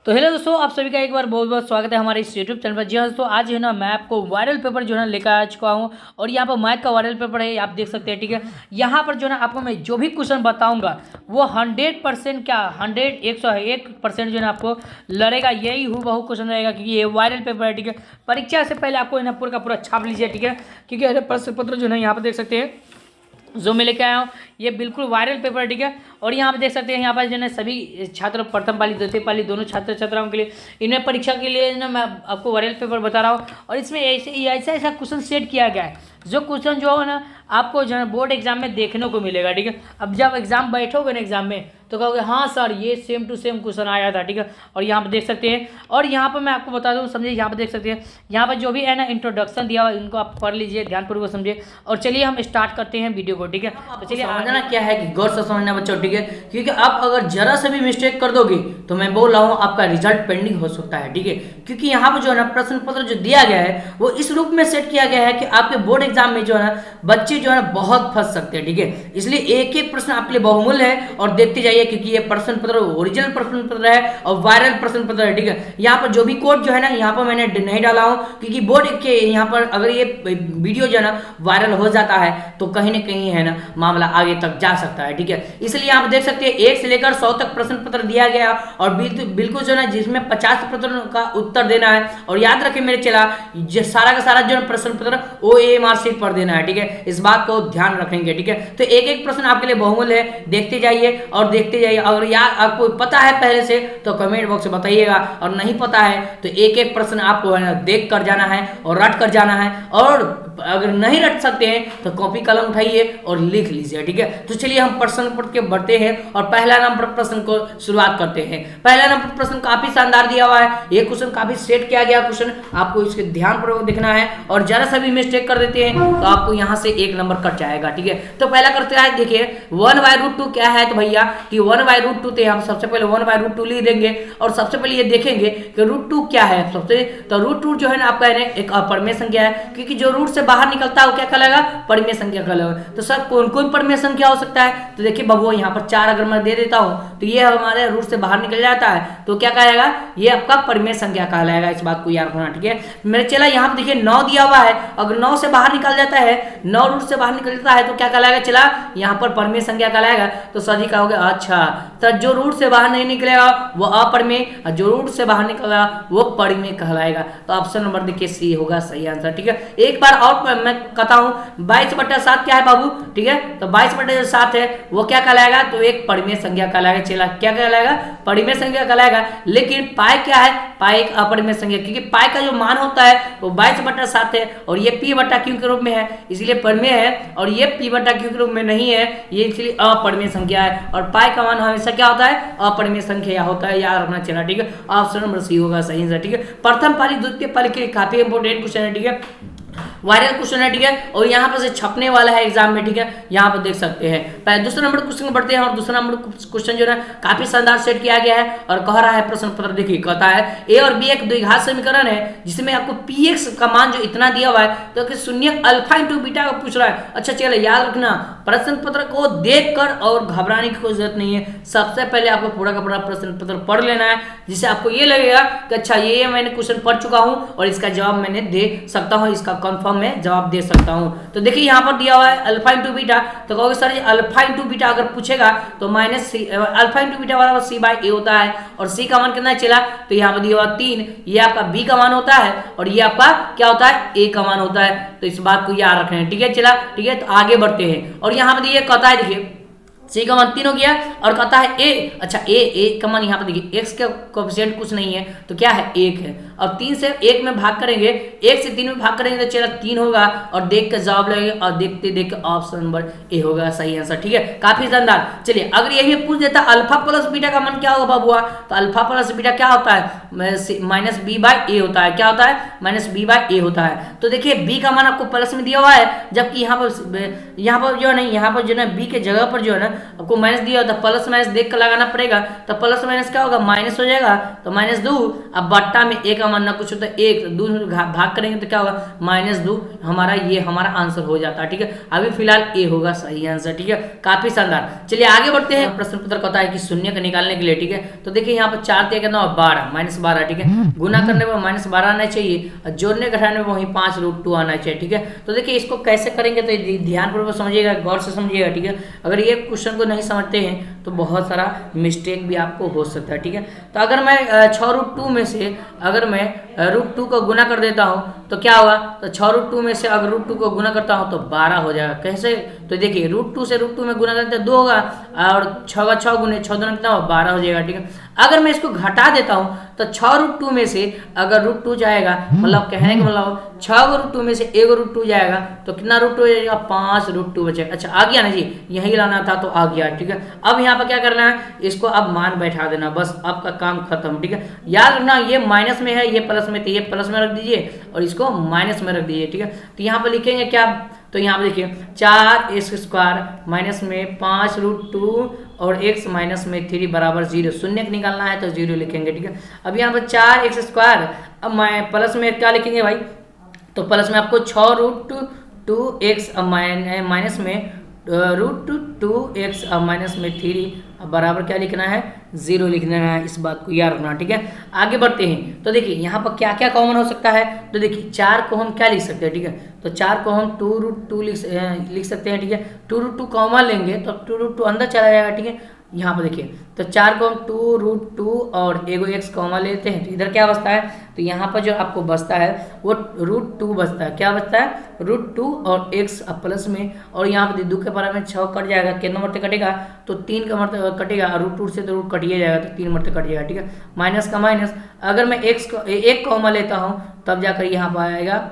तो हेलो दोस्तों, आप सभी का एक बार बहुत बहुत स्वागत है हमारे इस यूट्यूब चैनल पर। जी हाँ दोस्तों, आज जो है ना मैं आपको वायरल पेपर जो है ना लेकर आ चुका हूँ और यहाँ पर मैथ का वायरल पेपर है, आप देख सकते हैं। ठीक है, यहाँ पर जो है ना आपको मैं जो भी क्वेश्चन बताऊँगा वो 100% क्या 101% जो है ना आपको लड़ेगा, यही हूबहू क्वेश्चन रहेगा क्योंकि ये वायरल पेपर है। ठीक है, परीक्षा से पहले आपको पूरा का पूरा छाप लीजिए। ठीक है, क्योंकि प्रश्न पत्र जो है ना यहाँ पर देख सकते हैं जो मैं लेके आया हूँ, ये बिल्कुल वायरल पेपर है। ठीक है, और यहाँ पे देख सकते हैं, यहाँ पर जो है सभी छात्र प्रथम पाली द्वितीय पाली दोनों छात्र छात्राओं के लिए इन्हें परीक्षा के लिए ना मैं आपको वायरल पेपर बता रहा हूँ। और इसमें ऐसा क्वेश्चन सेट किया गया है जो क्वेश्चन जो है ना आपको जो है बोर्ड एग्जाम में देखने को मिलेगा। ठीक है, अब जब एग्जाम बैठोगे ना एग्जाम में तो कहोगे हाँ सर ये सेम टू सेम क्वेश्चन आया था। ठीक है, और यहाँ पर देख सकते हैं, और यहाँ पर मैं आपको बता दूँ समझिए, यहाँ पर देख सकते हैं, यहाँ पर जो भी है ना इंट्रोडक्शन दिया हुआ है इनको आप पढ़ लीजिए ध्यानपूर्वक समझिए। और चलिए हम स्टार्ट करते हैं वीडियो को। ठीक है, तो चलिए समझना क्या है कि गौर से समझना बच्चों। ठीक है, क्योंकि आप अगर जरा से भी मिस्टेक कर दोगे तो मैं बोल रहा हूँ आपका रिजल्ट पेंडिंग हो सकता है। ठीक है, क्योंकि यहाँ पर जो है ना प्रश्न पत्र जो दिया गया है वो इस रूप में सेट किया गया है कि आपके बोर्ड एग्जाम में जो है ना बच्चे जो है ना बहुत फंस सकते हैं। ठीक है, इसलिए एक एक प्रश्न आपके लिए बहुमूल्य है और देखते जाइए क्योंकि ये प्रश्न पत्र ओरिजिनल प्रश्न पत्र है और वायरल प्रश्न पत्र है। ठीक है, यहाँ पर जो भी कोड जो है ना यहाँ पर मैंने नहीं डाला हूँ क्योंकि बोर्ड के यहाँ पर अगर ये वीडियो जो है ना वायरल हो जाता है तो कहीं ना कहीं है ना मामला आगे तक जा सकता है। ठीक है, इसलिए आप देख सकते हैं 1 से लेकर 100 तक प्रश्न पत्र दिया गया और बिल्कुल जो है जिसमें 50 प्रश्नों का उत्तर देना है। और याद रखें मेरे चला सारा का सारा जो प्रश्न पत्र OMR शीट पर देना है। ठीक है, इस बात को ध्यान रखेंगे। ठीक है, तो एक एक प्रश्न आपके लिए बहुमूल्य है, देखते जाइए और देखते जाइए। अगर यार आपको पता है पहले से तो कमेंट बॉक्स में बताइएगा, और नहीं पता है तो एक एक प्रश्न आपको है ना देख कर जाना है और रट कर जाना है। और अगर नहीं रट सकते हैं तो कॉपी कलम उठाइए और लिख लीजिए। ठीक है, तो चलिए हम प्रश्न पढ़ के बढ़ते हैं और पहला नंबर प्रश्न को शुरुआत करते हैं। पहला नंबर प्रश्न काफी शानदार दिया हुआ है, ये क्वेश्चन काफी सेट किया गया क्वेश्चन, आपको इसके ध्यान पूर्वक देखना है और जरा सा भी मिस्टेक कर देते हैं तो आपको यहाँ से 1 नंबर कट जाएगा। ठीक है, तो पहला करते हैं, देखिए 1/√2 क्या है। तो भैया कि 1/√2 तो हम सबसे पहले 1/√2 लिख देंगे और सबसे पहले ये देखेंगे कि √2 क्या है। सबसे तो √2 जो है ना आपका है एक अपरिमेय संख्या है, क्योंकि जो रूट से बाहर निकलता है वो क्या कहलाएगा, परिमेय संख्या कहलाएगा। तो सर कौन कौन परिमेय संख्या हो सकता है, तो देखिए बबुआ यहाँ पर 4 अगर मैं दे देता हूँ तो ये हमारे रूट से बाहर निकल जाता है तो क्या कहलाएगा, ये आपका परिमेय संख्या कहलाएगा। इस बात को याद रखना। ठीक है, मेरे चला यहाँ पर देखिए 9 दिया हुआ है, अगर 9 से बाहर निकल जाता है, 9 रूट से बाहर निकल जाता है तो क्या कहलाएगा, चला यहाँ पर परिमेय संख्या कहलाएगा। तो सर जी कहोगे अच्छा, तो जो रूट से बाहर नहीं निकलेगा वो अपरिमेय और जो रूट से बाहर निकलेगा वो परिमेय कहलाएगा। तो ऑप्शन नंबर देखिए सी होगा सही आंसर। ठीक है, एक बार और मैं कहता हूँ 22/7 क्या है बाबू। ठीक है, तो 22/7 है वो क्या कहलाएगा, तो एक परिमेय संख्या कहलाएगा। चला क्या कहलाएगा, परिमेय संख्या कहलाएगा। लेकिन पाई क्या है, पाई एक अपरिमेय संख्या, क्योंकि पाई का जो मान होता है वो 22/7 है और ये p/q के रूप में है इसलिए परिमेय है, और ये p/q के रूप में नहीं है ये इसलिए अपरिमेय संख्या है। और पाई का मान हमेशा क्या होता है, अपरिमेय संख्या होता है, याद रखना चाहिए। ठीक है, ऑप्शन नंबर सी होगा सही आंसर। ठीक है, प्रथम पाली द्वितीय पाली के लिए काफी इंपोर्टेंट क्वेश्चन है। ठीक है, वायरल क्वेश्चन है। ठीक है, और यहाँ पर से छपने वाला है एग्जाम में। ठीक है, यहाँ पर देख सकते हैं। पहले दूसरे नंबर क्वेश्चन को बढ़ते हैं और दूसरा नंबर क्वेश्चन जो है काफी शानदार सेट किया गया है और कह रहा है प्रश्न पत्र देखिए, कहता है ए और बी एक द्विघात समीकरण है जिसमें आपको px का मान जो इतना दिया हुआ है तो कि शून्य अल्फा इंटू बीटा का पूछ रहा है। अच्छा चलो याद रखना, प्रश्न पत्र को देखकर और घबराने की कोई जरूरत नहीं है, सबसे पहले आपको पूरा का पूरा प्रश्न पत्र पढ़ लेना है जिससे आपको ये लगेगा कि अच्छा ये मैंने क्वेश्चन पढ़ चुका हूँ और इसका जवाब मैंने दे सकता हूँ, इसका कंफर्म में जवाब दे सकता हूं। तो देखिए यहाँ पर दिया हुआ है अल्फा इंटू बीटा, तो कहोगे सर अल्फा इंटू बीटा अगर पूछेगा तो अल्फा इंटू बीटा बराबर c/a होता है और c का मान कितना चला, तो यहाँ पर दिया हुआ 3, ये आपका b का मान होता है और ये आपका क्या होता है, a का मान होता है। तो इस बात को याद रखना है। ठीक है, चला ठीक है, तो आगे बढ़ते हैं और यहाँ पर ये कहता है देखिए c का मान 3 हो गया और कहता है a, अच्छा a का मान यहाँ पर देखिए x का कोएफिशिएंट कुछ नहीं है तो क्या है 1 है, और 3 से 1 में भाग करेंगे, 1 से 3 में भाग करेंगे तो चला 3 होगा और देख कर जवाब लगेगा और देखते देख ऑप्शन नंबर ए होगा सही आंसर। ठीक है, काफी शानदार। चलिए अगर यही पूछ देता अल्फा प्लस बीटा का मान क्या होगा बाबुआ, तो अल्फा प्लस बीटा क्या होता है, -b/a होता है। क्या होता है, -b/a होता है। तो देखिए b का मान आपको प्लस में दिया हुआ है, जबकि यहाँ पर जो है ना b के जगह पर जो है ना आपको माइनस दिया होता, प्लस माइनस देख कर लगाना पड़ेगा। तो प्लस माइनस क्या होगा, माइनस हो जाएगा, तो -2। अब बट्टा में एक मानना कुछ होता है, एक 2 भाग करेंगे तो क्या होगा, -2। ये हमारा आंसर हो जाता है। ठीक है, अभी फिलहाल ए होगा सही आंसर। ठीक है, काफी शानदार। चलिए आगे बढ़ते हैं। प्रश्न पत्र कहता है कि शून्य का निकालने के लिए, ठीक है, तो देखिए यहाँ पर 4 दिया कितना 12 -12। ठीक है, गुना करने पर -12 आना चाहिए और जोड़ने घटाने में वही 5√2 आना चाहिए। ठीक है, तो देखिए इसको कैसे करेंगे तो ध्यानपूर्वक समझिएगा, गौर से समझिएगा। ठीक है, अगर ये क्वेश्चन को नहीं समझते हैं तो बहुत सारा मिस्टेक भी आपको हो सकता है। ठीक है, तो अगर मैं 6√2 में से अगर मैं √2 को गुना कर देता हूँ तो क्या होगा, तो 6√2 में से अगर √2 को गुना करता हूँ तो 12 हो जाएगा। कैसे, तो देखिए √2 से √2 में गुना करते हैं 2 होगा और 6 का 6 गुने 6 कितना होगा, 12 हो जाएगा। ठीक है, अगर मैं इसको घटा देता हूँ तो 6√2 में से अगर √2 जाएगा, मतलब कहने का मतलब 6 √2 में से 1 √2 जाएगा तो कितना √2 हो जाएगा, 5√2 बचेगा। अच्छा आ गया ना जी, यही लाना था तो आ गया। ठीक है, अब यहाँ पर क्या करना है, इसको अब मान बैठा देना, बस आपका काम खत्म। ठीक है, याद रखना ये माइनस में है, ये प्लस में, तो ये प्लस में रख दीजिए और इसको माइनस में रख दीजिए। ठीक है, तो यहाँ पर लिखेंगे क्या, तो यहाँ पे देखिए 4x² माइनस में 5√2 और x माइनस में 3 बराबर 0। शून्य निकालना है तो 0 लिखेंगे। ठीक है, अब यहाँ पर 4x², अब मैं प्लस में क्या लिखेंगे भाई, तो प्लस में आपको 6√2x माइनस में √2x माइनस में 3 बराबर क्या लिखना है, 0 लिखना है। इस बात को याद रखना। ठीक है, आगे बढ़ते हैं। तो देखिए यहाँ पर क्या क्या कॉमन हो सकता है, तो देखिए 4 को हम क्या लिख सकते हैं, ठीक है, तो 4 को हम 2√2 लिख सकते हैं। ठीक है, 2√2 कॉमन लेंगे तो 2√2 अंदर चला जाएगा। ठीक है, यहाँ पर देखिए तो 4 को हम 2√2 और एगो x कॉमन लेते हैं तो इधर क्या बचता है, तो यहाँ पर जो आपको बचता है वो √2 बचता है। क्या बचता है, √2 और x प्लस में, और यहाँ पर 2 के बराबर में 6 कट जाएगा, कितना मरते कटेगा, तो 3 का मरते कटेगा, √2 से तो रूट कटिए जाएगा तो 3 मरते कट जाएगा। ठीक है, माइनस का माइनस, अगर मैं x को एक कॉमन लेता हूँ तब जाकर यहाँ पर आएगा,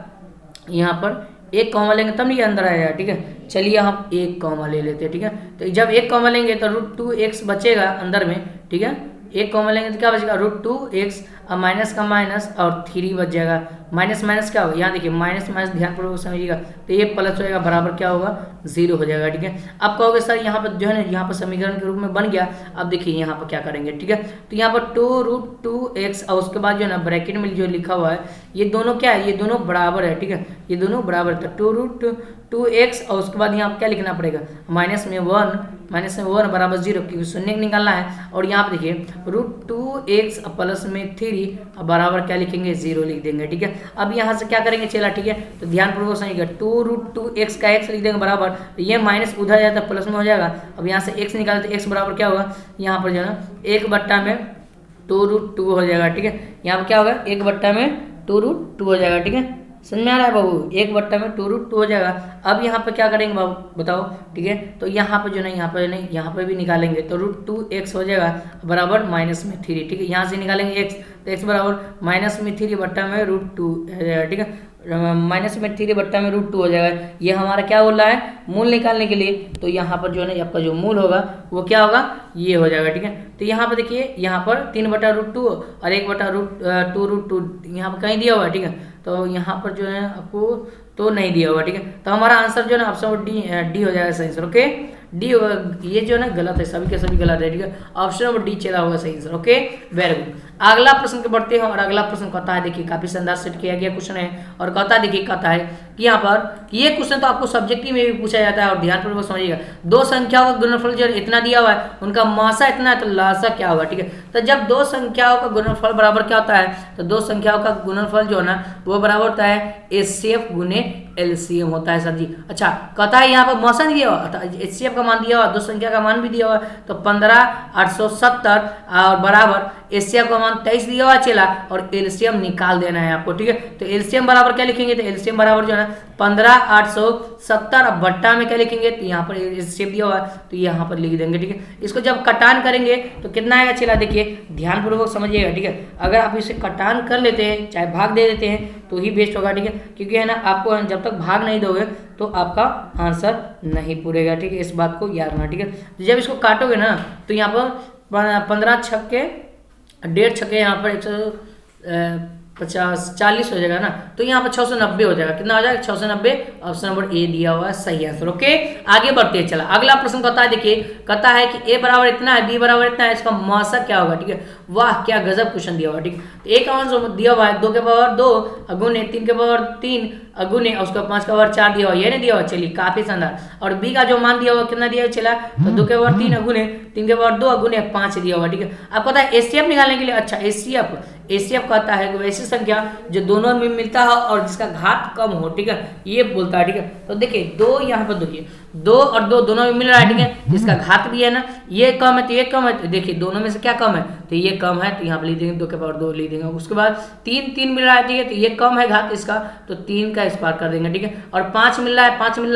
यहाँ पर एक कॉमा लेंगे तब नहीं अंदर आएगा। ठीक है, चलिए हम एक कॉमा ले लेते हैं। ठीक है, तो जब एक कॉमा लेंगे तो √2x बचेगा अंदर में। ठीक है, एक कॉमा लेंगे तो क्या बचेगा, √2x और माइनस का माइनस और 3 बच जाएगा। माइनस माइनस क्या होगा, यहाँ देखिए माइनस माइनस ध्यानपूर्वक समझिएगा, तो ये प्लस होएगा बराबर क्या होगा, 0 हो जाएगा। ठीक है, अब कहोगे सर यहाँ पर जो है ना, यहाँ पर समीकरण के रूप में बन गया। अब देखिए यहाँ पर क्या करेंगे। ठीक है, तो यहाँ पर 2√2x और उसके बाद जो है ना ब्रैकेट में जो लिखा हुआ है ये दोनों क्या है, ये दोनों बराबर है। ठीक है, ये दोनों बराबर है, तो 2√2x और उसके बाद यहाँ क्या लिखना पड़ेगा, माइनस में 1 बराबर 0, क्योंकि शून्य निकालना है। और यहाँ पर देखिए √2x प्लस में 3 बराबर क्या लिखेंगे, 0 लिख देंगे। ठीक है, अब यहाँ से क्या करेंगे, चला। ठीक है, तो ध्यानपूर्वक समझिएगा, 2√2x का x लिख देंगे बराबर, तो ये माइनस उधर जाता है प्लस में हो जाएगा। अब यहाँ से x निकाले तो x बराबर क्या होगा, यहाँ पर जो है ना 1/2 हो जाएगा। ठीक है, यहाँ पर क्या होगा, 1/2 हो जाएगा। ठीक है, समझ में आ रहा है बाबू, 1/2 हो जाएगा। अब यहाँ पे क्या करेंगे बाबू बताओ। ठीक है, तो यहाँ पे जो नहीं, यहाँ पे भी निकालेंगे तो √2x हो जाएगा बराबर माइनस में 3। ठीक है, यहाँ से निकालेंगे x, तो x बराबर माइनस में 3 बट्टा में √2 हो जाएगा। ठीक है, माइनस में 3 बट्टा में √2 हो जाएगा। ये हमारा क्या बोल रहा है, मूल निकालने के लिए, तो यहाँ पर जो है ना आपका जो मूल होगा वो क्या होगा, ये हो जाएगा। ठीक है, तो यहाँ पर देखिए, यहाँ पर 3/√2 और 1/2√2 यहाँ पर कहीं दिया हुआ है। ठीक है, तो यहाँ पर जो है आपको तो नहीं दिया होगा। ठीक है, तो हमारा आंसर जो है ना ऑप्शन डी हो जाएगा सही आंसर। ओके, डी होगा, ये जो है ना गलत है, सभी के सभी गलत है। ठीक है, ऑप्शन नंबर डी चला होगा सही आंसर। Okay, very good. अगला प्रश्न के बढ़ते हैं, और अगला प्रश्न कहता है, देखिए काफी शानदार सेट किया गया क्वेश्चन है, और कहता है देखिए, कहता है कि यहाँ पर ये क्वेश्चन तो आपको सब्जेक्टिव में भी पूछा जाता है, और ध्यानपूर्वक समझिएगा, दो संख्याओं का गुणनफल जो इतना दिया हुआ है, उनका मासा इतना है तो लासा क्या होगा। ठीक है, तो जब दो संख्याओं का गुणनफल बराबर क्या होता है, तो दो संख्याओं का गुणनफल जो है ना वो बराबर होता है HCF गुने LCM होता है सर जी। अच्छा, कहता है यहाँ पर मासा दिया हुआ, HCF का मान दिया हुआ, दो संख्या का मान भी दिया हुआ, तो 15,870 और बराबर HCF का मान 23 दिया हुआ चला, और LCM निकाल देना है आपको। ठीक है, तो LCM बराबर क्या लिखेंगे, तो LCM बराबर जो है ना 15,870 बट्टा में क्या लिखेंगे, तो यहाँ पर HCF दिया हुआ तो यहाँ पर लिख देंगे। ठीक है, इसको जब कटान करेंगे तो कितना आएगा चला, देखिए ध्यानपूर्वक समझिएगा। ठीक है, अगर आप इसे कटान कर लेते हैं, चाहे भाग दे देते हैं तो ही बेस्ट होगा। ठीक है, क्योंकि है ना आपको जब तक भाग नहीं दोगे तो आपका आंसर नहीं पूरेगा। ठीक है, इस बात को याद रखना। ठीक है, जब इसको काटोगे ना तो यहाँ पर 15 छक्के 1.5 छक्के यहाँ पर 40 हो जाएगा ना, तो यहाँ पर 690 हो जाएगा। कितना हो जाएगा? 690। ऑप्शन नंबर ए दिया हुआ है सही आंसर। ओके, आगे बढ़ते हैं। चला अगला प्रश्न कहता है, देखिए कहता है कि ए बराबर इतना है, बी बराबर इतना है, इसका मौसा क्या होगा? ठीक है, वाह क्या गजब क्वेश्चन दिया हुआ है। ठीक है, तो एक आंसर दिया हुआ है 2 के पावर 2 अगुने 3 के पावर 3 अगुने उसका 5 का पावर 4 दिया हुआ, ये नहीं दिया हुआ। चलिए काफी शानदार। और बी का जो मान दिया हुआ कितना दिया हुआ? चला तो 2 के पावर 3 अगुने 3 के पावर 2 अगुने 5 दिया हुआ। ठीक है, अब पता है एचसीएफ निकालने के लिए, अच्छा एचसीएफ कहता है कि ऐसी संख्या जो दोनों में मिलता है और जिसका घात कम हो। ठीक है, ये बोलता है। ठीक है, तो देखिए 2 यहाँ पर देखिए 2 और 2 दोनों में मिल रहा है। ठीक है, जिसका घात भी है ना, ये कम है तो ये कम है, तो देखिए दोनों में से क्या कम है? तो ये कम है, तो यहाँ पर लिख देंगे 2 के पावर 2 लिख देंगे। उसके बाद 3 मिल रहा है। ठीक है, तो ये कम है घात इसका, तो 3 का स्क्वायर कर देंगे। ठीक है, और 5 मिल रहा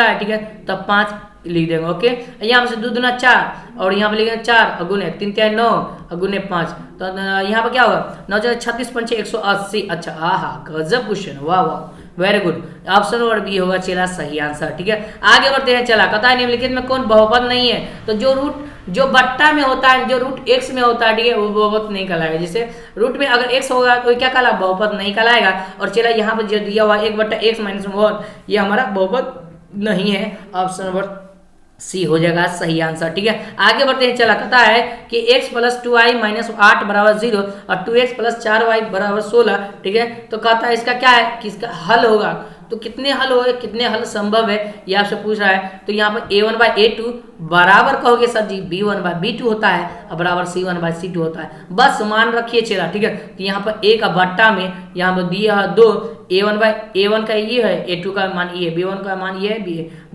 है। ठीक है, तब 5 लिख देंगे। ओके, यहाँ से 2 दूना 4 और यहाँ पे लिखेंगे 4 अगुने 3 3 9 अगुने 5, तो यहाँ पर क्या होगा? 9 36 5 180। अच्छा, आहा गजब क्वेश्चन, वाह वाह very good. Option number B होगा चला सही आंसर। ठीक है, आगे बढ़ते हैं। चला कहता है निम्नलिखित में कौन बहुपद नहीं है? तो जो बट्टा में होता है, जो रूट x में होता है, ठीक है, वो बहुपद नहीं कहलाएगा। जैसे रूट में अगर x होगा तो क्या कहलाएगा? बहुपद नहीं कहलाएगा। और चला यहाँ पर जो दिया हुआ 1/x - 1 ये हमारा बहुपद नहीं है। ऑप्शन नंबर सी हो जाएगा सही आंसर। ठीक है, आगे बढ़ते हैं। चला कहता है कि x + 2i - 8 बराबर 0 और 2x + 4y बराबर 16। ठीक है, तो कहता है इसका क्या है कि इसका हल होगा। तो कितने हल हो गए, कितने हल संभव है, ये आपसे पूछ रहा है। तो यहाँ पर a1/a2 बराबर कहोगे सर जी b1/b2 होता है और बराबर c1/c2 होता है। बस मान रखिए चला। ठीक है, तो यहाँ पर a का बट्टा में यहाँ पर दिया 2 a1 का ये है, a2 का मान ये है, b1 का मान ये है,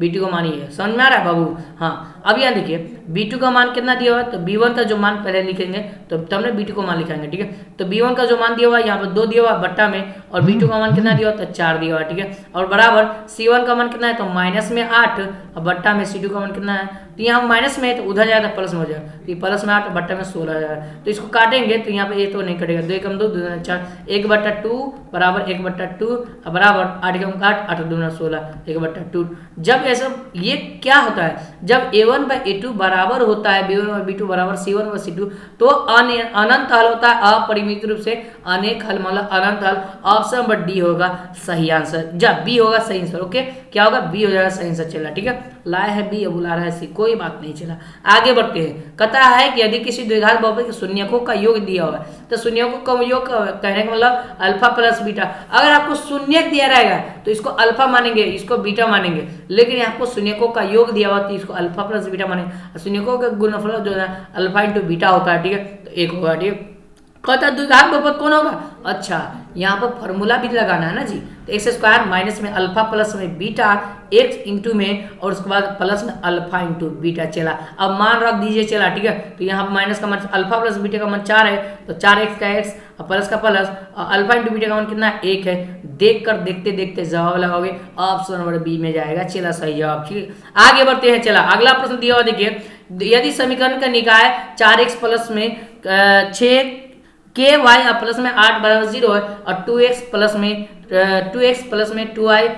b2 का मान ये है। समझ में आ रहा है बाबू? हाँ, अब यहाँ देखिए b2 का मान कितना दिया हुआ है? तो b1 का जो मान पहले लिखेंगे तो तब ने b2 को मान लिखाएंगे। ठीक है, तो b1 का जो मान दिया हुआ है यहाँ पर 2 दिया हुआ है बट्टा में, और b2 का मान कितना दिया हुआ? तो 4 दिया हुआ है। ठीक है, और बराबर c1 का मान कितना है? तो माइनस में 8 और बट्टा में c2 का मान कितना है? तो यहाँ माइनस में है तो उधर जाएगा प्लस में हो जाएगा, तो प्लस में 8 बट्टा में 16 आ जाएगा। तो इसको काटेंगे तो यहाँ पे ये तो नहीं कटेगा, 2 एकम 2 2 4 1/2 बराबर 1/2 और बराबर 8 एकम 8 8 2 16 1/2। जब ऐसा ये क्या होता है? जब a1/a2 बराबर होता है b1/b2 बराबर c1/c2 तो अनंत हल होता है, अपरिमित रूप से अनेक हल मतलब अनंत हल। ऑप्शन नंबर डी होगा सही आंसर, जब बी होगा सही आंसर। ओके, क्या होगा? बी हो जाएगा सही आंसर। चला ठीक है, लाया है बी, अब बुला रहा है सी, कोई बात नहीं। चला आगे बढ़ते हैं। कहता है कि यदि किसी द्विघात बहुपद के शून्यकों का योग दिया हुआ है, तो शून्यकों का योग कहने का मतलब अल्फा प्लस बीटा। अगर आपको शून्यक दिया रहेगा तो इसको अल्फा मानेंगे, इसको बीटा मानेंगे, लेकिन आपको शून्यकों का योग दिया हुआ तो इसको अल्फा प्लस बीटा मानेंगे। शून्यकों का गुणनफल जो है अल्फा इंटू बीटा होता है। ठीक है, तो 1 होगा। ठीक है, कहता है द्विघात बहुपद कौन होगा? अच्छा, यहाँ पर फॉर्मूला भी लगाना है ना जी। तो एक्स स्क्वायर माइनस में अल्फा प्लस में बीटा एक्स इंटू में और उसके बाद प्लस में अल्फा इंटू बीटा। चला अब मान रख दीजिए। चला ठीक है, तो यहाँ पर माइनस का मान अल्फा प्लस बीटा का मान 4 है, तो 4x का x और प्लस का प्लस और अल्फा इंटू बीटा का मान कितना है? 1 है। देख कर देखते देखते जवाब लगाओगे, ऑप्शन नंबर बी में जाएगा। चला सही जवाब। ठीक, आगे बढ़ते हैं। चला अगला प्रश्न दिया हुआ देखिए, यदि समीकरण का निकाय 4x प्लस में 6 के वाई प्लस में 8 बराबर 0 है और 2x प्लस में 2i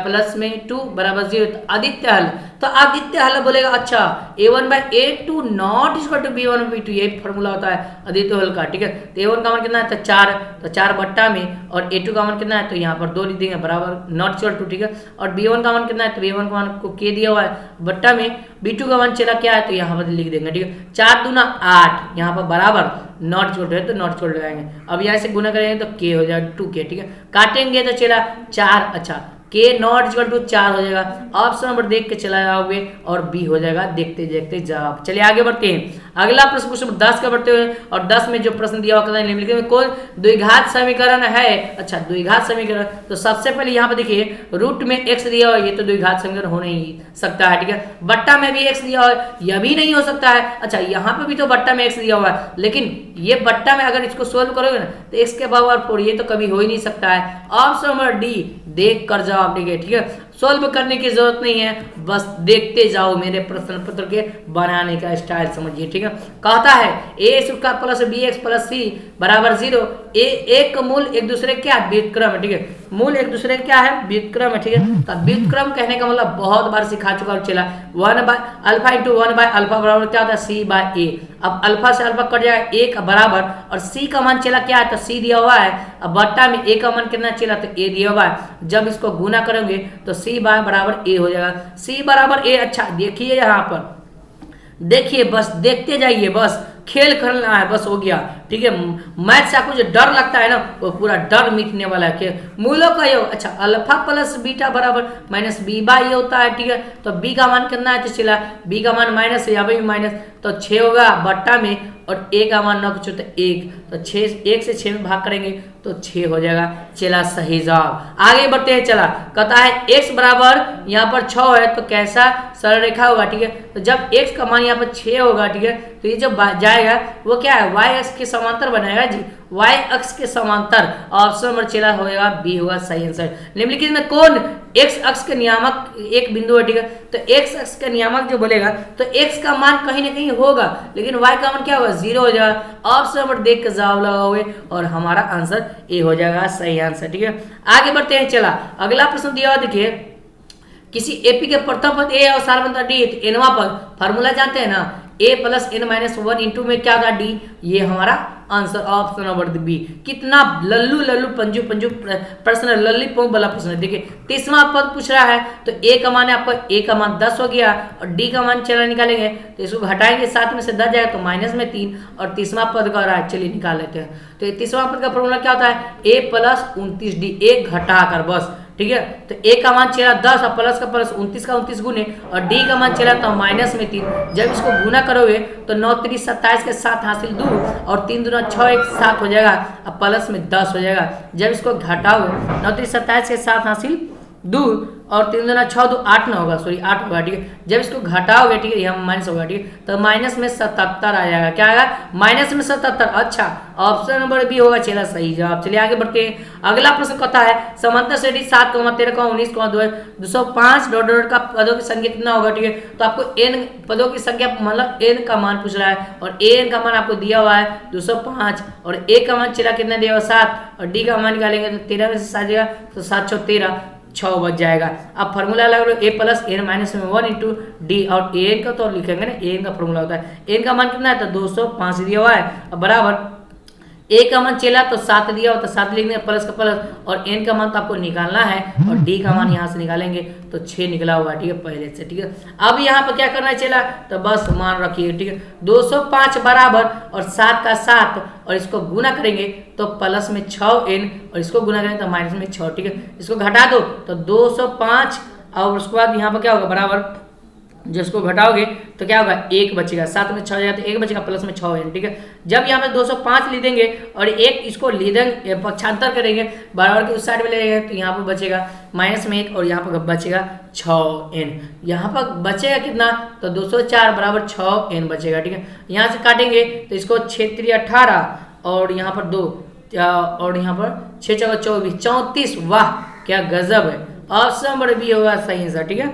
प्लस में 2 बराबर 0, तो आदित्य हल। तो आदित्य हल बोलेगा अच्छा a1/a2 not equal to b1/b2, ये फॉर्मूला होता है आदित्य हल का। ठीक है, तो a1 का मान कितना है? तो 4, तो 4 बट्टा में और a2 का मान कितना है? तो यहाँ पर 2 लिख देंगे बराबर नॉट इक्वल टू। ठीक है, और b1 का मान कितना है? तो b1 का मान को k दिया हुआ है बट्टा में, b2 का मान चला क्या है? तो यहाँ पर लिख देंगे। ठीक है, 4 दूना 8 यहाँ पर बराबर नॉट इक्वल टू है तो नॉट इक्वल टू लगाएंगे। अब यहाँ से गुना करेंगे तो k हो जाएगा 2k। ठीक है, काटेंगे तो चला 4, अच्छा k नॉट इक्वल टू 4 हो जाएगा। ऑप्शन नंबर देख के चला जाओगे और बी हो जाएगा देखते देखते जवाब। चलिए आगे बढ़ते हैं। अगला प्रश्न क्वेश्चन 10 का बढ़ते हुए, और 10 में जो प्रश्न दिया हुआ है निम्नलिखित में कौन द्विघात समीकरण है? अच्छा, द्विघात समीकरण, तो सबसे पहले यहाँ पे देखिए रूट में x दिया हुआ है, ये तो द्विघात समीकरण हो नहीं सकता है। ठीक है, बट्टा में भी x दिया हुआ है, यह भी नहीं हो सकता है। अच्छा, यहाँ पे भी तो बट्टा में x दिया हुआ है, लेकिन ये बट्टा में अगर इसको सोल्व करोगे ना तो x के पावर 4, ये तो कभी हो ही नहीं सकता है। ऑप्शन नंबर डी देख कर जवाब देंगे। ठीक है, सोल्व करने की जरूरत नहीं है, बस देखते जाओ मेरे प्रश्न पत्र के बनाने का स्टाइल समझिए, ठीक है। कहता है A square plus B X plus C बराबर 0। एक मूल एक दूसरे क्या व्युत्क्रम है, ठीक है। मूल एक दूसरे क्या है, व्युत्क्रम है, ठीक है। तो व्युत्क्रम कहने का मतलब बहुत बार सिखा चुका हूं, चला 1 by alpha into 1 by alpha बराबर क्या होता है, सी बाय ए। अब अल्फा से अल्फा कट जाएगा, ए का बराबर, और सी का मान चला क्या है, तो सी दिया हुआ है। अब बट्टा में ए का मान कितना चला, तो ए दिया हुआ है। जब इसको गुना करेंगे तो सी बाय बराबर ए हो जाएगा, सी बराबर ए। अच्छा देखिए यहाँ पर, देखिए बस देखते जाइए, बस खेल करना है, बस हो गया, ठीक है। मैथ से आपको जो डर लगता है ना, वो पूरा डर मिटने वाला है। मूलों का योग, अच्छा अल्फा प्लस बीटा बराबर माइनस बी बाई ए होता है, ठीक है। तो बी का मान कितना है, तो चला बी का मान माइनस है, यहाँ पे भी माइनस, तो 6 होगा बट्टा में, और ए का मान 9 कुछ होता है 1, तो 6 1 से 6 में भाग करेंगे तो 6 हो जाएगा। चला सही जवाब। आगे बढ़ते हैं, चला कहता है x बराबर यहाँ पर 6 है, तो कैसा सरल रेखा होगा, ठीक है। तो जब x का मान यहाँ पर 6 होगा, ठीक है, तो ये जब जाएगा वो क्या है, y अक्ष के समांतर बनाएगा जी, y अक्ष के समांतर। ऑप्शन नंबर चला होगा बी होगा सही आंसर। निम्नलिखित में कौन x अक्ष के नियामक एक बिंदु है, ठीक है। तो x अक्ष का नियामक जो बोलेगा तो x का मान कहीं ना कहीं होगा, लेकिन y का मान क्या होगा, 0 हो जाएगा। ऑप्शन नंबर देख के जवाब लगाओगे और हमारा आंसर ए हो जाएगा सही आंसर, ठीक है। आगे बढ़ते हैं, चला अगला प्रश्न दिया हुआ देखिए, किसी एपी के प्रथम पद ए और सार्वंत्र डी, तो एनवा पद फॉर्मूला जानते हैं ना, a plus n minus 1 into में क्या होगा डी, ये हमारा आंसर ऑप्शन नंबर बी। कितना लल्लू लल्लू पंजू पंजू प्रश्न, लल्ली पोंग वाला प्रश्न है। देखिए 30वां पद पूछ रहा है, तो a का मान है आपका, a का मान 10 हो गया, और d का मान चला निकालेंगे तो इसको घटाएंगे, 7 में से 10 जाएगा तो माइनस में 3, और 30वां पद का रहा है, चलिए निकाल लेते हैं। तो 30वां पद का फॉर्मूला क्या होता है, a प्लस 29d, एक घटाकर बस, ठीक है। तो a का मान चला 10 और प्लस का प्लस 29 का 29 गुने, और d का मान चला तो माइनस में 3। जब इसको गुना करोगे तो 9 3 27 के साथ हासिल 2, और 3 दूना 6 एक साथ हो जाएगा, अब प्लस में 10 हो जाएगा। जब इसको घटाओगे 9 3 27 के साथ हासिल 2, और 3 दूना 6 2 8 ना होगा, सॉरी 8 होगा, ठीक है। जब इसको घटाओगे, ठीक है, यहाँ माइनस होगा, ठीक है, तो माइनस में 77 आ जाएगा, क्या आएगा, माइनस में 77। अच्छा ऑप्शन नंबर बी होगा, चला सही जवाब। चलिए आगे बढ़ते हैं, अगला प्रश्न कहता है समांतर श्रेणी 7, 13, 19, 205 डॉट डॉट का पदों की संख्या कितना होगा, ठीक है। तो आपको n पदों की संख्या मतलब n का मान पूछ रहा है, और an का मान आपको दिया हुआ है 205, और a का मान चला कितना दिया हुआ 7, और d का मान निकालेंगे तो 13 में से 7 जाएगा तो 7 6 13, 6 बच जाएगा। अब फार्मूला लगा लो a प्लस एन माइनस में 1 इंटू डी, और an का तो लिखेंगे ना, an का फार्मूला होता है, n का मान कितना है, तो 205 दिया हुआ है, अब बराबर a का मान चला तो 7 दिया हो तो 7 लिख देंगे प्लस का प्लस, और n का मान तो आपको निकालना है, और d का मान यहाँ से निकालेंगे तो 6 निकला हुआ है, ठीक है, पहले से, ठीक है। अब यहाँ पर क्या करना है, चला तो बस मान रखिए, ठीक है। 205 बराबर और 7 का 7, और इसको गुना करेंगे तो प्लस में 6n, और इसको गुना करेंगे तो माइनस में 6, ठीक है। इसको घटा दो तो 205, और उसके बाद यहाँ पर क्या होगा, बराबर जिसको घटाओगे तो क्या होगा, 1 बचेगा, 7 में 6 जाएगा तो 1 बचेगा, प्लस में 6 है, ठीक है। जब यहाँ पे 205 ले देंगे और 1 इसको ले देंगे, पक्षांतर करेंगे, बराबर के उस साइड में ले जाएंगे, तो यहाँ पर बचेगा माइनस में 1, और यहाँ पर बचेगा 6n। यहाँ पर बचेगा कितना, तो 204 बराबर 6n बचेगा, ठीक है। यहाँ से काटेंगे तो इसको 6 3 18, और यहाँ पर 2, और यहाँ पर 6 4 24 34, वाह क्या गजब है। ऑप्शन नंबर बी होगा सही आंसर, ठीक है।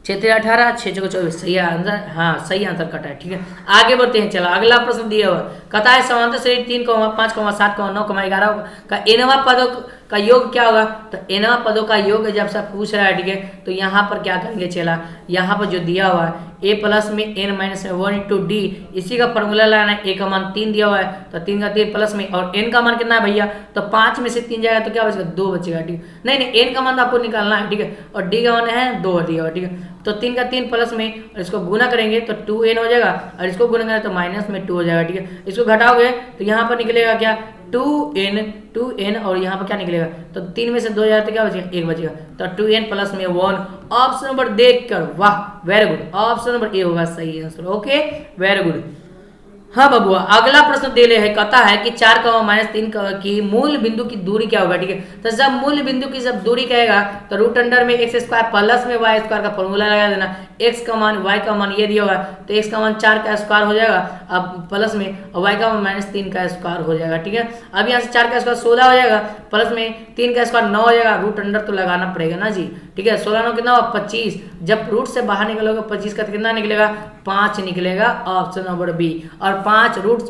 6 3 18 6 4 24 सही आंसर, हाँ सही आंसर कटा है, ठीक है। आगे बढ़ते हैं, चला अगला प्रश्न दिया हुआ कहता है समांतर श्रेणी 3, 5, 7, 9, 11 का एनवा पदों का योग क्या होगा, तो एनवा पदों का योग जब से पूछ रहा है, ठीक है, तो यहाँ पर क्या करेंगे, चला यहाँ पर जो दिया हुआ है a प्लस में n माइनस में 1 इंटू डी, इसी का फॉर्मूला लाना है। a का मान 3 दिया हुआ है, तो 3 का 3 प्लस में, और n का मान कितना है भैया, तो 5 में से 3 जाएगा तो क्या बचेगा, 2 बचेगा, ठीक है। नहीं n का मान आपको निकालना है, ठीक है, और d का मान है 2 दिया हुआ, ठीक है। तो 3 का 3 प्लस में, और इसको गुना करेंगे तो 2n हो जाएगा, और इसको गुना करेंगे तो माइनस में 2 हो जाएगा, ठीक है। इसको घटाओगे तो यहाँ पर निकलेगा क्या, 2n, और यहाँ पर क्या निकलेगा, तो 3 में से 2 जाए तो क्या बचेगा, 1 बचेगा, तो 2n प्लस में 1। ऑप्शन नंबर देख कर वाह very good, option number A होगा सही आंसर, ओके वेरी गुड। हाँ बबुआ अगला प्रश्न दे रहे है, कहता है कि 4 माइनस 3 की मूल बिंदु की दूरी क्या होगा, ठीक है। तो जब मूल बिंदु की जब दूरी कहेगा तो रूट अंडर में x² प्लस में y² का फॉर्मूला लगा देना, x का मान y का मान ये दिया होगा, तो x का मान 4 का स्क्वायर हो जाएगा अब प्लस में, और y का मान -3 का स्क्वायर हो जाएगा। ठीक है, अब यहाँ से 4 का स्क्वायर 16 हो जाएगा, प्लस में 3 का स्क्वायर 9 हो जाएगा, रूट अंडर तो लगाना पड़ेगा ना जी। ठीक है, 16 9 कितना हुआ 25, जब रूट से बाहर निकलोगे 25 का कितना निकलेगा 5 निकलेगा, ऑप्शन नंबर बी। और 5 रूट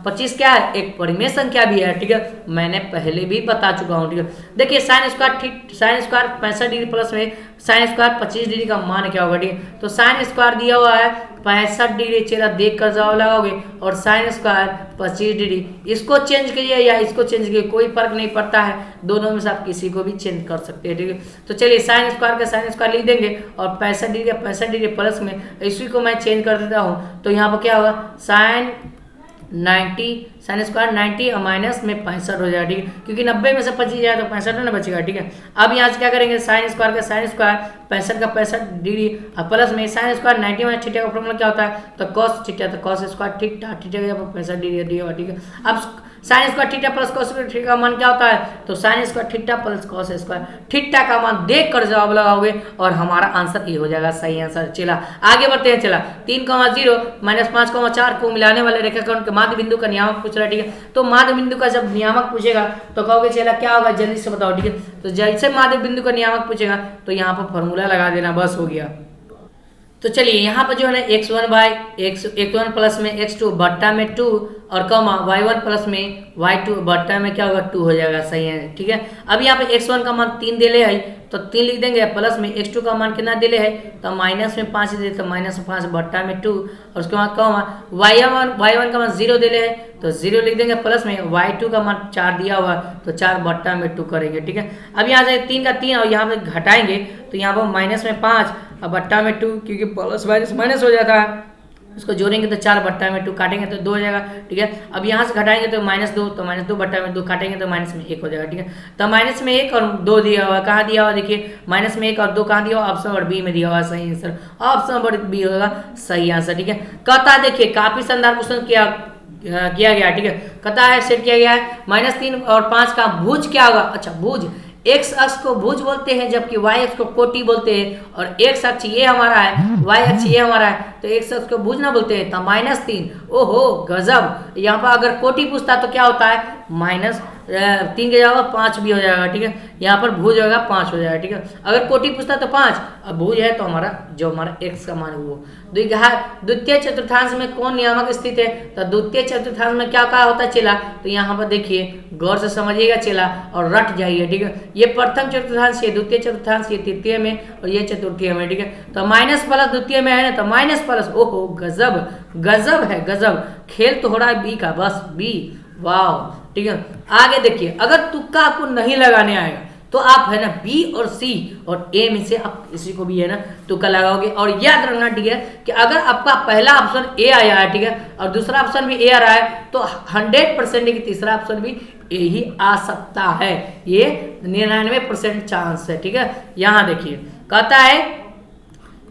25 क्या है, एक परिमेय संख्या भी है। ठीक है, मैंने पहले भी बता चुका हूँ। ठीक है, देखिए साइन स्क्वायर 65 डिग्री प्लस में साइन स्क्वायर 25 डिग्री का मान क्या होगा। ठीक है, तो साइन स्क्वायर दिया हुआ है 65 डिग्री, चेहरा देख कर जवाब लगाओगे, और साइन स्क्वायर 25 डिग्री, इसको चेंज करिए या इसको चेंज करिए, कोई फर्क नहीं पड़ता है, दोनों में से आप किसी को भी चेंज कर सकते हैं। ठीक है, तो चलिए साइन स्क्वायर का साइन स्क्वायर लिख देंगे, और 65 डिग्री का 65 डिग्री प्लस में इसी को मैं चेंज कर देता हूँ, तो यहाँ पर क्या होगा साइन 90 साइन स्क्वायर 90 और माइनस में 65 हो जाएगा। ठीक है, क्योंकि 90 में से 25 जाए तो 65 ना बचेगा। ठीक है, अब यहाँ से क्या करेंगे साइन स्क्वायर का साइन स्क्वायर 65 का 65 डिग्री और प्लस में साइन स्क्वायर 90 माइनस थीटा का फॉर्मूला क्या होता है, तो कॉस थीटा, तो कॉस स्क्वायर थीटा, थीटा का 65 डिग्री दिया। ठीक है, अब sine square theta plus cos square theta का मान क्या होता है, तो sine square theta plus cos square theta का मान देख कर जवाब लगाओगे और हमारा आंसर ये हो जाएगा सही आंसर। चला आगे बढ़ते हैं। चला 3,0 -5,4 को मिलाने वाले रेखाखंड के माध्य बिंदु का नियामक पूछ रहा है। ठीक है, तो माध्य बिंदु का जब नियामक पूछेगा तो कहोगे चला क्या होगा, जल्दी से बताओ। ठीक है, तो जैसे माध्य बिंदु का नियामक पूछेगा तो यहाँ पर फॉर्मूला लगा देना, बस हो गया। तो चलिए यहाँ पर जो है ना x1 प्लस में x2 बट्टा में 2 और कमा y1 प्लस में y2 बट्टा में क्या होगा 2 हो जाएगा। सही है। ठीक है, अब यहाँ पे x1 का मान 3 दिले है तो 3 लिख देंगे, प्लस में x2 का मान कितना दिले है तो माइनस में 5 दे, तो -5 बट्टा में 2 और उसके बाद कमा y1 का मान 0 दिले है तो 0 लिख देंगे, प्लस में y2 का मान 4 दिया हुआ तो 4 बट्टा में 2 करेंगे। ठीक है, अब यहाँ से 3 का 3 और यहाँ पे घटाएंगे तो यहाँ पर माइनस में 5 और बट्टा में 2, क्योंकि प्लस माइनस माइनस हो जाता है, उसको जोड़ेंगे तो 4 बट्टा में 2 काटेंगे तो 2 हो जाएगा। ठीक है, अब यहाँ से घटाएंगे तो -2, तो -2 बट्टा में 2 काटेंगे तो माइनस में 1 हो जाएगा। ठीक है, तो माइनस में 1 और 2 दिया हुआ, कहाँ दिया हुआ देखिए, माइनस में 1 और 2 कहाँ दिया हुआ, ऑप्शन नंबर बी में दिया हुआ सही आंसर, ऑप्शन नंबर बी होगा सही आंसर। ठीक है, कहता है देखिए काफी शानदार क्वेश्चन किया गया। ठीक है, कहता है सेट किया गया है -3 और 5 का भुज क्या होगा। अच्छा, भुज एक्स अक्ष को भुज बोलते हैं जबकि वाई अक्ष को कोटि बोलते हैं, और एक्स अक्ष ये हमारा है, वाई अक्ष ये हमारा है, तो एक्स अक्ष को भुज ना बोलते हैं तो -3। ओहो गजब, यहाँ पर अगर कोटि पूछता तो क्या होता है -3 के जगह 5 भी हो जाएगा। ठीक है, यहाँ पर भुज होगा 5 हो जाएगा। ठीक है, अगर कोटि पूछता तो 5, अब भुज है तो हमारा जो हमारा एक्स का मान है वो। द्वितीय चतुर्थांश में कौन नियामक स्थित है, तो द्वितीय चतुर्थांश में क्या क्या होता है चेला, तो यहाँ पर देखिए गौर से समझिएगा चेला और रट जाइए। ठीक है, ये प्रथम चतुर्थांश, ये द्वितीय चतुर्थांश, ये तृतीय में और ये चतुर्थीय में। ठीक है, तो माइनस प्लस द्वितीय में है ना, तो माइनस प्लस, ओहो गजब गजब है गजब, खेल तो हो रहा है बी का, बस बी, वाह। ठीक है, आगे देखिए, अगर तुक्का आपको नहीं लगाने आएगा तो आप है ना बी और सी और ए में से आप किसी को भी है ना तुक्का लगाओगे, और याद रखना ठीक है कि अगर आपका पहला ऑप्शन ए आया है, ठीक है, और दूसरा ऑप्शन भी ए आ रहा है तो 100% कि तीसरा ऑप्शन भी ए ही आ सकता है, ये 99% चांस है। ठीक है, यहाँ देखिए कहता है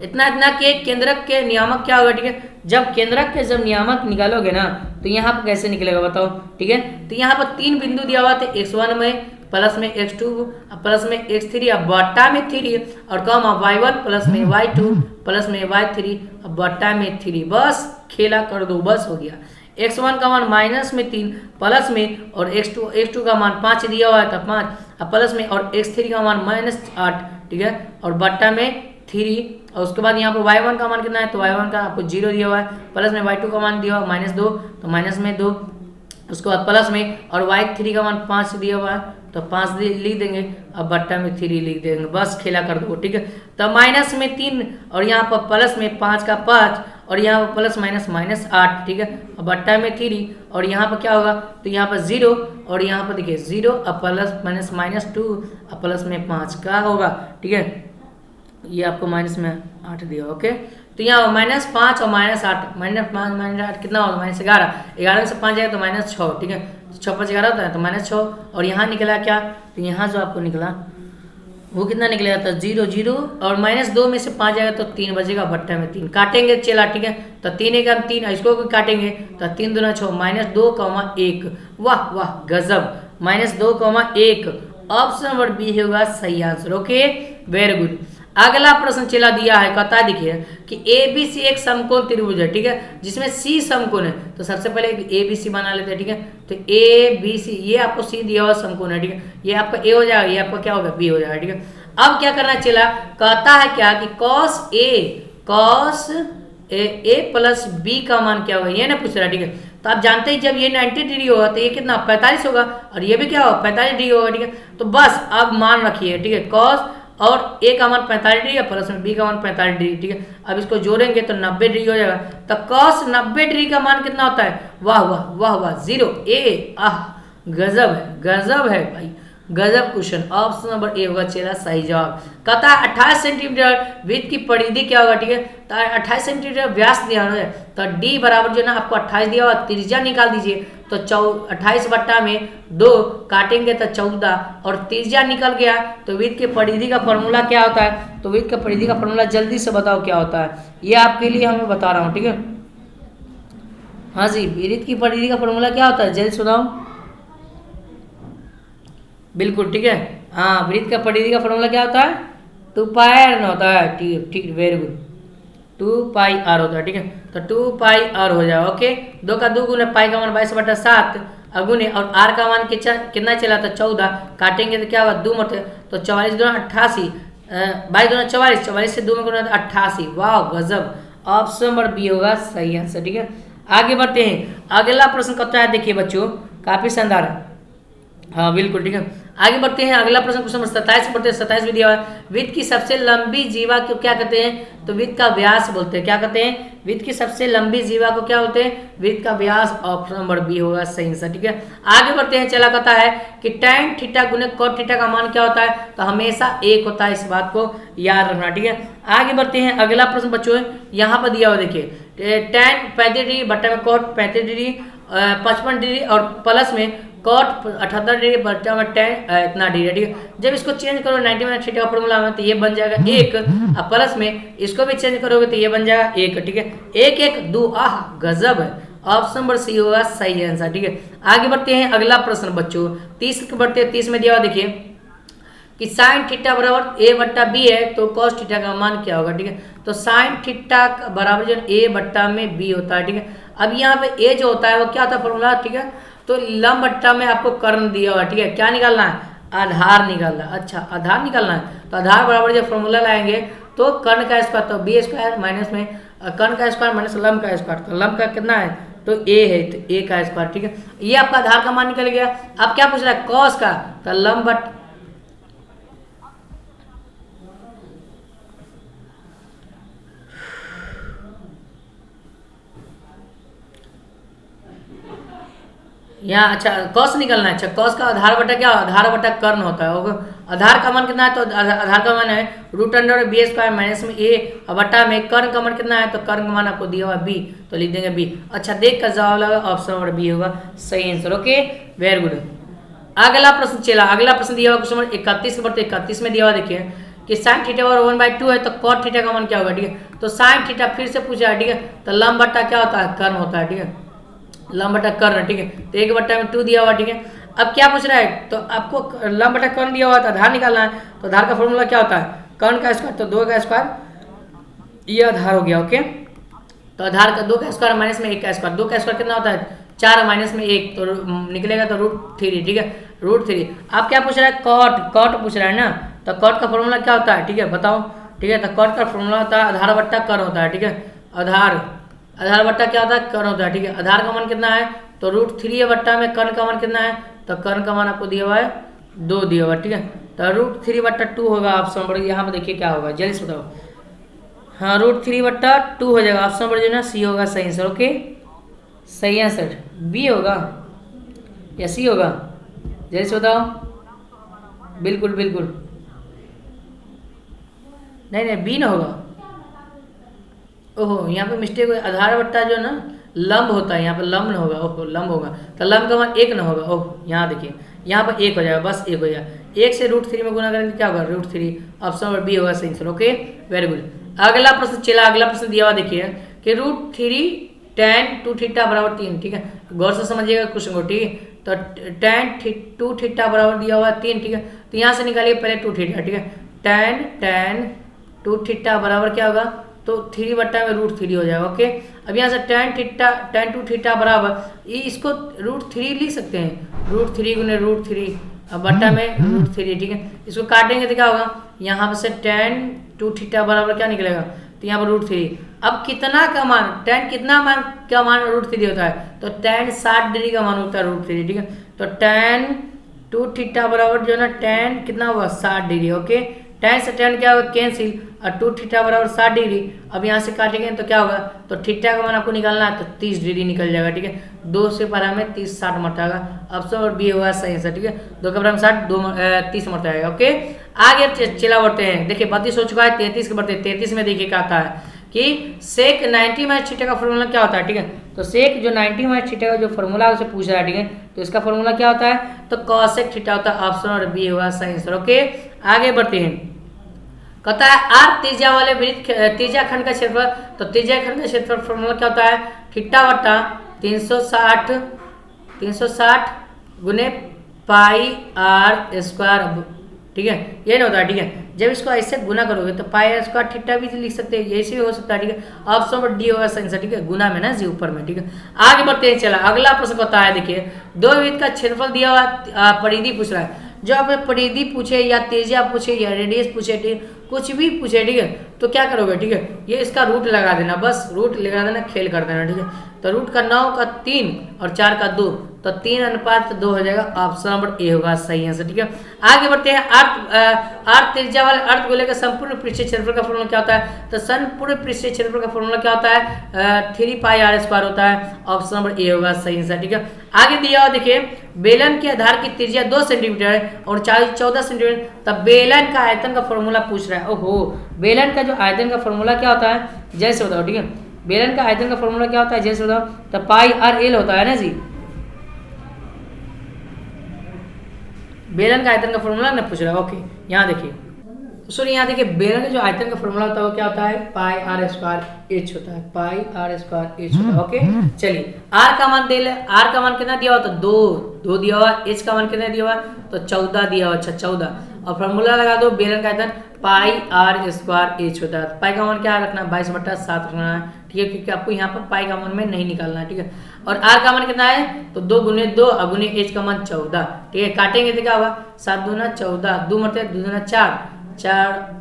इतना के केंद्रक के नियामक क्या होगा। ठीक है, जब केंद्रक के जब नियामक निकालोगे ना तो यहाँ पर कैसे निकलेगा बताओ। ठीक है, तो यहाँ पर 3 बिंदु दिया हुआ था, x1 में प्लस में x2 प्लस में x3 अब बट्टा में 3 और कम y1 प्लस में y2 प्लस में y3 अब बट्टा में 3, बस खेला कर दो, बस हो गया। x1 का मान -3 प्लस में और x2 का मान 5 दिया हुआ है तो 5 अब प्लस में और x3 का मान -8, ठीक है, और बट्टा में 3 और उसके बाद यहाँ पर y1 का मान कितना है तो y1 का आपको 0 दिया हुआ है, प्लस में y2 का मान दिया हुआ -2 तो माइनस में 2, उसके बाद प्लस में और y3 का मान 5 दिया हुआ है तो 5 लिख देंगे, अब बट्टा में 3 लिख देंगे, बस खेला कर दो। ठीक है, तो माइनस में 3 और यहाँ पर प्लस में 5 का 5 और यहाँ पर प्लस माइनस 8, ठीक है, अब बट्टा में 3 और यहाँ पर क्या होगा तो यहाँ पर 0 और यहाँ पर देखिए 0 अब प्लस -2 अब प्लस में 5 का होगा। ठीक है, ये आपको माइनस में 8 दिया। ओके, तो यहाँ -5 और -8 -8 कितना होगा -11, 11 में से 5 जाएगा तो -6, ठीक है, तो 6 5 11 होता है तो -6 और यहाँ निकला क्या तो यहाँ जो आपको निकला वो कितना निकलेगा तो 0 0 और -2 में से 5 जाएगा तो 3 बजेगा, बट्टा में 3 काटेंगे चला। ठीक है, तो 3 एक 3 इसको भी काटेंगे तो 3 दूना 6 -2,1, वाह वाह गजब, -2,1 ऑप्शन नंबर बी होगा सही आंसर। Okay, very good. अगला प्रश्न चला दिया है, कहता है देखिए कि ए बी सी एक समकोण त्रिभुज है, ठीक है, जिसमें सी समकोण है। तो सबसे पहले ए बी सी बना लेते हैं, ठीक है। तो ए बी सी, ये आपको सी दिया हुआ समकोण है, ठीक है, ये आपका ए हो जाएगा, ये आपका क्या होगा बी हो जाएगा, ठीक है। अब क्या करना चला, कहता है क्या कि कॉस ए प्लस बी का मान क्या होगा, ये ना पूछ रहा है, ठीक है। तो आप जानते हैं जब ये 90 डिग्री होगा तो ये कितना 45 होगा, और ये भी क्या होगा 45 डिग्री होगा, ठीक है। तो बस अब मान रखिए, ठीक है, कॉस और ए का मान 45 डिग्री है, प्लस में बी का मान 45 डिग्री, ठीक है। अब इसको जोड़ेंगे तो 90 डिग्री हो जाएगा। तो कॉस 90 डिग्री का मान कितना होता है, वाह वाह वाह वाह, 0 ए, आह गजब है भाई, गजब क्वेश्चन। ऑप्शन नंबर ए होगा चेला सही जवाब। कहता है 28 सेंटीमीटर वृत्त की परिधि क्या होगा, ठीक है। तो 28 सेंटीमीटर व्यास दिया है, तो डी बराबर जो है ना आपको 28 दिया हुआ, त्रिज्या निकाल दीजिए। तो 28 बट्टा में 2 काटेंगे तो 14, और त्रिज्या निकल गया। तो वृत्त की परिधि का फॉर्मूला क्या होता है, तो वृत्त की परिधि का फॉर्मूला जल्दी से बताओ क्या होता है, ये आपके लिए हमें बता रहा हूँ, ठीक है। हाँ जी, वृत्त की परिधि का फॉर्मूला क्या होता है, जल्दी सुनाओ। बिल्कुल ठीक है, हाँ, वृत्त का परिधि का फॉर्मूला क्या होता है, 2 पाई आर होता है, ठीक, वेरी गुड, 2 पाई आर होता है, ठीक है। तो 2 पाई आर हो जाएगा, ओके। 2 का 2 गुना, पाई का मान 22/7 अगुने, और आर का मान कितना चला था 14, काटेंगे तो क्या होगा 2 मत, तो 44 दूना 88, 22 दूना 44, 44 से 2 में गुना 88, वाह गजब। ऑप्शन नंबर बी होगा सही आंसर, ठीक है। आगे बढ़ते हैं, अगला प्रश्न कहता है देखिए बच्चों, काफी शानदार है, हाँ बिल्कुल ठीक है। आगे बढ़ते हैं, अगला प्रश्न क्वेश्चन नंबर 27 पढ़ते हैं। 27 में दिया हुआ है, वृत्त की सबसे लंबी जीवा को क्या कहते हैं, तो वृत्त का व्यास बोलते हैं। क्या कहते हैं, वृत्त की सबसे लंबी जीवा को क्या बोलते हैं, वृत्त का व्यास। ऑप्शन नंबर बी होगा सही आंसर, ठीक है। आगे बढ़ते हैं, चला कहता है कि tan थीटा गुने cot थीटा का मान क्या होता है, तो हमेशा 1 होता है, इस बात को याद रखना, ठीक है। आगे बढ़ते हैं, अगला प्रश्न बच्चों यहाँ पर दिया हुआ देखिए, tan 35 डिग्री बट्टा में cot 35 डिग्री 55 डिग्री, और प्लस में कॉट 78 डिग्री बट्टा में tan इतना डिग्री, ठीक है। जब इसको चेंज करो 90 थीटा का फॉर्मूला में, तो ये बन जाएगा 1, और प्लस में इसको भी चेंज करोगे तो ये बन जाएगा 1, ठीक है। 1 1 2, आह गजब है। ऑप्शन नंबर सी होगा सही आंसर, ठीक है। आगे बढ़ते हैं, अगला प्रश्न बच्चों 30 बढ़ते हैं। 30 में दिया हुआ देखिए कि साइन थीटा बराबर ए बट्टा बी है, तो कॉस थीटा का मान क्या होगा, ठीक है। तो साइन थीटा बराबर जो ए बट्टा में बी होता है, ठीक है। अब यहाँ पे ए जो होता है वो क्या होता है फॉर्मूला, ठीक है। तो लंब बट्टा में आपको कर्ण दिया हुआ, ठीक है। क्या निकालना है, आधार निकालना है। अच्छा, आधार निकालना है, तो आधार बराबर जब फॉर्मूला लाएंगे तो कर्ण का स्क्वायर, तो बी स्क्वायर माइनस में कर्ण का स्क्वायर माइनस लंब का स्क्वायर, तो लंब का कितना है, तो ए है, तो ए का स्क्वायर, ठीक है। ये आपका आधार का मान निकल गया। अब क्या पूछ रहा है, कॉस का, तो लंब बट यहाँ, अच्छा कॉस निकलना है। अच्छा, कॉस का आधार बटा क्या, आधार बटा कर्ण होता है। और आधार का मान कितना है, तो आधार का मान है √√b² माइनस में ए, और बटा में कर्ण का मान कितना है, तो कर्ण का मान आपको दिया हुआ बी, तो लिख देंगे बी। अच्छा, देख कर जवाब लगा, ऑप्शन नंबर बी होगा सही आंसर, ओके वेरी गुड। अगला प्रश्न चला, अगला प्रश्न दिया हुआ क्वेश्चन नंबर 31 बढ़ते 31 में दिया हुआ देखिए कि साइन थीटा बराबर 1/2 है, तो कॉट थीटा का मान क्या होगा, ठीक है। तो साइन थीटा फिर से पूछा है, ठीक है। तो लंब बट्टा क्या होता है, कर्ण होता है, ठीक है। लंब बटा कर्ण, ठीक है। तो 1 बट्टा में 2 दिया हुआ, ठीक है। अब क्या पूछ रहा है, तो आपको लंब बटा कर्ण दिया हुआ, तो आधार निकालना है। तो आधार का फॉर्मूला क्या होता है, कर्ण का स्क्वायर, तो 2 का स्क्वायर, ये आधार हो गया, ओके। तो आधार का 2 का स्क्वायर माइनस में 1 का स्क्वायर, 2 का स्क्वायर कितना होता है 4 माइनस में 1, तो निकलेगा तो √3, ठीक है, √3। आप क्या पूछ रहा है, कॉट पूछ रहा है ना, तो कॉट का फॉर्मूला क्या होता है, ठीक है, बताओ, ठीक है। तो कॉट का फॉर्मूला होता है आधार बट्टा कर्ण होता है, ठीक है। आधार बट्टा क्या होता है, कर्ण होता है, ठीक है। आधार का मान कितना है, तो √3 है, बट्टा में कर्ण का मान कितना है, तो कर्ण का मान आपको दिया हुआ है 2 दिया हुआ, ठीक है। तो √3/2 होगा ऑप्शन नंबर, यहाँ पे देखिए क्या होगा, जल्दी से बताओ। हाँ, √3/2 हो जाएगा, ऑप्शन नंबर जो है ना सी होगा सही आंसर, ओके सही आंसर। बी होगा या सी होगा, जल्दी से बताओ। बिल्कुल बिल्कुल, नहीं बी ना होगा, ओहो यहाँ पे मिस्टेक हुई। आधार बट्टा जो ना लंब होता है, यहाँ पे लंब ना होगा, ओहो लंब होगा, तो लंब का मान 1 ना होगा। ओह यहाँ देखिए, यहाँ पर 1 हो जाएगा, बस 1 हो जाएगा। 1 से √3 में गुना करेंगे क्या होगा, √3। ऑप्शन नंबर बी होगा सही आंसर, ओके वेरी गुड। अगला प्रश्न चला, अगला प्रश्न दिया हुआ देखिए कि √3 tan 2 थीटा बराबर 3, ठीक है। गौर से समझिएगा क्वेश्चन को, ठीक है। तो tan 2 थीटा बराबर दिया हुआ 3, ठीक है। तो यहाँ से निकालिए पहले 2 थीटा, ठीक है। tan 2 थीटा बराबर क्या होगा, तो 3 बट्टा में √3 हो जाएगा। ओके, अब यहाँ से tan 2 थीटा बराबर इसको √3 लिख सकते हैं, √3 गुने √3 अब बट्टा में √3, ठीक है। इसको काटेंगे तो क्या होगा, यहाँ से tan 2 थीटा बराबर क्या निकलेगा, तो यहाँ पर √3। अब कितना का मान, tan कितना मान का मान √3 होता है, तो tan 60 डिग्री का मान होता है √3, ठीक है। तो tan 2 थीटा बराबर जो है ना tan कितना होगा 60 डिग्री। ओके, tan से tan क्या होगा कैंसिल, और 2 थीटा बराबर 60 डिग्री। अब यहाँ से काटेंगे तो क्या होगा, तो थीटा का मान आपको निकालना है तो 30 डिग्री निकल जाएगा, ठीक है। 2 से पर हमें 30 60 मरता आएगा, ऑप्शन और बी होगा सही आंसर, ठीक है। 2 का बराबर 60 2 30 मरता आएगा। ओके, आगे चला बढ़ते हैं। देखिए 32 हो चुका है, 33 के बढ़ते 33 में देखिए क्या आता है कि सेक 90 माइनस थीटा का फॉर्मूला क्या होता है, ठीक है। तो सेक जो 90 माइनस थीटा का जो फॉर्मूला उसे पूछ रहा है, ठीक है। तो इसका फॉर्मूला क्या होता है, तो कॉसेक थीटा होता है, ऑप्शन और बी होगा सही आंसर। ओके, आगे बढ़ते हैं। कहता है आर त्रिज्या वाले वृत्त त्रिज्या खंड का क्षेत्रफल, तो त्रिज्या खंड का क्षेत्रफल फॉर्मूला क्या होता है, थीटा बट्टा 360 गुने पाई आर स्क्वायर, ठीक है। ये नहीं होता है, ठीक है। जब इसको ऐसे गुना करोगे तो पाई आर स्क्वायर थीटा भी लिख सकते हैं, ऐसे भी हो सकता है, ठीक है। ऑप्शन पर डी होगा सही आंसर, ठीक है। गुना में ना जी ऊपर में, ठीक है। आगे बढ़ते हैं, चला अगला प्रश्न कहता है, देखिए 2 वृत्त का क्षेत्रफल दिया हुआ परिधि पूछ रहा है। जो आप परिधि पूछे या त्रिज्या पूछे या रेडियस पूछे, ठीक कुछ भी पूछे, ठीक है, तो क्या करोगे, ठीक है, ये इसका रूट लगा देना, बस रूट लगा देना, खेल कर देना, ठीक है। तो रूट का 9 का 3 और 4 का 2, तो 3:2 हो जाएगा, ऑप्शन नंबर ए होगा सही आंसर, ठीक है। आगे बढ़ते हैं। अर्ध त्रिज्या वाले अर्धगोले का संपूर्ण पृष्ठीय क्षेत्रफल का फॉर्मूला क्या होता है, तो संपूर्ण पृष्ठीय क्षेत्रफल का फॉर्मूला क्या होता है, 3 पाई आर स्क्वायर होता है, ऑप्शन नंबर ए होगा सही आंसर, ठीक है। आगे दिया हुआ देखिए बेलन के आधार की त्रिज्या 2 सेंटीमीटर है और 14 सेंटीमीटर, तब बेलन का आयतन का फॉर्मूला पूछ रहा है। ओहो, बेलन का जो आयतन का फॉर्मूला क्या होता है, जैसे बताओ, ठीक है। बेलन का आयतन का फॉर्मूला क्या होता है, जैसे बताओ, तो पाई आर एल होता है ना जी। बेलन का आयतन का फॉर्मूला ना पूछ रहा है। ओके, यहाँ देखिए, सॉरी यहाँ देखिए बेलन का जो आयतन का फॉर्मूला होता है वो क्या होता है, पाई आर स्क्वायर एच होता है, पाई आर स्क्वायर एच होता है। ओके, चलिए आर का मान दे ले, आर का मान कितना दिया हुआ, तो 2 दिया हुआ, एच का मान कितना दिया हुआ, तो 14 दिया हुआ, अच्छा 14, और फॉर्मूला लगा दो बेलन का आयतन पाई आर स्क्वायर एच होता है। पाई का मान क्या रखना है, 22/7 रखना है, ठीक है, क्योंकि आपको यहाँ पर पाई का मान में नहीं निकालना है, ठीक है। और आर का मान कितना है, तो 2 गुने 2 और गुने एच का मान 14, ठीक है। काटेंगे तो क्या होगा, 7 दूना 14, 2 मरते 2 दूना 4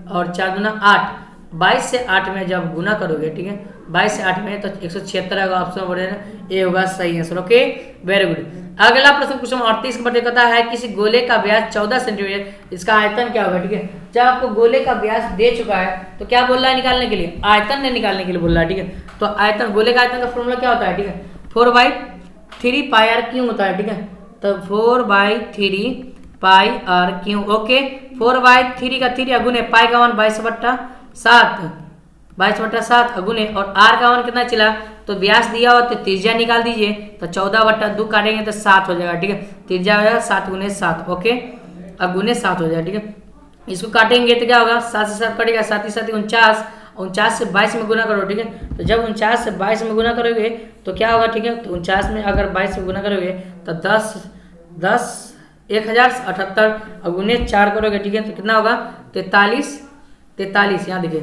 और 4 दूना 8, 22 से 8 में जब गुना करोगे, ठीक है, 22 से 8 में तो 176 का ऑप्शन बढ़ेगा, ए होगा सही आंसर। Okay, very good. अगला प्रश्न क्वेश्चन 38 का कहता है किसी गोले का व्यास 14 सेंटीमीटर, इसका आयतन क्या होगा, ठीक है। जब आपको गोले का व्यास दे चुका है तो क्या बोल रहा है निकालने के लिए, आयतन ने निकालने के लिए बोल रहा है, ठीक है। तो आयतन, गोले का आयतन का फॉर्मूला क्या होता है, ठीक है, 4/3 पाई आर क्यों होता है, ठीक है। तो 4/3 पाई आर क्यों। ओके, 4/3 का 3 अगुने पाई का मान 22/7 अगुने, और आर का मान कितना चला, तो व्यास दिया हो तो त्रिज्या निकाल दीजिए, तो 14/2 काटेंगे तो 7 हो जाएगा, ठीक है। त्रिज्या हो जाएगा 7 गुने 7, ओके, अगुने 7 हो जाएगा, ठीक है। इसको काटेंगे तो क्या होगा, 7 से 7 कटेगा, 7 7 49, 49 से 22 में गुना करो, ठीक है। तो जब 49 से 22 में गुना करोगे तो क्या होगा, ठीक है। तो 49 में अगर 22 में गुना करोगे तो 1078 अगुने 4 करोगे, ठीक है, तो कितना होगा, 43 यहाँ देखिए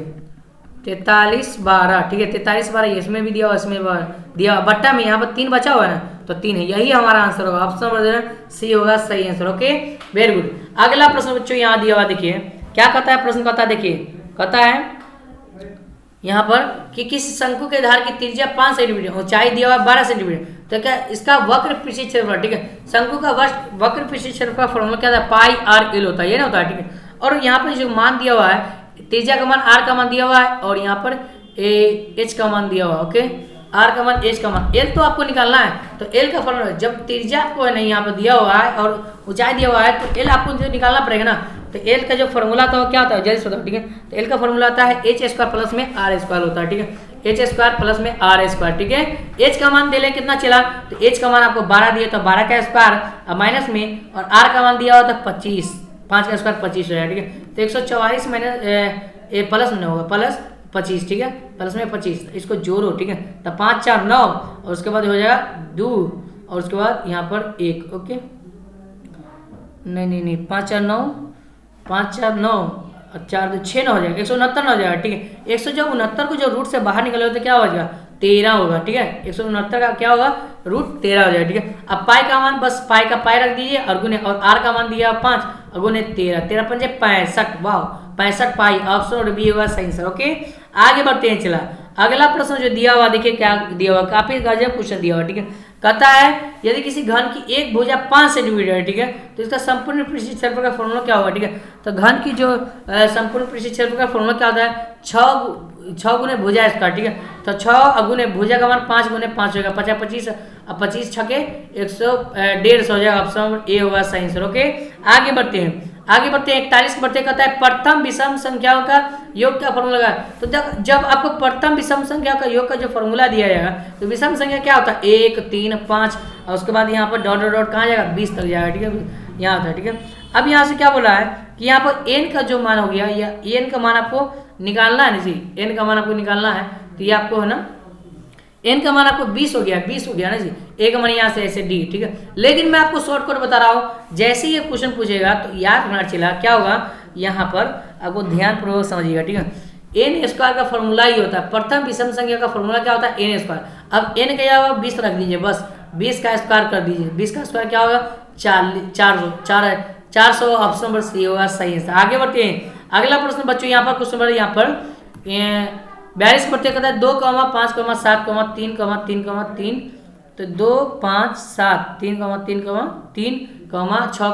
43/12, ठीक है। 43/12 इसमें भी दिया हुआ, इसमें दिया हुआ, बट्टा में यहाँ पर 3 बचा हुआ है ना, तो 3 है, यही हमारा आंसर होगा, ऑप्शन नंबर सी होगा सही आंसर। Okay, very good. अगला प्रश्न बच्चों यहाँ दिया हुआ, देखिए क्या कहता है प्रश्न, कहता है देखिए, कहता है यहाँ पर कि किसी शंकु के आधार की त्रिज्या 5 सेंटीमीटर, ऊंचाई दिया हुआ 12 सेंटीमीटर, तो क्या इसका वक्र पृष्ठीय क्षेत्रफल, ठीक है। शंकु का वक्र पृष्ठीय क्षेत्रफल का फॉर्मूला क्या था, पाई आर एल होता है, ये ना होता है, ठीक है। और यहाँ पर जो मान दिया हुआ है, त्रिज्या का मान आर का मान दिया हुआ है और यहाँ पर एच का मान दिया हुआ है, ओके, आर का मान एच का मान, एल तो आपको निकालना है, तो एल का फॉर्मूला जब त्रिज्या आपको है नहीं यहाँ पर दिया हुआ है और ऊंचाई दिया हुआ है तो एल आपको जो निकालना पड़ेगा ना, तो एल का जो फॉर्मूला था वो क्या होता है, जल्दी बताओ, ठीक है। तो एल का फॉर्मूला आता है एच स्क्वायर प्लस में आर स्क्वायर होता है, ठीक है, एच स्क्वायर प्लस में आर स्क्वायर, ठीक है। एच का मान दे लें कितना चला, तो एच का मान आपको 12 दिया, तो 12 का स्क्वायर माइनस में, और आर का मान दिया हुआ था 25, 5 का स्क्वायर 25 हो जाएगा, ठीक है। तो 144 माइनस प्लस में होगा, प्लस 25, ठीक है, प्लस में 25, इसको जोड़ो, ठीक है। तो 5 4 9 और उसके बाद हो जाएगा 2 और उसके बाद यहाँ पर 1, ओके, नहीं 5 4 9 और 4 2 6 ना हो जाएगा, 169 ना हो जाएगा, ठीक है। 169 को जो रूट से बाहर निकले तो क्या हो जाएगा, 13 होगा, ठीक है। 169 का क्या होगा, रूट 13 हो जाएगा, ठीक है। अब पाई का मान बस पाई का पाई रख दीजिए और गुने, और आर का मान दिया 5 और गुने 13, 13 पंजे 65, वाह 65 पाई, ऑप्शन बी होगा सही आंसर। ओके, आगे बढ़ते हैं। चला अगला प्रश्न जो दिया हुआ, देखिए क्या दिया हुआ, काफी गजब क्वेश्चन दिया हुआ, ठीक है। कहता है यदि किसी घन की एक भुजा 5 सेंटीमीटर है, ठीक है, तो इसका संपूर्ण पृष्ठीय क्षेत्रफल का फॉर्मूला क्या होगा, ठीक है। तो घन की जो संपूर्ण पृष्ठीय क्षेत्रफल का फॉर्मूला क्या होता है, 6 गुने भुजा इसका, ठीक है। तो 6 गुने भुजा का मान 5 गुने 5 होगा, 50 25, अब 25 छके 150 हो जाएगा, ऑप्शन ए होगा सही आंसर। ओके, आगे बढ़ते हैं। 41 बढ़ते कहता है प्रथम विषम संख्याओं का योग का फॉर्मूला लगा। तो जब आपको प्रथम विषम संख्या का योग का जो फॉर्मूला दिया जाएगा, तो विषम संख्या क्या होता है, 1 3 5 और उसके बाद यहाँ पर डॉट डॉट डॉट कहाँ जाएगा, 20 तक जाएगा, ठीक है, यहाँ होता है, ठीक है। अब यहाँ से क्या बोला है कि यहाँ पर एन का जो मान हो गया, या एन का मान आपको निकालना है ना जी, एन का मान आपको निकालना है, तो ये आपको है ना, एन का मान आपको 20 हो गया ना जी, ए का मान यहाँ से ऐसे डी, ठीक है। लेकिन मैं आपको शॉर्टकट बता रहा हूँ, जैसे ही ये क्वेश्चन पूछेगा तो याद रखना चला क्या होगा, यहाँ पर आपको ध्यान पूर्वक समझिएगा, ठीक है। एन स्क्वायर का फॉर्मूला ही होता है, प्रथम विषम संख्या का फॉर्मूला क्या होता है, एन स्क्वायर। अब एन का होगा 20 रख दीजिए, बस 20 का स्क्वायर कर दीजिए, 20 का स्क्वायर क्या होगा, 400, ऑप्शन नंबर सी होगा सही आंसर। आगे बढ़ते हैं। अगला प्रश्न बच्चों यहाँ पर क्वेश्चन नंबर यहाँ पर 42 बढ़ते कहता है 2, 5, 7, 3, 3, तो 2 5 7 3, 3, 3, 6,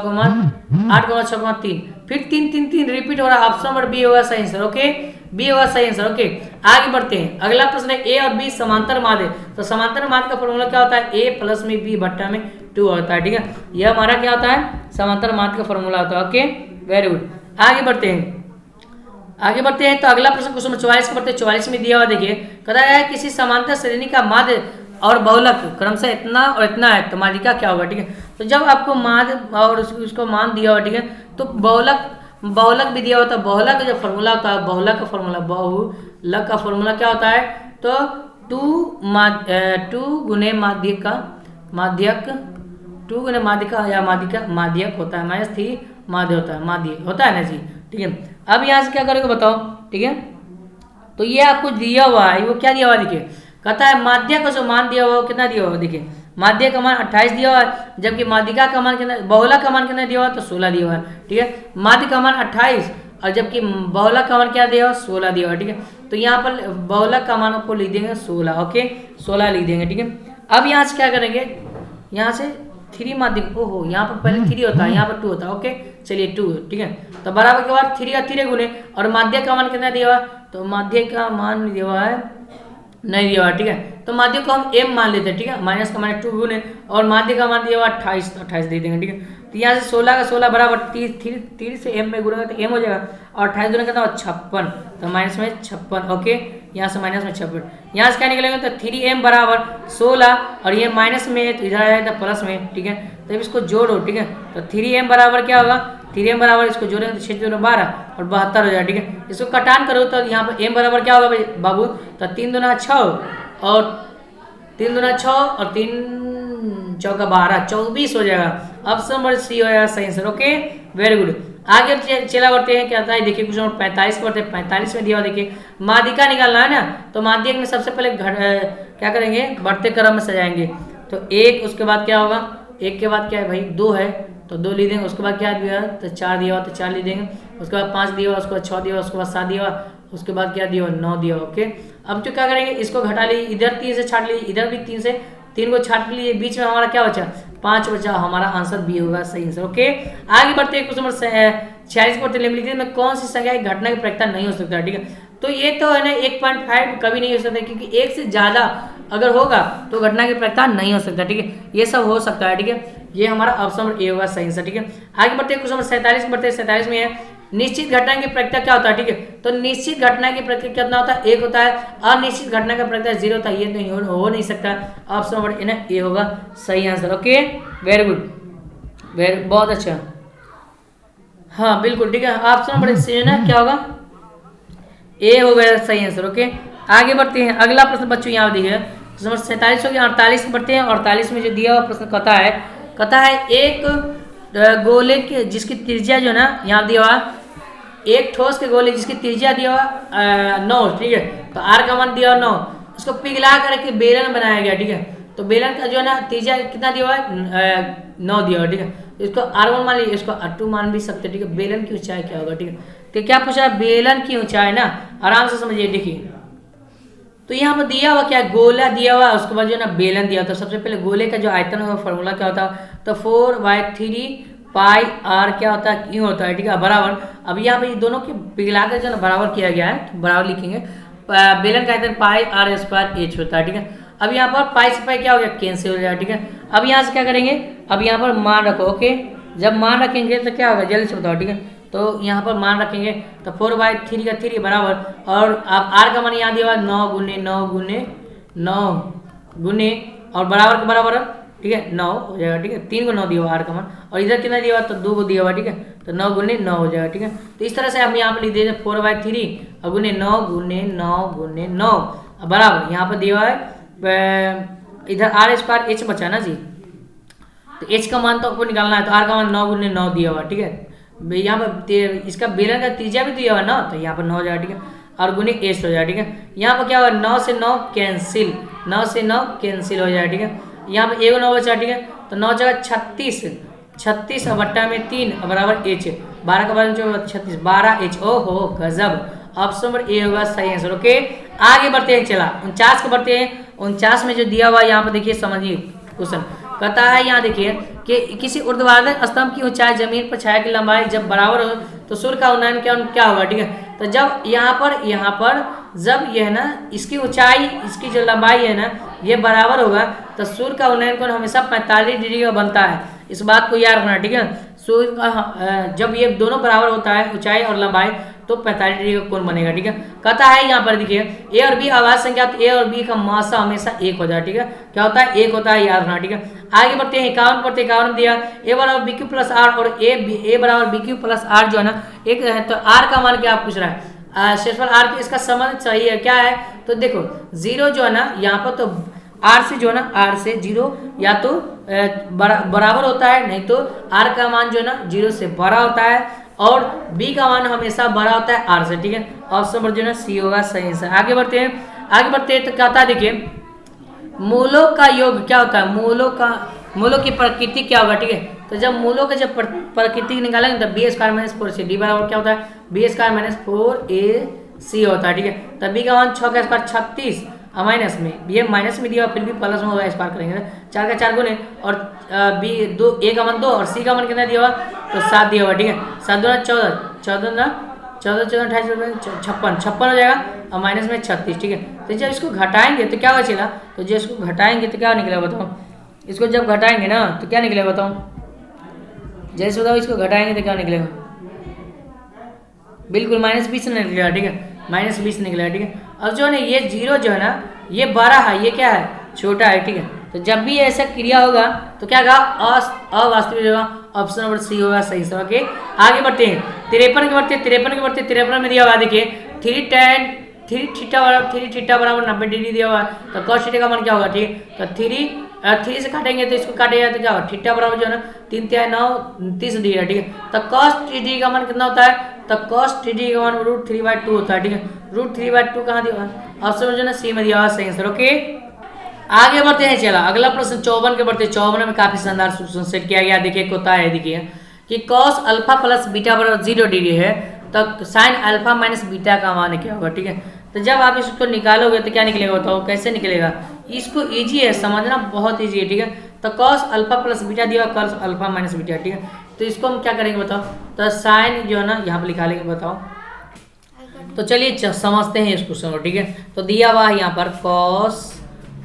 8, 6, 3, फिर 3 3 3 रिपीट हो रहा है, ऑप्शन नंबर बी होगा सही आंसर। ओके, बी होगा सही आंसर। ओके, आगे बढ़ते हैं। अगला प्रश्न है ए और बी समांतर माध्य, तो समांतर माध्य का फॉर्मूला क्या होता है, ए प्लस में बी बट्टा में 2 होता है, ठीक है। यह हमारा क्या होता है, समांतर माध्य का फॉर्मूला होता है। Okay, very good. आगे बढ़ते हैं। तो अगला प्रश्न क्वेश्चन 44 का बढ़ते 44 में दिया हुआ, देखिए कहता है किसी समांतर श्रेणी का माध्य और बहुलक क्रमशः इतना और इतना है, तो माध्यिका क्या होगा, ठीक है। तो जब आपको माध्य और उसको मान दिया हुआ, ठीक है, तो बहुलक भी दिया होता है। बहुलक का जो फॉर्मूला होता है, बहुलक का फॉर्मूला क्या होता है, तो 2 गुने माध्यक 2 गुने माध्यिका या माध्यक होता है, -3 माध्य होता है ना जी, ठीक है। अब यहाँ से क्या करोगे बताओ, ठीक है। तो ये आपको दिया हुआ है, वो क्या दिया हुआ है, देखिए कहता है माध्य का जो मान दिया हुआ है कितना दिया हुआ है, देखिए माध्य का मान 28 दिया हुआ है, जबकि माध्यिका का मान कितना, बहुला का मान कितना दिया हुआ है, तो 16 दिया हुआ है, ठीक है। माध्य का मान 28 और जबकि बहुला का मान क्या दिया हुआ, 16 दिया हुआ है, ठीक है। तो यहाँ पर बहुला का मान आपको लिख देंगे 16, ओके 16 लिख देंगे, ठीक है। अब यहाँ से क्या करेंगे, यहाँ से 3 माध्य, ओहो यहाँ पर पहले 3 होता है, यहाँ पर 2 होता है, ओके चलिए 2, ठीक है। तो बराबर के बाद 3 या 3 गुने, और माध्य का मान कितना दिया हुआ, तो माध्य का मान दिया हुआ है, नहीं दिया हुआ, ठीक है। तो माध्य को हम m मान लेते हैं, ठीक है, माइनस का मान 2 गुने, और माध्य का मान दिया हुआ 28, तो 28 दे देंगे, ठीक है। तो यहाँ से 16 का 16 बराबर 3 से m में गुणा तो m हो जाएगा, और 28 गुना कितना 56, तो माइनस में 56, ओके यहाँ से माइनस में 56, यहाँ से क्या निकलेगा, तो 3m बराबर 16, और ये माइनस में है तो इधर आया था प्लस में, ठीक है। तो इसको जोड़ो, ठीक है। तो 3m बराबर क्या होगा, 3m बराबर इसको जोड़ेंगे तो 6 12 और 72 हो जाएगा, ठीक है। इसको कटान करो तो यहाँ पर m बराबर क्या होगा भाई बाबू, तो 3 दूना 6 और 3 दूना 6 और 3 चौका 12, 24 हो जाएगा, ऑप्शन नंबर सी हो जाएगा सही आंसर। Okay, very good. आगे चला बढ़ते हैं, क्या था देखिए क्वेश्चन नंबर 45 बढ़ते हैं। 45 में दिया हुआ देखिए माध्यिका निकालना है ना, तो माध्यिक में सबसे पहले क्या करेंगे, बढ़ते क्रम में सजाएंगे। तो 1, उसके बाद क्या होगा, 1 के बाद क्या है भाई 2 है, तो 2 लिख देंगे। उसके बाद क्या दिया, तो 4 दिया हुआ, तो 4 लिख देंगे। उसके बाद 5 दिया हुआ, उसके बाद 6 दिया हुआ, उसके बाद 7 दिया हुआ, उसके बाद क्या दिया हुआ 9 दिया हुआ। ओके, अब तो क्या करेंगे, इसको घटा लीजिए, इधर 3 से छाट लीजिए, इधर भी 3 को छाट लीजिए, बीच में हमारा क्या बचा 5 बचा, हमारा आंसर बी होगा सही आंसर। ओके, आगे बढ़ते हैं क्वेश्चन नंबर 46 बढ़ते लिखते हैं कौन सी संख्या की घटना की प्रक्रिया नहीं हो सकता, ठीक है। तो ये तो है ना 1.5 कभी नहीं हो सकता, क्योंकि 1 से ज्यादा अगर होगा तो घटना की प्रक्रिया नहीं हो सकता, ठीक है। ये सब हो सकता है, ठीक है। ये हमारा ऑप्शन नंबर ए होगा सही आंसर, ठीक है। आगे बढ़ते हैं क्वेश्चन नंबर 47 बढ़ते हैं। 47 में है निश्चित घटना की प्रक्रिया क्या होता है, ठीक है। तो निश्चित घटना की प्रक्रिया कितना होता है, 1 होता है, अनिश्चित घटना का प्रक्रिया 0 होता है, ये तो हो नहीं सकता, ऑप्शन नंबर ए होगा सही आंसर। ओके, वेरी गुड, बहुत अच्छा, हाँ बिल्कुल ठीक है, ऑप्शन नंबर सी ना क्या होगा, ए हो गया सही आंसर। ओके, आगे बढ़ते हैं। अगला प्रश्न बच्चों यहाँ देखिए नंबर 47 हो गया। 48 बढ़ते हैं। 48 में जो दिया हुआ प्रश्न कहता है एक गोले के जिसकी त्रिज्या जो है ना यहाँ दिया हुआ एक ठोस के गोले जिसकी त्रिज्या दिया हुआ 9, ठीक है, तो आर का मान दिया हुआ 9, इसको पिघला करके बेलन बनाया गया, ठीक है, तो बेलन का जो है ना त्रिज्या कितना दिया हुआ है 9 दिया हुआ, ठीक है, तो इसको R1 मान लीजिए, इसको R2 मान भी सकते हैं, ठीक है। बेलन की ऊंचाई क्या होगा, ठीक है, तो क्या पूछा है बेलन की ऊंचाई ना, आराम से समझिए, देखिए तो यहाँ पर दिया हुआ क्या, गोला दिया हुआ, उसके बाद जो है ना बेलन दिया, तो सबसे पहले गोले का जो आयतन होगा फॉर्मूला क्या होता है, तो 4/3 पाई आर क्या होता है, क्यों होता है, ठीक है, बराबर। अब यहाँ पे दोनों के पिघला कर जो है ना बराबर किया गया है, तो बराबर लिखेंगे, बेलन का आयतन पाई आर स्क्वायर एच होता है, ठीक है। अब यहाँ पर पाई से पाई क्या हो गया, कैंसिल हो जाएगा, ठीक है। अब यहाँ से क्या करेंगे, अब यहाँ पर मान रखो, ओके, जब मान रखेंगे तो क्या होगा, जल्दी से बताओ, ठीक है, तो यहाँ पर मान रखेंगे तो 4/3 का 3 बराबर, और आप आर का मान यहाँ दिया हुआ 9 गुने 9 गुने 9 गुने और बराबर के बराबर, ठीक है, 9 हो जाएगा, ठीक है, 3 को 9 दिया हुआ आर का मान, और इधर कितना दिया हुआ, तो 2 को दिया हुआ, ठीक है, तो 9 गुने 9 हो जाएगा, ठीक है। तो इस तरह से हम यहाँ पर लिख दीजिए 4/3 और गुने 9 गुने 9 गुने 9 बराबर, यहाँ पर दिया हुआ है इधर आर स्क्वायर एच बचा ना जी, तो एच का मान तो आपको निकालना है, तो आर का मान 9 गुने 9 दिया हुआ, ठीक है, यहाँ पर इसका बेलन का त्रिज्या भी दिया हुआ ना, तो यहाँ पर 9 हो जाएगा, ठीक है, और गुने एच हो जाएगा, ठीक है। यहाँ पर क्या होगा, 9 से 9 कैंसिल, 9 से 9 कैंसिल हो जाएगा, ठीक है। यहाँ पर एगो 9 बचा, ठीक है, तो 9 जगह 36, 36 और बट्टा में 3 बराबर एच, 12 का बराबर 36, 12 एच, ओहो गजब, ऑप्शन नंबर ए होगा सही आंसर, ओके। आगे बढ़ते हैं, चला 49 को बढ़ते हैं। 49 में जो दिया हुआ यहाँ पर देखिए, समझिए क्वेश्चन कहता है, यहाँ देखिए कि किसी ऊर्ध्वाधर स्तंभ की ऊंचाई जमीन पर छाया की लंबाई जब बराबर हो तो सूर्य का उन्नयन क्या होगा, ठीक है। तो जब यहाँ पर जब यह है ना इसकी ऊंचाई, इसकी जो लंबाई है ना ये बराबर होगा, तो सूर्य का उन्नयन कोण हमेशा 45 डिग्री का बनता है, इस बात को याद रखना, ठीक है। सूर्य का जब ये दोनों बराबर होता है ऊंचाई और लंबाई, तो 45 डिग्री का कोण बनेगा, ठीक है। कहता है यहाँ पर देखिए ए और बी अभाज्य संख्या, तो ए और बी का मासा हमेशा 1 हो जाए, ठीक है, क्या होता है 1 होता है, याद रखना, ठीक है। आगे बढ़ते हैं 51 पर, 51 दिया ए बराबर बी क्यू प्लस आर, और ए बराबर बी क्यू प्लस आर जो है ना एक है, तो आर का मान क्या पूछ रहा है, शेषफल आर की, इसका संबंध सही है क्या है, तो देखो 0 जो है ना यहाँ पर, तो आर से जो है ना आर से 0 या तो बराबर होता है, नहीं तो आर का मान जो है ना 0 से बड़ा होता है, और बी का मान हमेशा बड़ा होता है आर से, ठीक है। ऑप्शन नंबर जो है ना सी होगा सही आंसर। आगे बढ़ते हैं, तो क्या होता है, देखिए मूलों का योग क्या होता है, मूलों की प्रकृति क्या होगा, ठीक है। तो जब मूलों का जब प्रकृति निकालेंगे तो B square minus 4ac, D बराबर क्या होता है, बी स्क्वायर माइनस 4ac होता है, ठीक है। तब बी का मान 6 का स्क्वायर 36 माइनस में, ये माइनस में दिया फिर भी प्लस में होगा, स्क्वायर करेंगे 4 का 4 गुने, और बी 2 ए का मान 2 और सी का मान कितना दिया हुआ, तो 7 दिया हुआ, ठीक है। 7 2 14 14 28 56 हो जाएगा, और माइनस में 36, ठीक है। तो जब इसको घटाएंगे तो क्या बचेगा, तो जब इसको घटाएंगे तो क्या निकलेगा बताओ, इसको जब घटाएंगे ना तो क्या निकलेगा बताओ, जैसे बताओ इसको घटाएंगे तो क्या निकलेगा, बिल्कुल -20 निकलेगा, ठीक है, -20 निकलेगा, ठीक है। अब जो है ना ये 0 जो है ना ये बड़ा है, ये क्या है छोटा है, ठीक है। तो जब भी ऐसा क्रिया होगा तो क्या होगा, अवास्तविक होगा, ऑप्शन नंबर सी होगा सही सर, ओके। आगे बढ़ते हैं 53 में दिया हुआ देखिए 3 थीटा बराबर 90 डिग्री दिया हुआ है, तो cos थीटा का मान क्या होगा, ठीक है। तो 3 से काटेंगे तो इसको काटेगा तो क्या होगा, थीटा बराबर जो है ना 3 3 9 30 डिग्री है, ठीक है। तो cos 3 का मान कितना होता है, तो cos 3 का मान √3/2 होता है, ठीक है। √3/2 कहाँ दिया हुआ है, ऑप्शन जो है ना सी में दिया हुआ सही आंसर, ओके। आगे बढ़ते हैं, चला अगला प्रश्न 54 के बढ़ते, 54 में काफी शानदार क्वेश्चन सेट किया गया, देखिए होता है, देखिए कि cos अल्फा प्लस बीटा बराबर 0 डिग्री है, तो साइन अल्फा माइनस बीटा का मान क्या होगा, ठीक है। तो जब आप इसको निकालोगे तो क्या निकलेगा बताओ, कैसे निकलेगा, इसको इजी है समझना, बहुत इजी है, ठीक है। तो cos अल्फा प्लस बीटा दिया, cos अल्फा माइनस बीटा, ठीक है। तो इसको हम क्या करेंगे बताओ, तो साइन जो है ना यहाँ पर लिखा लेंगे, बताओ। तो चलिए समझते हैं इस क्वेश्चन को, ठीक है। तो दिया हुआ है यहाँ पर cos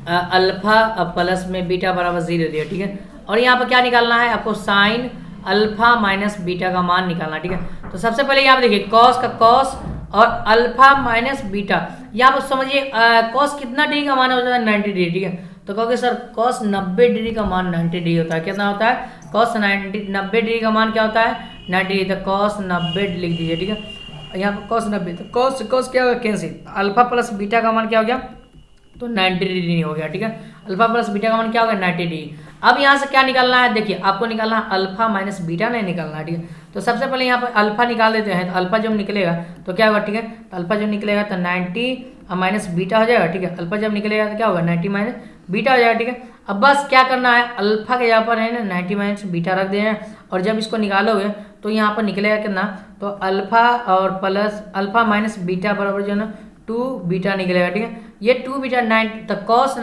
अल्फा प्लस में बीटा बराबर 0 दिया, ठीक है। और यहाँ पर क्या निकालना है आपको, साइन अल्फा माइनस बीटा का मान निकालना, ठीक है। तो सबसे पहले यहाँ पर देखिए cos का cos और अल्फा माइनस बीटा, यहाँ पर समझिए cos कितना डिग्री का मान होता है, 90 डिग्री, ठीक है। तो कहोगे सर cos 90 डिग्री का मान 90 डिग्री होता है, कितना होता है, cos 90 डिग्री का मान क्या होता है, 90 डिग्री, तो cos 90 लिख दीजिए, ठीक है। यहाँ पर cos 90, तो cos क्या होगा, कैंसिल, अल्फा प्लस बीटा का मान क्या हो गया, तो 90 डिग्री हो गया, ठीक है। अल्फा प्लस बीटा का मान क्या होगा 90 डिग्री। अब यहाँ से क्या निकालना है, देखिए आपको निकालना है अल्फा माइनस बीटा नहीं निकालना है, ठीक है। तो सबसे पहले यहाँ पर अल्फा निकाल देते हैं, तो अल्फा जब निकलेगा तो क्या होगा, ठीक है। तो अल्फा जब निकलेगा तो 90 माइनस बीटा हो जाएगा, ठीक है। अल्फा जब निकलेगा तो क्या होगा 90 माइनस बीटा हो जाएगा, ठीक है। अब बस क्या करना है, अल्फा के यहाँ पर है ना 90 माइनस बीटा रख देना है, और जब इसको निकालोगे तो यहाँ पर निकलेगा कितना, तो अल्फा और प्लस अल्फा माइनस बीटा बराबर जो है ना 2 बीटा निकलेगा, ठीक है। ये 2 बीटा 90 तो कॉस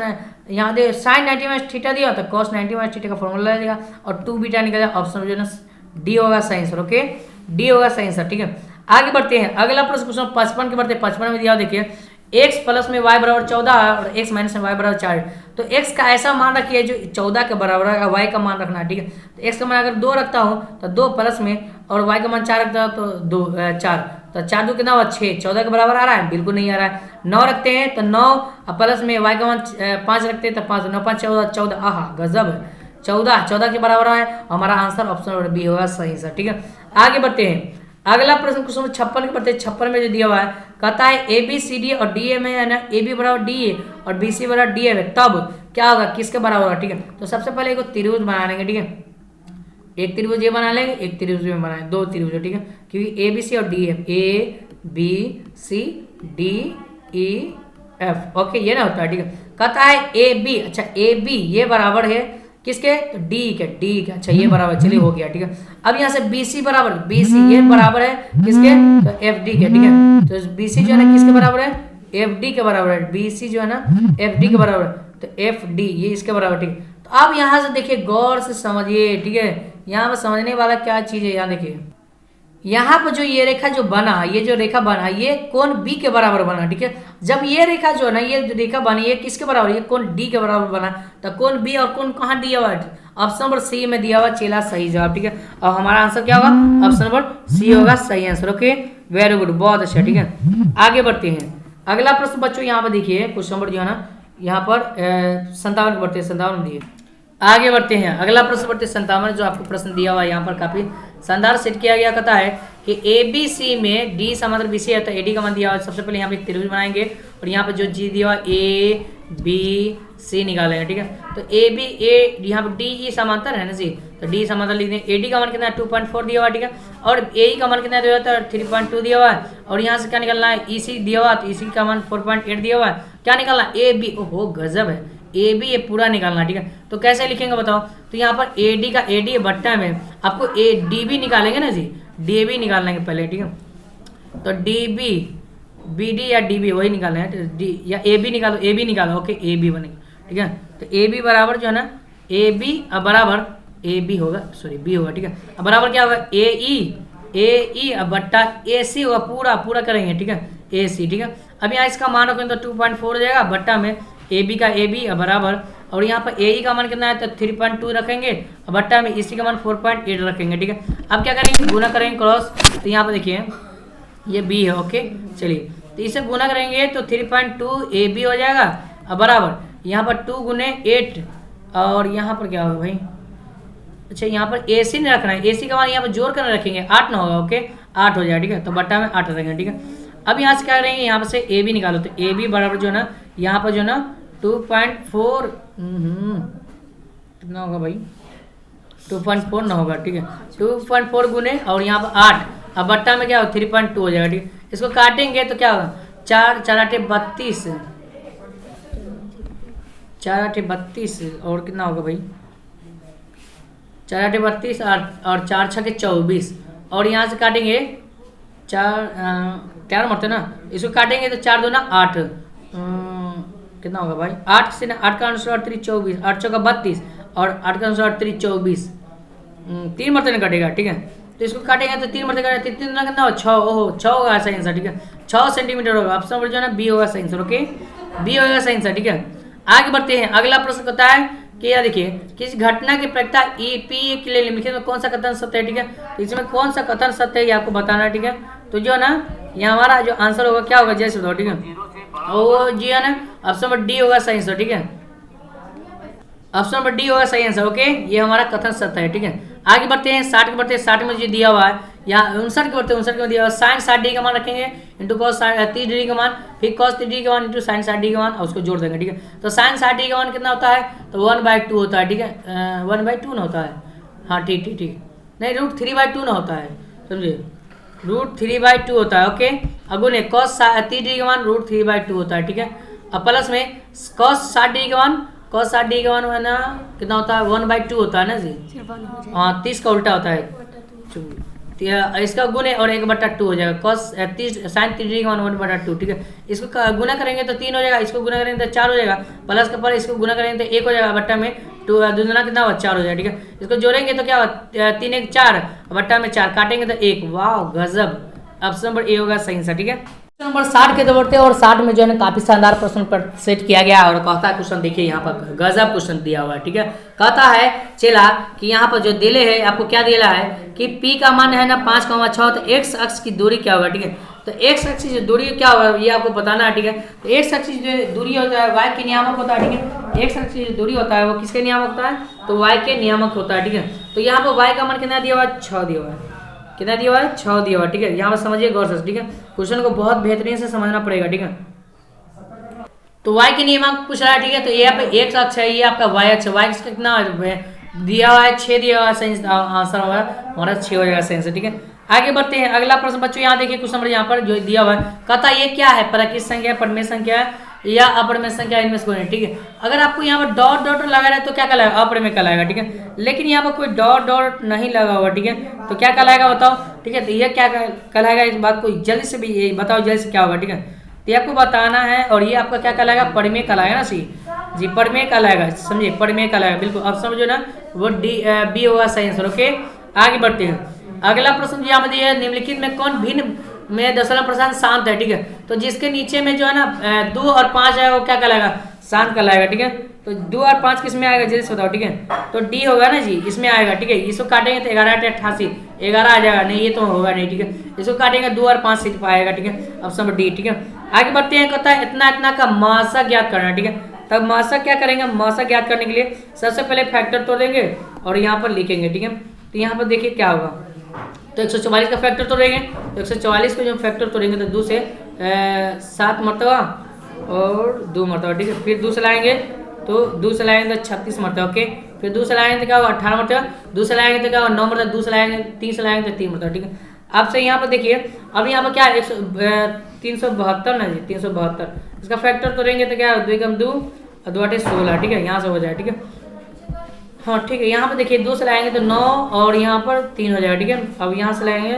यहाँ दे साइन 90 माइनस थीटा दिया तो कॉस 90 माइनस थीटा का फॉर्मूला देगा और 2 बीटा निकलेगा। ऑप्शन जो है ना डी होगा सही आंसर, ओके डी होगा सही आंसर, ठीक है। आगे बढ़ते हैं, अगला प्रश्न क्वेश्चन 55 के बढ़ते हैं। 55 में दिया देखिए x प्लस में y बराबर 14 है और x माइनस में y बराबर 4 है। तो x का ऐसा मान रखिए जो 14 के बराबर है, y का मान रखना है, ठीक है। तो x का मान अगर 2 रखता हूँ तो 2 प्लस में, और y का मान 4 रखता हूँ तो 2 4, तो 4 2 कितना हुआ 6, 14 के बराबर आ रहा है, बिल्कुल नहीं आ रहा है। 9 रखते हैं तो 9 प्लस में y का मान 5 रखते हैं तो 5 9 5 14 14, आहा गजब है, 14 के बराबर है। हमारा आंसर ऑप्शन बी होगा सही सर, ठीक है। आगे बढ़ते हैं, अगला प्रश्न क्वेश्चन 56 के बढ़ते हैं। 56 में जो दिया हुआ है कहता है ए बी सी डी और डी ए में है ना ए बी बराबर डी ए और बी सी बराबर डी ए है, तब क्या होगा, किसके बराबर होगा, ठीक है। तो सबसे पहले एक त्रिभुज बना लेंगे, ठीक है। एक त्रिभुज ये बना लेंगे, एक त्रिभुज में बनाएंगे, 2 त्रिभुज, ठीक है। क्योंकि ए बी सी और D F, A B C D E F, okay ये ना होता है, ठीक है। कहता है ए बी, अच्छा ए बी ये बराबर है किसके, तो डी के, अच्छा ये बराबर, चलिए हो गया, ठीक है। अब यहाँ से बी सी बराबर, बी सी ये बराबर है किसके, तो एफ डी के, ठीक है। तो बी सी जो है ना किसके बराबर है, एफ डी के बराबर है। बी सी जो है ना एफ डी के बराबर है, तो एफ डी ये इसके बराबर, ठीक है। तो अब यहाँ से देखिए गौर से समझिए, ठीक है। यहाँ पर समझने वाला क्या चीज है, यहाँ देखिए यहाँ पर जो ये रेखा जो बना, ये जो रेखा बना ये कोण बी के बराबर बना, ठीक है। जब ये रेखा जो है ना ये रेखा बनी ये किसके बराबर, ये कोण डी के बराबर बना, तो कोण बी और कोण कहाँ दिया हुआ है, ऑप्शन नंबर सी में दिया हुआ, चेला सही जवाब, ठीक है। और हमारा आंसर क्या होगा, ऑप्शन नंबर सी होगा सही आंसर, ओके वेरी गुड, बहुत अच्छा, ठीक है। आगे बढ़ते हैं, अगला प्रश्न बच्चों यहाँ पर देखिए क्वेश्चन नंबर जो है ना यहाँ पर 57 बढ़ते हैं, 57 में दिए। आगे बढ़ते हैं, अगला प्रश्न बढ़ते हैं 57, जो आपको प्रश्न दिया हुआ है यहाँ पर काफी शानदार सेट किया गया। कहता है कि ए बी सी में डी समांतर बी सी है, तो ए डी का मान दिया हुआ है। सबसे पहले यहाँ पे एक त्रिभुज बनाएंगे और यहाँ पे जो जी दिया हुआ ए बी सी निकालेंगे, ठीक है। तो ए बी ए यहाँ पे डी ई समांतर है ना जी, तो डी समांतर लिख दें। ए डी का मान कितना है 2.4 दिया हुआ है, ठीक है। और ए ई का मान कितना दिया हुआ है 3.2 दिया हुआ है। और यहाँ से क्या निकालना है, ई सी दिया हुआ है, तो ई सी का मान 4.8 दिया हुआ है। क्या निकालना है, ए बी, ओहो गजब है, ए बी ये पूरा निकालना, ठीक है। तो कैसे लिखेंगे बताओ, तो यहाँ पर ए डी का ए डी बट्टा में आपको ए डी बी निकालेंगे ना जी, डी बी निकाल लेंगे पहले, ठीक है। तो डी बी बी डी या डी बी वही निकालना है, तो डी या ए बी निकालो, ए बी निकालो, ओके ए बी बनेगा, ठीक है। तो ए बी बराबर जो है ना ए बी बराबर ए बी होगा, सॉरी बी होगा, ठीक है। अब बराबर क्या होगा ए ई अब बट्टा ए सी होगा, पूरा पूरा करेंगे, ठीक है, ए सी, ठीक है। अब यहाँ इसका मान रखेंगे तो 2.4 हो जाएगा, बट्टा में ए बी का ए बी बराबर, और यहाँ पर ए ई का मान कितना है तो 3.2 रखेंगे, और बट्टा में इसी का मान 4.8 रखेंगे, ठीक है। अब क्या करेंगे, गुना करेंगे क्रॉस, तो यहाँ पर देखिए ये बी है, ओके चलिए, तो इसे गुना करेंगे तो 3.2 ए बी हो जाएगा, अब बराबर यहाँ पर 2 गुने 8, और यहाँ पर क्या होगा भाई, अच्छा यहाँ पर ए सी नहीं रखना है, ए सी का मान यहाँ पर जोड़ कर रखेंगे, 8 ना होगा, ओके 8 हो जाएगा, ठीक है। तो बट्टा में 8 रखेंगे, ठीक है। अब यहाँ से क्या करेंगे, यहाँ पर से ए बी निकालो, तो ए बी बराबर जो है ना यहाँ पर जो है ना 2.4 कितना होगा भाई, 2.4 ना होगा, ठीक है। 2.4 गुने और यहाँ पर 8, अब बट्टा में क्या होगा 3.2 हो जाएगा, ठीक है। इसको काटेंगे तो क्या होगा 4 4 8 32, 4 8 32, और कितना होगा भाई 4 8 32 और 4 6 के 24, और यहाँ से काटेंगे 4 मरते ना, इसको काटेंगे तो 4 2 ना 8, कितना होगा भाई 8 से ना 8 का अनुसार 3 24, 8 चौका 32 और 8 का अनुसार 3 24, 3 मरते ना कटेगा, ठीक है। तो इसको काटेंगे तो 3 मरते काटेगा, 3 ना कितना होगा 6, ओहो 6 होगा सही आंसर, ठीक है। 6 सेंटीमीटर होगा, ऑप्शन नंबर जो है ना बी होगा सही आंसर, ओके बी होगा सही आंसर, ठीक है। आगे बढ़ते हैं, अगला प्रश्न कहता है कि यार देखिए किस घटना की प्रक्रिया ई पी के लिए निम्नलिखित में कौन सा कथन सत्य है, ठीक है। तो इसमें कौन सा कथन सत्य है ये आपको बताना है, ठीक है। तो जो है ना ये हमारा जो आंसर होगा क्या होगा जैसे बताओ, ठीक है। ओ जी है ना ऑप्शन नंबर डी होगा सही आंसर, ठीक है। ऑप्शन नंबर डी होगा सही आंसर, ओके ये हमारा कथन सत्य है, ठीक है। आगे बढ़ते हैं 60 के बढ़ते हैं 60 में जो दिया हुआ है यहाँ 59 के बढ़ते 59 के दिया साइन 60 का मान रखेंगे इंटू कॉस 30 का मान, फिर कॉस 30 का मान इंटू साइन 60 का मान और उसको जोड़ देंगे। ठीक है, तो साइन 60 का मान कितना होता है, तो 1/2 होता है। ठीक है, 1/2 ना होता है, हाँ ठीक ठीक ठीक, नहीं √3/2 ना होता है, समझे, √3/2 होता है। ओके, अगुने कॉस 30 का मान √3/2 होता है। ठीक है, अब प्लस में कॉस 60 का मान, कॉस 60 का मान है ना कितना होता है, 1/2 होता है ना जी, हाँ 30 का उल्टा होता है, इसका गुने और 1/2 हो जाएगा, कॉस 30 साइन 30 का मान 1/2। ठीक है, इसको गुना करेंगे तो 3 हो जाएगा, इसको गुना करेंगे तो 4 हो जाएगा, प्लस के पर इसको गुना करेंगे तो 1 हो जाएगा, बट्टा में 2 दूसरा कितना हुआ 4 हो जाएगा। ठीक है, इसको जोड़ेंगे तो क्या हुआ 3 1 4, बट्टा में 4 काटेंगे तो 1, वाह गजब, ऑप्शन नंबर ए होगा सही आंसर। ठीक है, नंबर 60 के दौड़ते और 60 में जो है काफी शानदार प्रश्न पर सेट किया गया और कहता है क्वेश्चन देखिए यहाँ पर गजब क्वेश्चन दिया हुआ है। ठीक है, कहता है चला कि यहाँ पर जो दिले है आपको क्या दिला है कि p का मान है ना 5,6, तो x अक्ष की दूरी क्या होगा। ठीक है, तो x अक्ष की दूरी क्या होगा ये आपको बताना है। ठीक है, तो x अक्ष की जो दूरी होता है y के नियामक होता है। ठीक है, x अक्ष की जो दूरी होता है वो किसके नियामक होता है, तो y के नियामक होता है। ठीक है, तो यहाँ पर y का मान कितना दिया हुआ है, 6 दिया हुआ है, कितना दिया हुआ है, 6 दिया हुआ है। ठीक है, यहाँ पर समझिए गौर से। ठीक है, क्वेश्चन को बहुत बेहतरीन से समझना पड़ेगा। ठीक है, तो y के नियमांक पूछ रहा है। ठीक है, तो यहाँ पे x अक्ष है, ये आपका y अक्ष है, y अक्ष कितना दिया हुआ है, 6 दिया हुआ है, सही आंसर हमारा 6 हो जाएगा सही आंसर। ठीक है, आगे बढ़ते हैं, अगला प्रश्न बच्चों यहाँ देखिए क्वेश्चन नंबर यहाँ पर जो दिया हुआ है, कहता ये क्या है, प्राकृत संख्या, परिमेय संख्या या अपरिमेय संख्या, इनमें से कोई नहीं। ठीक है, अगर आपको यहाँ पर डॉट डॉट लगा रहा है तो क्या कहलाएगा, अपरिमेय कहलाएगा। ठीक है, लेकिन यहाँ पर कोई डॉट डॉट नहीं लगा हुआ। ठीक है, तो क्या कहलाएगा बताओ। ठीक है, तो ये क्या कहलाएगा, इस बात को जल्दी से भी बताओ, जल्दी से क्या होगा। ठीक है, तो आपको बताना है और ये आपका क्या कहलाएगा, परिमेय कहलाएगा ना जी, परिमेय कहलाएगा, समझिए परिमेय कहलाएगा, बिल्कुल अब समझो ना, वो बी होगा सही आंसर। ओके, आगे बढ़ते हैं, अगला प्रश्न यहाँ पर दिया है, निम्नलिखित में कौन भिन्न में दशमलव प्रशांत शांत है। ठीक है, तो जिसके नीचे में जो है ना 2 और 5 है वो क्या कहलाएगा, शांत कहलाएगा। ठीक है, तो 2 और 5 किस में आएगा जल्दी से बताओ। ठीक है, तो डी होगा ना जी, इसमें आएगा। ठीक है, इसको काटेंगे तो 11 × 88 11 आ जाएगा, नहीं ये तो होगा नहीं। ठीक है, इसको काटेंगे 2 और 5 सिर्फ आएगा। ठीक है, ऑप्शन नंबर डी। ठीक है, आगे बढ़ते हैं, कहता है इतना इतना का मासा ज्ञात करना। ठीक है, तब मासा क्या करेंगे, मासा ज्ञात करने के लिए सबसे पहले फैक्टर तोड़ देंगे और यहाँ पर लिखेंगे। ठीक है, तो यहाँ पर देखिए क्या होगा, तो 144 का फैक्टर तोड़ेंगे, तो 144 को जब फैक्टर तोड़ेंगे तो 2 से 7 मरतबा और 2 मरतबा। ठीक है, फिर 2 से लाएंगे तो 2 से लाएंगे तो 36 मरतबा। ओके, फिर 2 से लाएंगे तो क्या होगा 18 मरतबा, 2 से लाएंगे तो क्या होगा 9 मरतबा, 2 से लाएंगे 3 से लाएंगे तो 3 मरतबा। ठीक है, आपसे यहाँ पर देखिए, अब यहाँ पर क्या है 372 ना जी, 372 इसका फैक्टर तोड़ेंगे तो क्या 2 × 2 और 2 × 8 16। ठीक है, यहाँ से हो जाए। ठीक है, हाँ ठीक है, यहाँ पर देखिए 2 से लाएंगे तो 9 और यहाँ पर 3 हो जाएगा। ठीक है, अब यहाँ से लाएंगे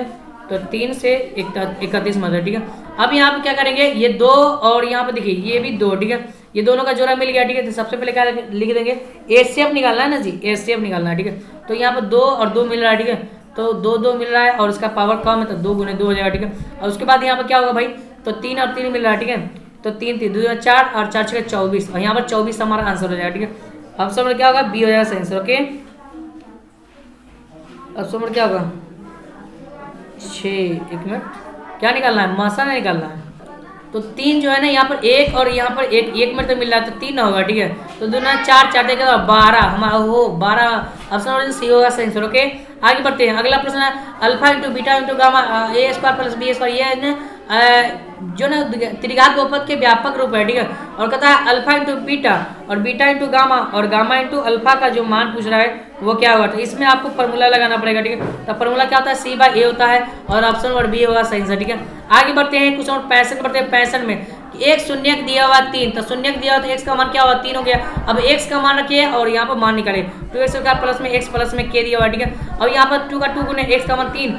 तो 3 से 31 मतलब। ठीक है, अब यहाँ पे क्या करेंगे, ये 2 और यहाँ पे देखिए ये भी 2। ठीक है, ये दोनों का जोड़ा मिल गया। ठीक है, तो सबसे पहले क्या लिख देंगे, एचसीएफ निकालना है ना जी, एचसीएफ निकालना है। ठीक है, तो यहाँ पर 2 और 2 मिल रहा है। ठीक है, तो 2 2 मिल रहा है और इसका पावर कम है तो 2 × 2 हो जाएगा। ठीक है, और उसके बाद यहाँ पर क्या होगा भाई, तो 3 और 3 मिल रहा है। ठीक है, तो 3 3 2 4 और 4 6 24 और यहाँ पर 24 हमारा आंसर हो जाएगा। ठीक है, अब सब क्या होगा, बी हो जाएगा सही आंसर। ओके, अब सब क्या होगा 6, 1 मिनट क्या निकालना है, मासा नहीं निकालना है, तो 3 जो है ना यहाँ पर 1 और यहाँ पर 1 मिनट तो मिल रहा है तो 3 होगा। ठीक है, तो 2 × 4 4 × 12 हमारा हो 12 ऑप्शन सी होगा सही आंसर। ओके, आगे बढ़ते हैं, अगला प्रश्न है alpha × beta × gamma a² + b², ये है ना जो ना त्रिघात बहुपद के व्यापक रूप है। ठीक है, और कहता है अल्फा × बीटा और बीटा × गामा और गामा × अल्फा का जो मान पूछ रहा है वो क्या होगा, तो इसमें आपको फॉर्मूला लगाना पड़ेगा। ठीक है, तो फॉर्मूला क्या होता है, c/a होता है और ऑप्शन नंबर बी होगा सही आंसर। ठीक है, आगे बढ़ते हैं, क्वेश्चन 65 बढ़ते हैं, 65 में एक शून्यक दिया हुआ 3, तो शून्यक दिया हुआ तो x का मान क्या हुआ 3 हो गया। अब x का मान रखिए और यहाँ पर मान निकालिए, 2x का प्लस में x प्लस में k दिया हुआ। ठीक है, अब यहाँ पर 2 का 2 गुने x का मान 3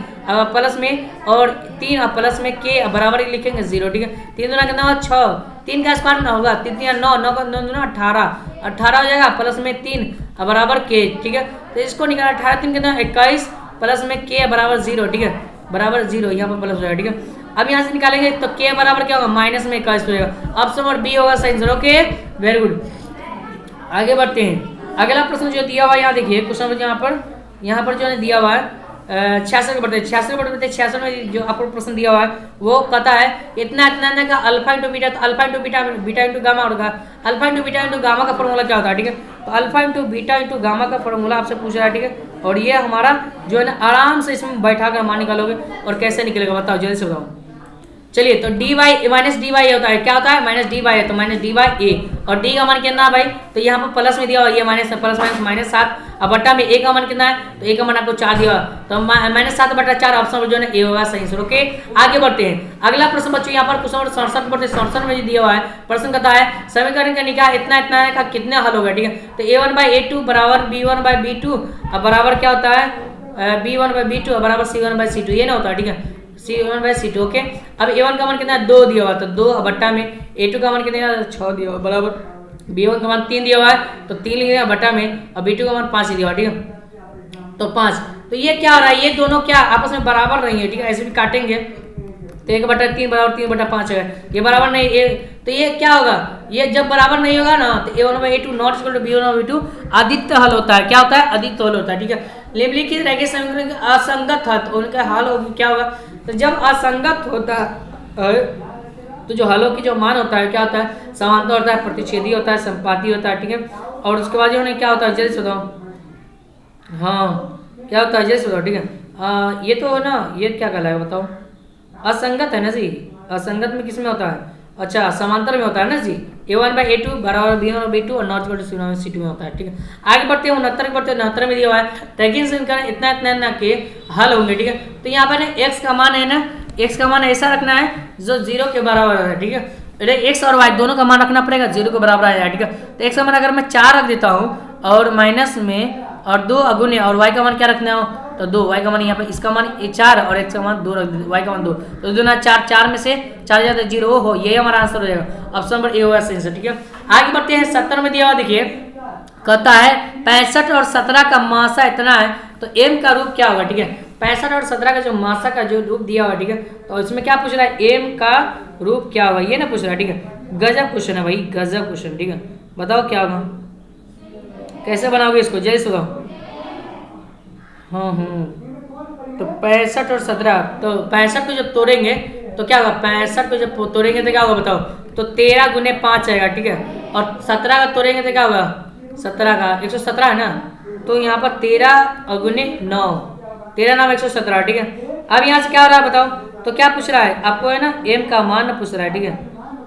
प्लस में और 3 प्लस में k बराबर लिखेंगे 0। ठीक है, 3 दूना कितना होगा 6, 3 का स्क्वायर ना होगा 3 3 9, 9 का 9 दूना 18 हो जाएगा, प्लस में 3 बराबर k। ठीक है, तो इसको निकाला 18 3 कितना 21 प्लस में k बराबर 0। ठीक है, बराबर 0 यहाँ पर प्लस हो जाएगा। ठीक है, अब यहाँ से निकालेंगे तो k बराबर क्या होगा माइनस में 21 हो जाएगा, ऑप्शन नंबर बी होगा सही आंसर। ओके, वेरी गुड, आगे बढ़ते हैं, अगला प्रश्न जो दिया हुआ है यहाँ देखिए, क्वेश्चन यहाँ पर जो है दिया हुआ है 66 बढ़ते 66 में जो आपको प्रश्न दिया हुआ है वो कहता है इतना इतना का अल्फा × बीटा, तो अल्फा × बीटा बीटा × गामा और अल्फा × बीटा × गामा का फॉर्मूला क्या होता है। ठीक है, तो अल्फा × बीटा × गामा का फॉर्मूला आपसे पूछ रहा है। ठीक है, और ये हमारा जो है ना आराम से इसमें बैठा कर मान निकालोगे। और कैसे निकलेगा बताओ, जल्दी से बताओ। चलिए तो d y minus d y होता है, क्या होता है माइनस डी वाई है, तो माइनस डी वाई ए। और डी का मान कितना है भाई, तो यहाँ पर प्लस में दिया हुआ, ये माइनस प्लस माइनस माइनस 7। अब बट्टा में ए का मान कितना है, तो ए का मान आपको 4 दिया हुआ, तो माइनस 7 बटा 4 ऑप्शन जो है ए होगा सही आंसर। ओके आगे बढ़ते हैं। अगला प्रश्न बच्चों यहाँ पर क्वेश्चन नंबर 67 बढ़ते 67 में दिया हुआ है। प्रश्न कहता है समीकरण का निकाल इतना इतना का कितने हल होगा, ठीक है। तो a1/a2 बराबर b1/b2 बराबर क्या होता है b1/b2 बराबर c1/c2, ये ना होता है, ठीक है, c1/c2। ओके अब a1 का मान कितना है 2 दिया हुआ, तो 2 बट्टा में a2 का मान कितना है 6 दिया हुआ बराबर b1 का मान 3 दिया हुआ है, तो 3 लिख दिया बट्टा में, और b2 का मान 5 दिया हुआ, ठीक है, तो 5। तो ये क्या हो रहा है, ये दोनों क्या आपस में बराबर नहीं है, ठीक है, ऐसे भी काटेंगे तो 1/3 बराबर 3/5 है, ये बराबर नहीं ये, तो ये क्या होगा, ये जब बराबर नहीं होगा ना तो a1/a2 not equal to b1/b2 Aditya हल होता है, क्या होता है आदित्य हल होता है, ठीक है। निम्नलिखित रैखिक समीकरण असंगत है तो उनका हल होगी क्या होगा, तो जब असंगत होता है तो जो हलों की जो मान होता है क्या होता है समांतर होता है, प्रतिच्छेदी होता है, संपाती होता है, ठीक है। और उसके बाद जो है क्या होता है जल्दी से बताओ, हाँ क्या होता है जल्दी से बताओ, ठीक है। ये तो ना ये क्या कहलाएगा बताओ, असंगत है ना जी, असंगत में किस में होता है, अच्छा समांतर में होता है ना जी, a1/a2 बराबर b1/b2 और नॉट इक्वल टू c1/c2 में होता है, ठीक है। आगे बढ़ते हैं 69 बढ़ते हैं 69 में दिया हुआ है रैखिक समीकरण इतना इतना इतना के हल होंगे, ठीक है। तो यहाँ पर x का मान है ना, x का मान ऐसा रखना है जो 0 के बराबर है, ठीक है। अरे x और y दोनों का मान रखना पड़ेगा 0 के बराबर आएगा, ठीक है। तो x का मान अगर मैं 4 रख देता हूँ और माइनस में और 2 अगुने, और y का मान क्या रखना हो तो 2, y का मान यहाँ पे इसका मान 4 और x का मान 2 रख दे, y का मान 2, तो 2 ना 4, 4 में से 4 जाता 0 हो, ये हमारा आंसर हो जाएगा, ऑप्शन नंबर ए होगा सही आंसर, ठीक है। आगे बढ़ते हैं 70 में दिया हुआ देखिए, कहता है 65 और 17 का मासा इतना है तो m का रूप क्या होगा, ठीक है। 65 और 17 का जो मासा का जो रूप दिया हुआ, ठीक है, तो इसमें क्या पूछ रहा है m का रूप क्या होगा, ये ना पूछ रहा है, ठीक है। गजब क्वेश्चन है भाई, गजब क्वेश्चन, ठीक है। बताओ क्या होगा, कैसे बनाओगे इसको जल्दी से बताओ। हाँ तो 65 और 17, तो 65 को जब तोड़ेंगे तो क्या होगा, 65 को जब तोड़ेंगे तो क्या होगा बताओ, तो 13 गुने 5 आएगा, ठीक है। और 17 का तोड़ेंगे तो क्या होगा 17 का 117 है ना, तो यहाँ पर 13 गुने 9, 13 9 117, ठीक है। अब यहाँ से क्या हो रहा है बताओ, तो क्या पूछ रहा है आपको है ना m का मान पूछ रहा है, ठीक है,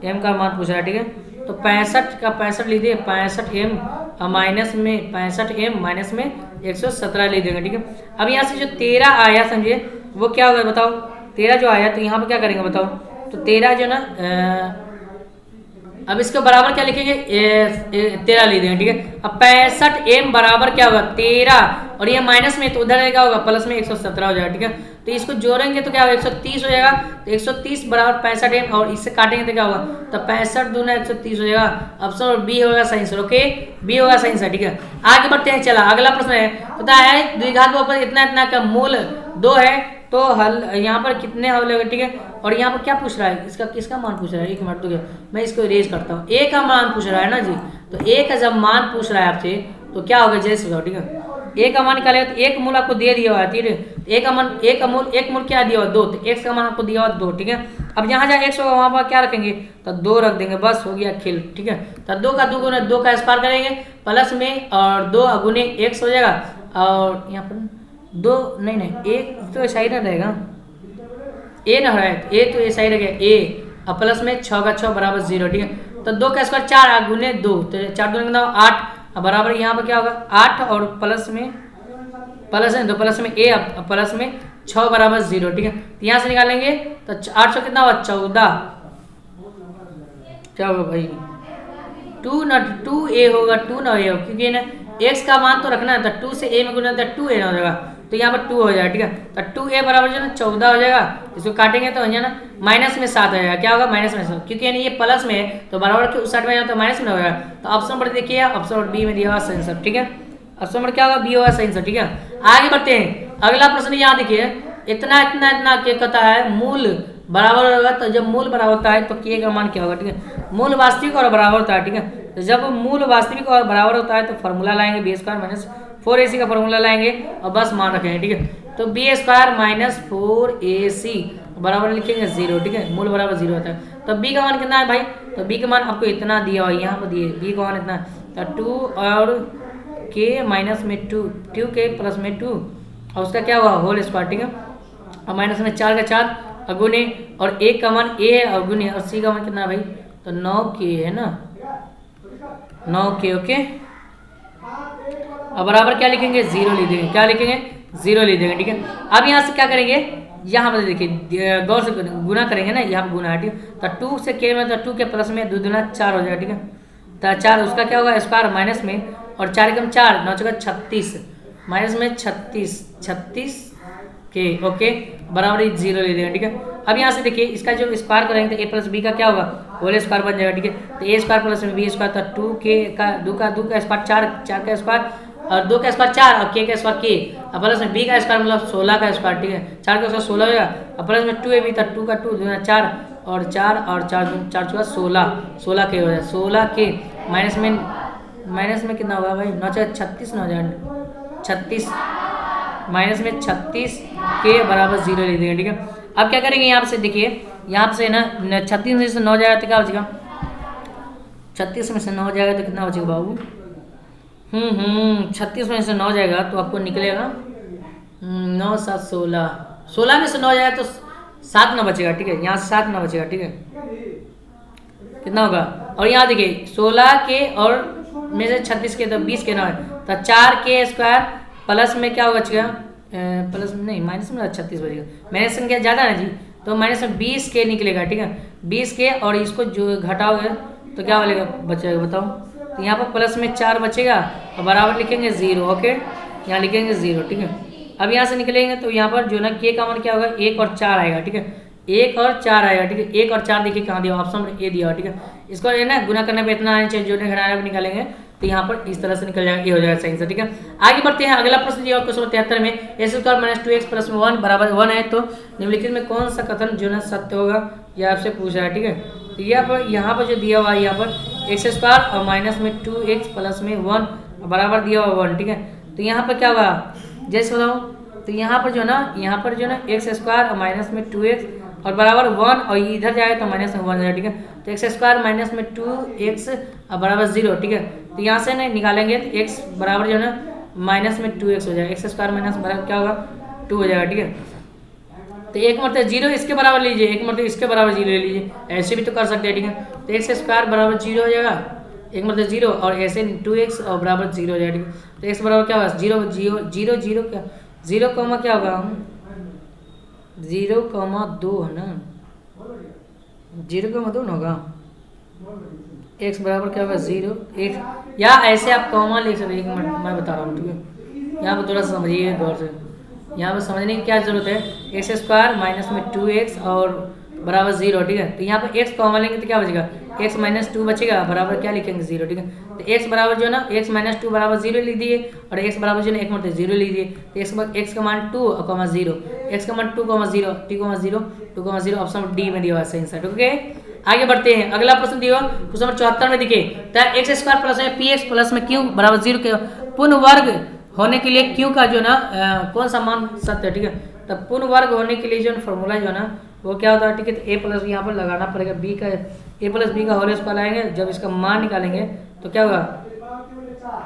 m का मान पूछ रहा है, ठीक है। तो 65 का 65 लीजिए, 65m माइनस में 65m माइनस में 117 ले देंगे, ठीक है। अब यहाँ से जो 13 आया समझिए वो क्या होगा बताओ, 13 जो आया तो यहाँ पर क्या करेंगे बताओ, तो 13 जो ना अब इसके बराबर क्या लिखेंगे 13 ले देंगे, ठीक है। अब 65m बराबर क्या होगा 13 और ये माइनस में तो उधर क्या होगा प्लस में 117 हो जाएगा, ठीक है। तो इसको जोड़ेंगे तो क्या होगा 130 हो जाएगा, तो 130 बराबर 65m और इससे काटेंगे तो क्या होगा, तो 65 दूना 130 हो जाएगा, ऑप्शन बी होगा सही आंसर, ओके बी होगा सही आंसर, ठीक है। आगे बढ़ते हैं, चला अगला प्रश्न है, पता है द्विघात बहुपद इतना इतना का मूल 2 है तो हल यहाँ पर कितने हल होगा, ठीक है। और यहाँ पर क्या पूछ रहा है, इसका किसका मान पूछ रहा है, एक मिनट तो क्या मैं इसको इरेज करता हूँ, ए का मान पूछ रहा है ना जी, तो ए का जब मान पूछ रहा है आपसे तो क्या होगा जैसे बताओ, ठीक है। ए का मान निकालेगा तो एक मूल आपको दे दिया हुआ है, ठीक है। ए का मान एक मूल क्या दिया हुआ 2, तो एक्स का मान आपको दिया हुआ 2, ठीक है। अब जहाँ जहाँ एक्स होगा वहाँ पर क्या रखेंगे तो 2 रख देंगे, बस हो गया खेल, ठीक है। तो 2 का 2 गुना 2 का स्क्वायर करेंगे प्लस में और 2 गुने एक्स हो जाएगा, और यहाँ पर 2 नहीं एक तो ऐसा ही ना रहेगा, ए ना है ए तो ऐसा ही रहेगा ए, और प्लस में 6 का 6 बराबर 0, ठीक है। तो 2 का स्क्वायर 4 गुने 2, तो 4 2 कितना 8 बराबर यहाँ पर क्या होगा 8 और प्लस में प्लस है तो प्लस में ए प्लस में 6 बराबर 0, ठीक है। तो यहाँ से निकालेंगे तो 800 कितना होगा 14, क्या होगा भाई 2 ना 2a होगा 2 ना a होगा, क्योंकि ना x का मान तो रखना है, तो 2 से a में गुना तो 2a हो जाएगा, तो यहाँ पर 2 हो जाएगा, ठीक है। तो 2a बराबर जो ना 14 हो जाएगा, इसको काटेंगे तो है ना माइनस में 7 हो जाएगा, क्या होगा माइनस में 7, क्योंकि यानी ये प्लस में है तो बराबर के उस साइड में तो माइनस में हो जाएगा। तो ऑप्शन नंबर देखिए, ऑप्शन नंबर बी में दिया हुआ सही आंसर, ठीक है। ऑप्शन नंबर क्या होगा बी होगा सही आंसर, ठीक है। आगे बढ़ते हैं, अगला प्रश्न यहाँ देखिए, इतना इतना इतना के कहता है मूल बराबर होगा, तो जब मूल बराबर होता है तो के का मान क्या होगा, ठीक है। मूल वास्तविक और बराबर होता है, ठीक है। तो जब मूल वास्तविक और बराबर होता है तो फॉर्मूला लाएंगे बी स्क्वायर माइनस 4ac का फॉर्मूला लाएंगे और बस मान रखेंगे, ठीक है। तो बी स्क्वायर माइनस 4ac बराबर लिखेंगे 0, ठीक है। मूल बराबर 0 होता है, तो बी का मान कितना है भाई, तो बी का मान आपको इतना दिया हुआ है, यहाँ पर दिए बी का मान इतना, तो 2 और के माइनस में 2 के प्लस में 2 और उसका क्या हुआ होल स्क्वायर, ठीक है। और माइनस में 4 का 4 अगुने और 1 का मान ए है अगुने और सी का मान कितना है भाई, तो 9 के है ना, 9 के, ओके। अब बराबर क्या लिखेंगे, 0 लिख देंगे, क्या लिखेंगे, 0 लिख देंगे, ठीक है। अब यहाँ से क्या करेंगे, यहाँ पर देखिए गौर से गुना करेंगे ना, यहाँ पर गुना है, ठीक है। तो 2 से के में, तो 2 के प्लस में 2 दूना 4 हो जाएगा, ठीक है। तो 4 उसका क्या होगा स्क्वायर माइनस में, और 4 एकम 4 9 चौका 36 माइनस में 36 के, ओके, बराबर 0 ले देंगे, ठीक है। अब यहाँ से देखिए इसका जो स्क्वायर करेंगे तो ए प्लस बी का क्या होगा, होल स्क्वायर बन जाएगा, ठीक है। तो ए स्क्वायर प्लस में बी स्क्वायर, तो 2 के का 2 का स्क्वायर 4 का स्क्वायर और 2 का स्क्वायर 4 और के स्क्वायर के, और प्लस में बी का स्क्वायर मतलब 16 का स्क्वायर, ठीक है। 4 का स्क्वायर 16 हो जाएगा और प्लस में 2 है भी, तो 2 का 2 दूना 4 और 4 चौका 16 के हो जाए, 16 के माइनस में कितना होगा भाई, 9 चौका 36 ना हो जाए 36 माइनस में 36 के बराबर 0 ले देंगे, ठीक है। अब क्या करेंगे यहाँ से देखिए, यहाँ से ना 36 में से 9 जाएगा तो क्या बचेगा, 36 में से 9 जाएगा तो कितना बचेगा बाबू, 36 में से 9 जाएगा तो आपको निकलेगा 9 7 16 में से 9 जाएगा तो 7 ना बचेगा, ठीक है। यहाँ से 7 ना बचेगा, ठीक है। कितना होगा, और यहाँ देखिए 16 के और में से 36 के तो 20 के 9 है, तो 4 के स्क्वायर प्लस में क्या होगा बचेगा, प्लस में नहीं माइनस में 36 बचेगा, माइनस संख्या ज़्यादा है जी, तो माइनस में 20 के निकलेगा, ठीक है। 20 के और इसको जो घटाओगे तो क्या बचेगा बताओ, तो यहाँ पर प्लस में 4 बचेगा और बराबर लिखेंगे 0, ओके, यहाँ लिखेंगे 0, ठीक है। अब यहाँ से निकलेंगे तो यहाँ पर जो ना के का मान क्या होगा, 1 और 4 आएगा, ठीक है। 1 और 4 आएगा, ठीक है। 1 और 4 देखिए कहाँ दिया, ऑप्शन में ए दिया, ठीक है। इसको है ना गुना करने पे इतना आना चाहिए, जोड़ने घटाने पे निकालेंगे तो यहाँ पर इस तरह से निकल जाएगा, ये हो जाएगा सही से, ठीक है। आगे बढ़ते हैं, अगला प्रश्न दिया क्वेश्चन 73 में x square minus 2x plus 1 बराबर 1 है, तो निम्नलिखित में कौन सा कथन जो ना सत्य होगा, ये आपसे पूछ रहा है, ठीक है। तो यहाँ पर जो दिया हुआ है, यहाँ पर एक्स स्क्वायर और माइनस में 2x प्लस में 1 बराबर दिया हुआ 1, ठीक है। तो यहाँ पर क्या होगा जैसे बताऊँ, तो यहाँ पर जो ना एक्स स्क्वायर और माइनस में 2x और बराबर 1 और इधर जाए तो माइनस में 1 जाएगा, ठीक है। तो एक्स स्क्वायर माइनस में 2x और बराबर 0, ठीक है। तो यहाँ से ना निकालेंगे तो x बराबर जो है ना माइनस में 2x हो जाएगा, एक्स स्क्वायर माइनस बराबर क्या होगा 2 हो जाएगा, ठीक है। तो एक मतलब 0 इसके बराबर लीजिए, एक मतलब इसके बराबर 0 ले लीजिए, ऐसे भी तो कर सकते हैं, ठीक है। तो एक्स स्क्वायर बराबर 0 हो जाएगा, एक मतलब 0 और ऐसे 2x और बराबर 0 हो जाएगा, ठीक है। तो एक्स बराबर क्या होगा 0 क्या 0 कॉमा क्या होगा 0,2 है ना, 0,2 ना होगा, x बराबर क्या होगा 0 1, या ऐसे आप कॉमा लिख सकते, एक मिनट मैं बता रहा हूँ, ठीक है। यहाँ पर थोड़ा सा समझिए गौर से, यहाँ पर समझने की क्या जरूरत है, एक्स स्क्वायर माइनस में 2x और बराबर 0, ठीक है। तो यहाँ पर x कॉमा लेंगे तो क्या बचेगा, x माइनस 2 बचेगा, बराबर क्या लिखेंगे 0, ठीक है। तो x बराबर जो है ना x माइनस 2 बराबर 0 लिख दिए और x बराबर जो है एक मतलब 0 लिख दिए। तो x का मान 2 और कॉमा 0, x का मान 2 कॉमा 0 2,0 ऑप्शन डी में दिया हुआ सही आंसर, ओके। आगे बढ़ते हैं, अगला प्रश्न दिया क्वेश्चन नंबर 74 में देखिए, एक्स स्क्वायर प्लस में पी एक्स प्लस में क्यू बराबर 0 के पूर्ण वर्ग होने के लिए क्यू का जो ना कौन सा मान सत्य है, ठीक है। तब पूर्ण वर्ग होने के लिए जो फॉर्मूला जो है ना वो क्या होता है, ठीक है। तो ए प्लस यहाँ पर लगाना पड़ेगा बी का, ए प्लस बी का होल स्क्वायर लाएंगे, जब इसका मान निकालेंगे तो क्या होगा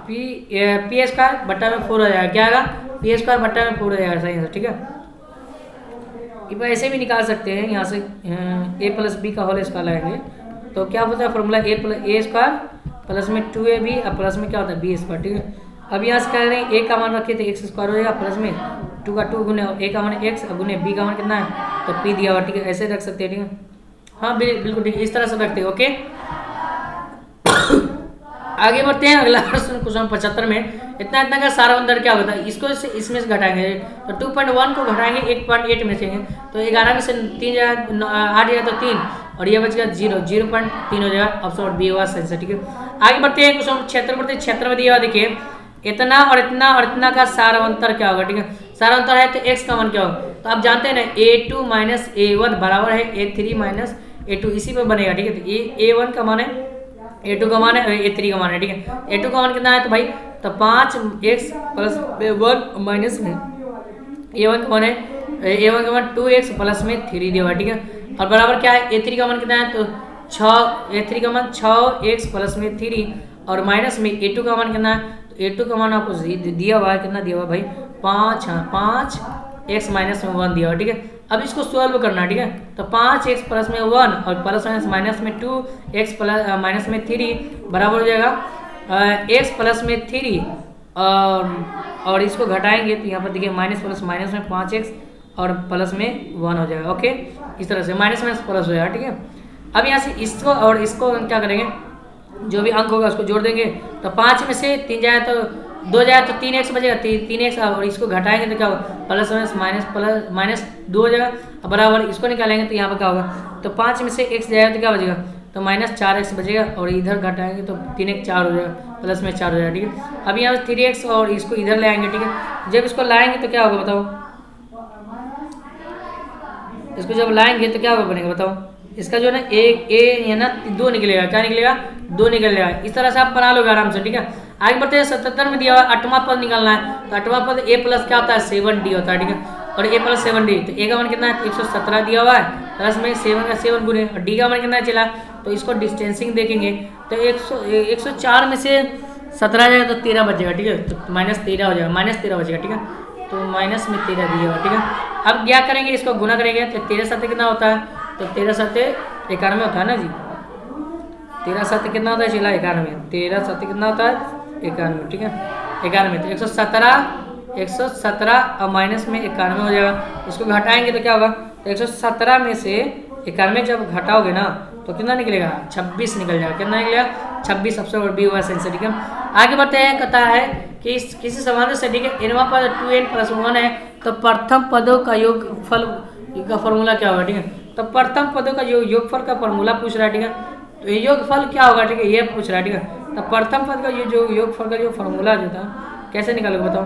पी स्क्वायर बट्टा में 4 हो जाएगा, क्या आएगा पी स्क्वायर बट्टा में 4 हो जाएगा सही आंसर, ठीक है। ऐसे भी निकाल सकते हैं, यहाँ से ए प्लस बी का होल स्क्वायर लाएंगे तो क्या होता है फॉर्मूला ए स्क्वायर प्लस में 2ab और प्लस में क्या होता है बी स्क्वायर, ठीक है। अब यहाँ से क्या करें, ए का मान रखिए तो एक्स स्क्वायर हो जाएगा, प्लस में 2 का 2 गुने ए का मान एक्स और गुने बी का मान कितना है तो पी दिया हुआ, ठीक है। ऐसे रख सकते हैं, ठीक है। हाँ बिल्कुल ठीक है, इस तरह से रखते हैं, ओके। आगे बढ़ते हैं, अगला प्रश्न क्वेश्चन 75 में इतना का सारा अंतर क्या होता है, इसको इसमें से घटाएंगे तो 2.1 को घटाएंगे 1.8 में से, तो 11 में से 3 जाएगा 8 जाएगा तो 3 और ये बच गया 0.3 हो जाएगा, ऑप्शन बी हुआ सही, ठीक है। आगे बढ़ते हैं क्वेश्चन 76 बढ़ते 76 में दिया हुआ देखिए, इतना और इतना का सारा अंतर क्या होगा, ठीक है। सारा अंतर है तो x का मान क्या होगा, तो आप जानते हैं ना a2 माइनस a1 बराबर है a3 माइनस a2, इसी पे बनेगा, ठीक है। तो a1 का मान है a2 का मान है a3 का मान है, ठीक है। a2 का मान कितना है तो भाई तो 5x प्लस 1 माइनस में a1 का मान है a1 का मान 2x प्लस में 3 दिया हुआ, ठीक है। और बराबर क्या है a3 का मान कितना है तो 6 a3 का मान 6x प्लस में 3 और माइनस में a2 का मान कितना है A2 का मान आपको दिया हुआ है, कितना दिया हुआ है भाई 5, हाँ 5 x माइनस में 1 दिया हुआ, ठीक है। अब इसको सॉल्व करना है, ठीक है। तो 5x प्लस में 1 और प्लस माइनस में 2 x प्लस माइनस में 3 बराबर हो जाएगा x प्लस में 3 और इसको घटाएंगे तो यहाँ पर देखिए माइनस प्लस माइनस में 5x और प्लस में 1 हो जाएगा। ओके, इस तरह से माइनस माइनस प्लस हो जाएगा, ठीक है। अब यहाँ से इसको और इसको क्या करेंगे, जो भी अंक होगा उसको जोड़ देंगे। तो 5 में से 3 जाए तो 2 जाए तो 3x बचेगा, 3x और इसको घटाएंगे तो क्या होगा प्लस माइनस 2 हो जाएगा बराबर। इसको निकालेंगे तो यहाँ पर क्या होगा, तो 5 में से x जाएगा तो क्या बचेगा, तो माइनस 4x बचेगा और इधर घटाएंगे तो 3x 4 हो जाएगा, प्लस में 4 हो जाएगा, ठीक है। अब यहाँ पर 3x और इसको इधर ले आएंगे, ठीक है। जब इसको लाएंगे तो क्या होगा बताओ, इसको जब लाएंगे तो क्या होगा बनेगा बताओ, इसका जो है ना ये ना 2 निकलेगा, क्या निकलेगा 2 निकलेगा। इस तरह से आप बना लोगे आराम से, ठीक है। आगे बढ़ते हैं, 77 में दिया हुआ 8वां पद निकालना है। तो 8वां पद a प्लस क्या होता है 7d होता है, ठीक है। और a प्लस 7d, तो a का मान कितना है 117 दिया हुआ है, प्लस में 7 का 7 गुने और d का मान कितना चला, तो इसको डिस्टेंसिंग देखेंगे तो 104 में से 17 जाएगा तो 13 बचेगा, ठीक है। तो माइनस 13 हो जाएगा, माइनस 13 बचेगा, ठीक है। तो माइनस में 13 दिया हुआ, ठीक है। अब क्या करेंगे, इसको गुना करेंगे तो 13 7 कितना होता है, तो 13 7 91 होता है ना जी। 13 7 कितना होता है चला 91, 13 7 कितना होता है 91, ठीक है 91। तो 117 और माइनस में 91 हो जाएगा। इसको घटाएंगे तो क्या होगा, तो 117 में से 91 जब घटाओगे ना तो कितना निकलेगा 26 निकल जाएगा, कितना निकलेगा 26, सबसे और बी हुआ सेंसर, ठीक है। आगे बढ़ते हैं, कहता है कि किसी समाधान से, ठीक है, इनवा पर 2n प्लस 1 है तो प्रथम पदों का योगफल का फॉर्मूला क्या होगा, ठीक है। तो प्रथम पदों का योगफल का फॉर्मूला पूछ रहा है, ठीक है। तो योगफल क्या होगा, ठीक है, ये पूछ रहा है, ठीक है। तो प्रथम पद का जो योगफल का जो फॉर्मूला जो था कैसे निकालोगे बताओ,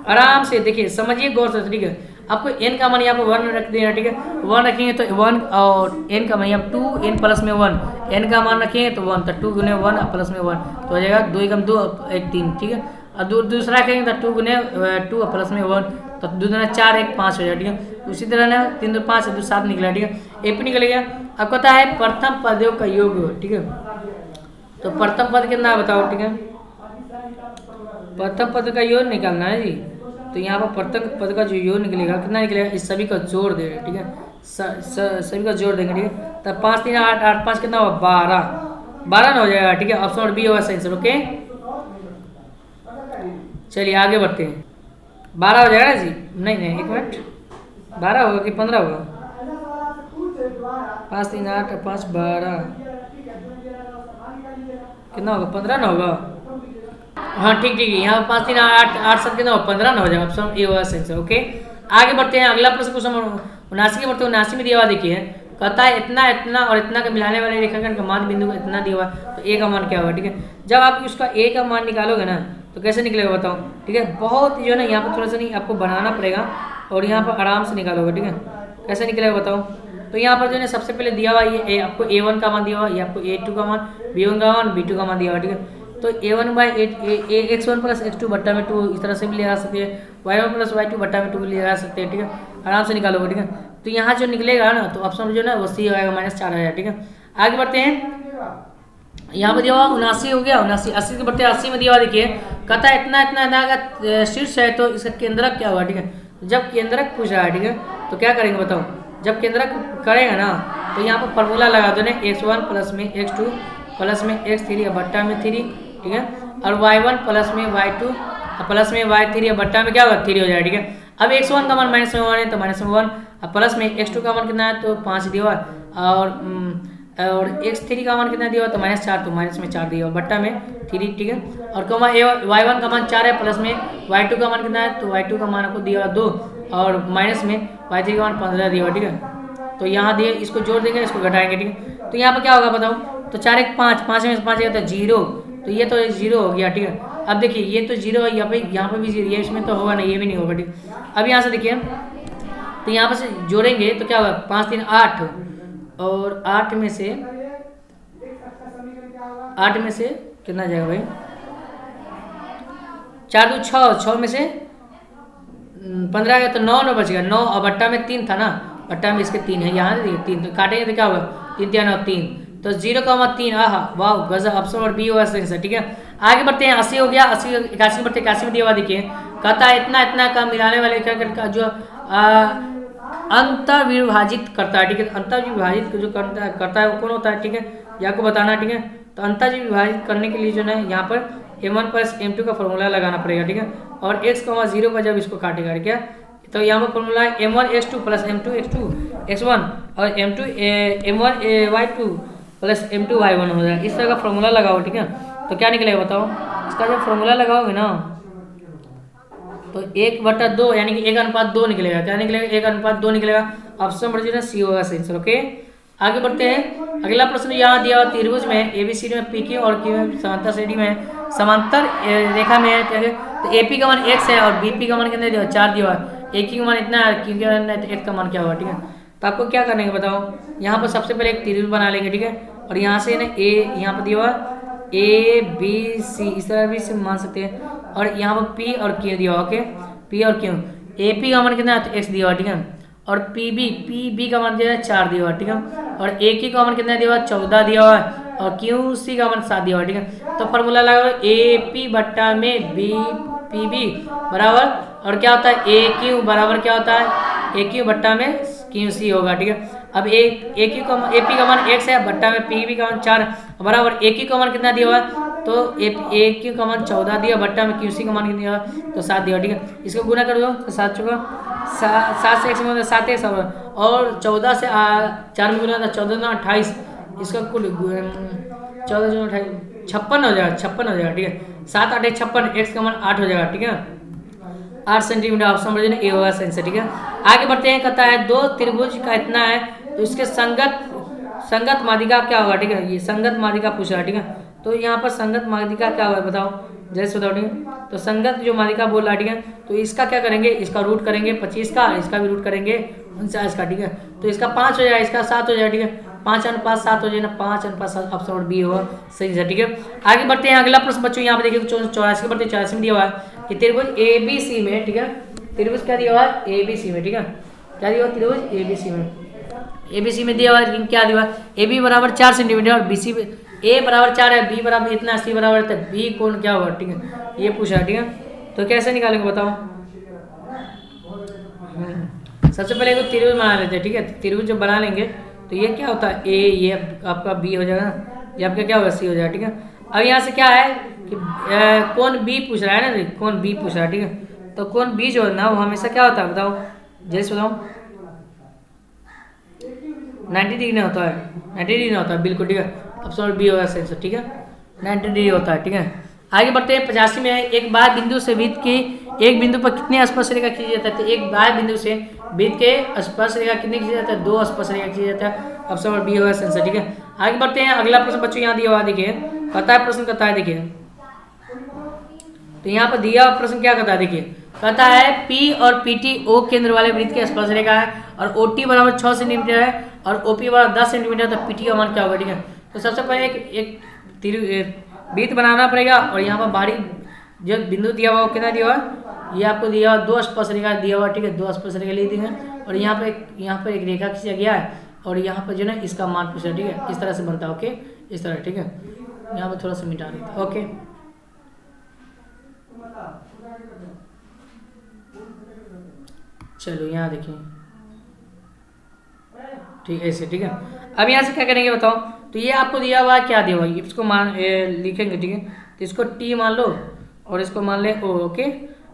आराम से देखिए समझिए गौर से, ठीक है। आपको n का मान यहाँ पर 1 रख देना, ठीक है। 1 रखेंगे तो 1 और n का मान यहाँ 2n प्लस में 1, n का मान रखेंगे तो 1, तो 2 गुने 1 प्लस में 1 तो हो जाएगा 2 एकम 2 1 3, ठीक है। और दूसरा रखेंगे तो 2 गुने 2 प्लस में 1 तो 2 दूना 4 1 5 हो जाएगा, ठीक है। उसी तरह ना 3 2 5 2 7 निकला, ठीक है। ए पी निकल गया। अब कहता है प्रथम पदों का योग, ठीक है। तो प्रथम पद कितना बताओ, ठीक है। प्रथम पद का योग निकालना है जी। तो यहाँ पर प्रथम पद का जो योग निकलेगा कितना निकलेगा, इस सभी का जोड़ देगा, ठीक है। सभी का जोड़ देंगे, ठीक है। तब 5 3 8 8 5 कितना होगा 12 ना हो जाएगा, ठीक है। ऑप्शन बी होगा सही आंसर, ओके। चलिए आगे बढ़ते हैं, 12 हो जाएगा ना जी, नहीं 1 मिनट, 12 होगा कि 15 होगा, 5 3 8 5 12 कितना होगा 15 ना होगा, हाँ ठीक है। यहाँ 5 3 8 8 7 कितना होगा 15 ना हो जाएगा, ऑप्शन ए होगा सही आंसर, ओके। आगे बढ़ते हैं, अगला प्रश्न क्वेश्चन 79 के बढ़ते 79 में दिया हुआ देखिए, कहता है इतना इतना और इतना का मिलाने वाले रेखाखंड का मान बिंदु को इतना दिया हुआ, तो ए का मान क्या होगा, ठीक है। जब आप उसका ए का मान निकालोगे ना तो कैसे निकलेगा बताओ, ठीक है। बहुत जो है ना यहाँ पर थोड़ा सा नहीं आपको बनाना पड़ेगा और यहाँ पर आराम से निकालोगे, ठीक है। कैसे निकलेगा बताओ, तो यहाँ पर जो है सबसे पहले दिया हुआ ये आपको a1 का मान दिया हुआ, ये आपको a2 का मान, b1 का मान, b2 का मान दिया हुआ, ठीक है। तो a1 by x1 plus x2 बट्टा में 2 इस तरह से भी ले आ सकते हैं, y1 प्लस y2 बट्टा में 2 भी ले आ सकते हैं, ठीक है। आराम से निकालोगे, ठीक है। तो यहाँ जो निकलेगा ना तो ऑप्शन जो है ना वो सी आएगा -4 आएगा, ठीक है। आगे बढ़ते हैं, यहाँ पर दिया हुआ 79 हो गया, 79 80 के बढ़ते 80 में दिया हुआ देखिए, कहता है इतना इतना अगर शीर्ष है तो इसका केंद्रक क्या हुआ, ठीक है। जब केंद्रक पूछ रहा है, ठीक है, तो क्या करेंगे बताओ, जब केंद्रक करेगा ना तो यहाँ पर फॉर्मूला लगा दो, x1 प्लस में x2 प्लस में x3 या बट्टा में 3, ठीक है। और y1 प्लस में y2 प्लस में y3 या बट्टा में क्या होगा 3 हो जाएगा, ठीक है। अब x1 का मान -1 है तो -1 और प्लस में x2 का मान कितना है तो 5 दिया हुआ और x3 का मान कितना दिया हुआ तो -4 तो माइनस में 4 दिया हुआ बट्टा में 3, ठीक है। और कमा y1 का मान 4 है, प्लस में y2 का मान कितना है तो y2 का मान आपको दिया हुआ 2 और माइनस में y3 का मान 15 दिया हुआ, ठीक है। तो यहाँ दिए, इसको जोड़ देंगे, इसको घटाएंगे, ठीक है। तो यहाँ पर क्या होगा बताओ, तो 4 1 5, 5 में 5 तो 0, तो ये तो 0 हो गया, ठीक है। अब देखिए ये तो 0 है, यहाँ पे भी 0, ये इसमें तो होगा नहीं, ये भी नहीं होगा, ठीक। अब यहाँ से देखिए, तो यहाँ पर से जोड़ेंगे तो क्या होगा 5 3 8 और 8 में से कितना जाएगा भाई 4 2 6 में से 15 गया तो 9 बच गया, 9 और बट्टा में 3 था ना, बट्टा में इसके 3 है, यहाँ देखिए 3 तो काटेंगे तो क्या होगा 3 3 9 3 तो 0,3। वाह गजब, ऑप्शन नंबर बी होगा सही आंसर। ठीक है, आगे बढ़ते हैं। 80 हो गया, 80 81 बढ़ते 81 में दिया हुआ देखिए, कहता है इतना इतना का मिलाने वाले का जो अंतर विभाजित करता है। ठीक है, अंतर विभाजित जो करता है वो कौन होता है? ठीक है, ये आपको बताना है। ठीक है, तो अंतर विभाजित करने के लिए जो है यहाँ पर m1 प्लस m2 का फॉर्मूला लगाना पड़ेगा। ठीक है, और x, 0 पर जब इसको काटेगा क्या, तो यहाँ पर फॉर्मूला है m1 x2 plus m2 x1 और m2 m1 y2 plus m2 y1 हो जाएगा। इस तरह का फॉर्मूला लगाओ। ठीक है, तो क्या निकलेगा बताओ? इसका जब फॉर्मूला लगाओगे ना तो 1/2 यानी कि 1:2 निकलेगा। क्या निकलेगा? 1:2 निकलेगा। ऑप्शन नंबर जो है सी होगा सही आंसर। ओके, आगे बढ़ते हैं। अगला प्रश्न यहाँ दिया हुआ त्रिभुज में एबीसी में पी क्यू और क्यू में समांतर श्रेणी में समांतर रेखा में है। तो एपी का मान x है और बीपी का मान कितना दिया? 4 दिया हुआ। ए का मान इतना है, क्यू का मान तो x का मान क्या हुआ? ठीक है, तो आपको क्या करने का बताओ? यहाँ पर सबसे पहले एक त्रिभुज बना लेंगे। ठीक है, और यहाँ से ना ए यहाँ पर दिया हुआ ए बी सी, इस तरह भी से मान सकते हैं। और यहाँ पर पी और क्यू दिया हुआ। ओके, पी और क्यू, ए पी का मान कितना है? तो एक्स दिया हुआ। ठीक है, और पी बी का मान दिया है 4 दिया हुआ। ठीक है, और ए की का मान कितना दिया हुआ? 14 दिया हुआ है और क्यू सी का मान 7 दिया हुआ। ठीक है, तो फॉर्मूला लगा ए पी बट्टा में बी पी बी बराबर, और क्या होता है? ए क्यू बराबर क्या होता है? ए क्यू बट्टा में क्यू सी होगा। ठीक है, अब ए क्यू का ए पी का मान x है बट्टा में पी बी का मान 4 बराबर ए क्यू का मान कितना दिया हुआ है? तो ए क्यू का मान 14 दिया बट्टा में क्यू सी का मान कितना दिया हुआ? तो 7 दिया। ठीक है, इसको गुना कर दो तो 7 चुका 7 से x में 7 x और 14 से 4 में गुना था 14 ना 28, इसका कुल 14 जो 28 56 हो जाएगा। 56 हो जाएगा। ठीक है, 7 8 56, x का मान 8 हो जाएगा। ठीक है, 8 सेंटीमीटर। ऑप्शन नंबर ए होगा सेंसर। ठीक है, आगे बढ़ते हैं। कहता है दो त्रिभुज का इतना है तो इसके संगत माध्यिका क्या होगा? ठीक है, ये संगत माध्यिका पूछ रहा है। ठीक है, तो यहाँ पर संगत माध्यिका क्या होगा बताओ? जैसे बताओ। ठीक है, तो संगत जो माध्यिका बोल रहा है। ठीक है, तो इसका क्या करेंगे? इसका रूट करेंगे 25 का, इसका भी रूट करेंगे 49 का। ठीक है, तो इसका 5 हो जाएगा, इसका 7 हो जाएगा। ठीक है, 5:7 हो जाएगा ना, 5:7 ऑप्शन नंबर बी होगा सही है। ठीक है, आगे बढ़ते हैं। अगला प्रश्न बच्चों यहाँ पे देखिए 84 बढ़ते 84 में दिया हुआ है कि त्रिभुज ए बी सी में। ठीक है, त्रिभुज क्या दिया हुआ है? ए बी सी में। ठीक है, क्या दिया हुआ? त्रिभुज ए बी सी में। ए बी सी में दिया हुआ है क्या दिया हुआ है? ए बी बराबर 4 सेंटीमीटर और बी सी ए बराबर 4 है, बी बराबर इतना, सी बराबर है, बी कौन क्या होगा? ठीक है, ये पूछा है। ठीक है, तो कैसे निकालेंगे बताओ? सबसे पहले एक त्रिभुज बना लेते हैं। ठीक है, त्रिभुज जब बना लेंगे तो ये क्या होता है? ए, ये आपका बी हो जाएगा, ये आपका क्या होगा? सी हो जाएगा। ठीक है, अब यहाँ से क्या है कि कौन बी पूछ रहा है ना, कौन बी पूछ रहा है। ठीक है, तो कौन बी जो है ना वो हमेशा क्या होता है बताओ? जैसे बताओ 90 डिग्री नहीं होता है, 90 डिग्री नहीं होता है बिल्कुल। ठीक है, ऑप्शन बी होगा सही। ठीक है, 90 डिग्री होता है। ठीक है, आगे बढ़ते हैं। 85 में एक बाह्य बिंदु से वृत्त की एक बिंदु पर कितने स्पर्श रेखा खींची जाता है? तो एक बाह्य बिंदु से वृत्त के स्पर्श रेखा कितने खींची जाता है? 2 स्पर्श रेखा खींची जाता है। ऑप्शन नंबर बी होगा सही। ठीक है, आगे बढ़ते हैं। अगला प्रश्न बच्चों यहाँ दिया हुआ देखिए, कहता है प्रश्न कहता है देखिए, तो यहाँ पर दिया हुआ प्रश्न क्या कहता है देखिए, कहता है पी और पीटी ओ केंद्र वाले वृत्त के स्पर्श रेखा है और ओटी बराबर 6 सेंटीमीटर है और ओपी बराबर 10 सेंटीमीटर, तो पीटी का मान क्या होगा? ठीक है, तो सबसे पहले एक वृत्त बनाना पड़ेगा और यहाँ पर बाहरी जो बिंदु दिया हुआ वो कितना दिया हुआ? ये आपको दिया हुआ 2 स्पर्श रेखा दिया हुआ। ठीक है, 2 स्पर्श रेखा ले दी है और यहाँ पर एक रेखा खींचा गया है और यहाँ पर जो है इसका मान पूछा। ठीक है, इस तरह से बनता है। ओके, इस तरह। ठीक है, यहाँ पर थोड़ा सा मिटा देता है। ओके, चलो यहाँ देखिए, ठीक है ऐसे। ठीक है, अब यहाँ से क्या करेंगे बताओ? तो ये आपको दिया हुआ क्या दिया हुआ? इसको मान लिखेंगे। ठीक है, तो इसको टी मान लो और इसको मान ले ओ। ओके,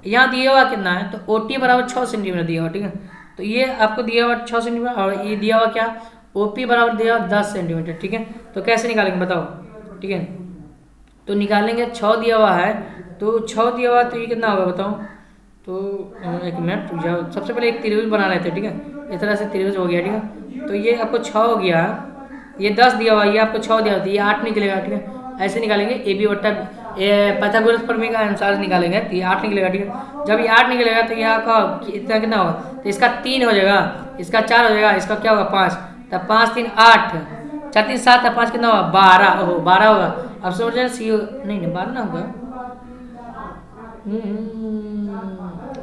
यहाँ दिया हुआ कितना है? तो ओ टी बराबर 6 सेंटीमीटर दिया हुआ। ठीक है, तो ये आपको दिया हुआ 6 सेंटीमीटर और ये दिया हुआ क्या? ओ पी बराबर दिया हुआ 10 सेंटीमीटर। ठीक है, तो कैसे निकालेंगे बताओ? ठीक है, तो निकालेंगे 6 दिया हुआ है, तो 6 दिया हुआ तो ये कितना होगा बताओ? तो एक मिनट जाओ, सबसे पहले एक त्रिभुज बना लेते हैं। ठीक है, इस तरह से त्रिभुज हो गया। ठीक है, तो ये आपको 6 हो गया, ये 10 दिया हुआ, ये आपको 6 दिया हुआ, ये 8 निकलेगा। ठीक है, ऐसे निकालेंगे ए बी बट्टा पाइथागोरस प्रमेय का अनुसार निकालेंगे तो ये 8 निकलेगा। ठीक है, जब ये 8 निकलेगा तो यहाँ का इतना कितना होगा? तो इसका 3 हो जाएगा, इसका 4 हो जाएगा, इसका क्या होगा? 5, तब 5 3 8, 4 3 7, 5 कितना होगा? 12। ओहो 12 होगा। अब समझ सी नहीं 12 ना होगा,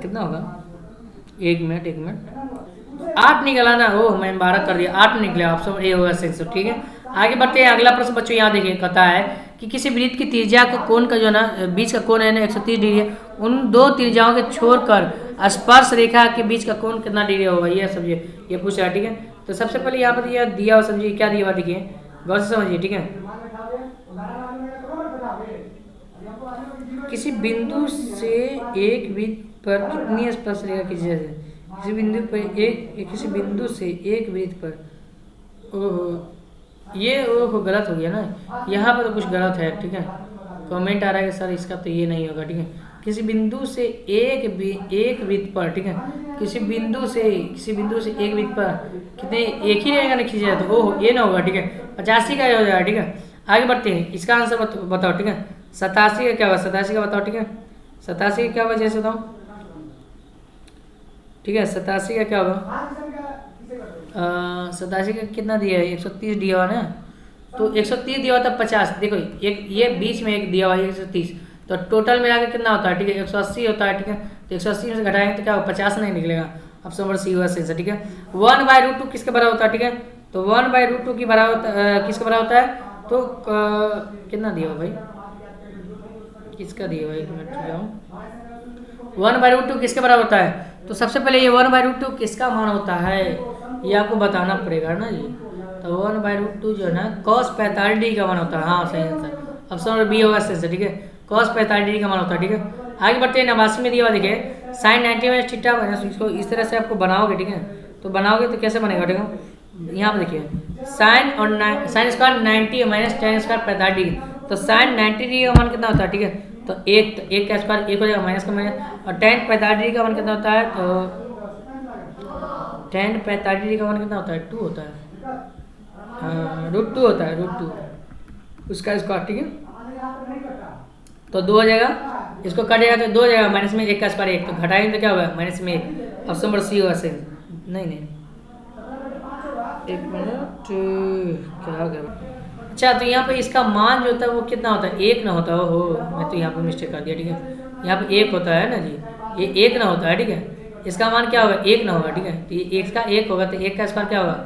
कितना होगा? एक मिनट 8 निकला ना, ओह मैं 12 कर दिया, 8 निकला, ऑप्शन ए होगा सही आंसर। ठीक है, आगे बढ़ते हैं। अगला प्रश्न बच्चों यहाँ देखिए, कहता है कि किसी वृत्त की त्रिज्या का कोण का जो है ना, बीच का कोण है ना 130 डिग्री है, उन दो त्रिज्याओं के छोड़कर स्पर्श रेखा के बीच का कोण कितना डिग्री होगा, ये समझिए, ये पूछ रहा है। ठीक है, तो सबसे पहले यहाँ पर यह दिया हुआ समझिए, क्या दिया हुआ देखिए, गौर से समझिए। ठीक है, किसी बिंदु से एक वृत्त पर कितनी स्पर्श रेखा खींची जाती है, किसी बिंदु पर किसी बिंदु से एक वृत्त पर, ओहो ये ओहो गलत हो गया ना, यहाँ पर तो कुछ गलत है। ठीक है, कमेंट आ रहा है कि सर इसका तो ये नहीं होगा। ठीक है, किसी बिंदु से एक वृत्त पर, ठीक है, किसी बिंदु से एक वृत्त पर कितने, एक ही रहेगा ना खींचा जाए, तो ओहो ये ना होगा। ठीक है, 85 का हो जाएगा। ठीक है, आगे बढ़ते हैं, इसका आंसर बताओ। ठीक है, 87 का क्या होगा, 87 का बताओ। ठीक है, 87 का क्या होगा जैसे बताओ। ठीक है, 87 का क्या होगा, 87 का कितना दिया है, 130 दिया हुआ ना, तो 130 दिया हुआ था 50, देखो एक ये बीच में एक दिया हुआ है 130, तो टोटल मिला के कितना होता है। ठीक है, 180 होता है। ठीक है, तो 180 में से घटाएंगे तो क्या होगा, 50 नहीं निकलेगा, ऑप्शन नंबर सी हुआ सही। ठीक है, 1/√2 किसके बराबर होता है। ठीक है, तो 1/√2 की बराबर किसके बराबर होता है, तो कितना दिया हुआ भाई, किसका दिया हुआ, 1 मिनट जाओ, 1/√2 किसके बराबर होता है, तो सबसे पहले ये 1/√2 किसका मान होता है ये आपको बताना पड़ेगा ना जी। तो 1/√2 जो है ना cos 45 डिग्री का मान होता है। हाँ सही आंसर, ऑप्शन नंबर बी होगा सही। ठीक है, cos 45 डिग्री का मान होता है। ठीक है, आगे बढ़ते हैं। 89 में दिया हुआ देखिए, sin 90 - थीटा माइनस, इसको इस तरह से आपको बनाओगे। ठीक है, तो बनाओगे तो कैसे बनेगा, ठीक है, यहाँ पर देखिए साइन और sine square 90 minus tan square 45 degree, तो साइन 90 डिग्री का मान कितना होता है। ठीक है, तो एक का स्क्वायर एक हो जाएगा, माइनस का माइनस, और tan 45 डिग्री का मान कितना होता है, तो tan 45 डिग्री का मान कितना होता है, 2 होता है, हाँ √2 होता है, √2 उसका स्क्वायर। ठीक है, तो 2 हो जाएगा, इसको काटेगा तो 2 हो जाएगा, माइनस में 1 का स्क्वायर 1, तो घटाएंगे तो क्या होगा, माइनस में 1, ऑप्शन नंबर सी होगा सही। नहीं 1 मिनट क्या हो गया, अच्छा तो यहाँ पे इसका मान जो होता है वो कितना होता है, 1 ना होता हो, मैं तो यहाँ पे मिस्टेक कर दिया। ठीक है, यहाँ पे 1 होता है ना जी, ये 1 ना होता है। ठीक है, इसका मान क्या होगा, 1 ना होगा। ठीक है, तो ये 1 का 1 होगा, तो 1 का स्क्वायर क्या होगा,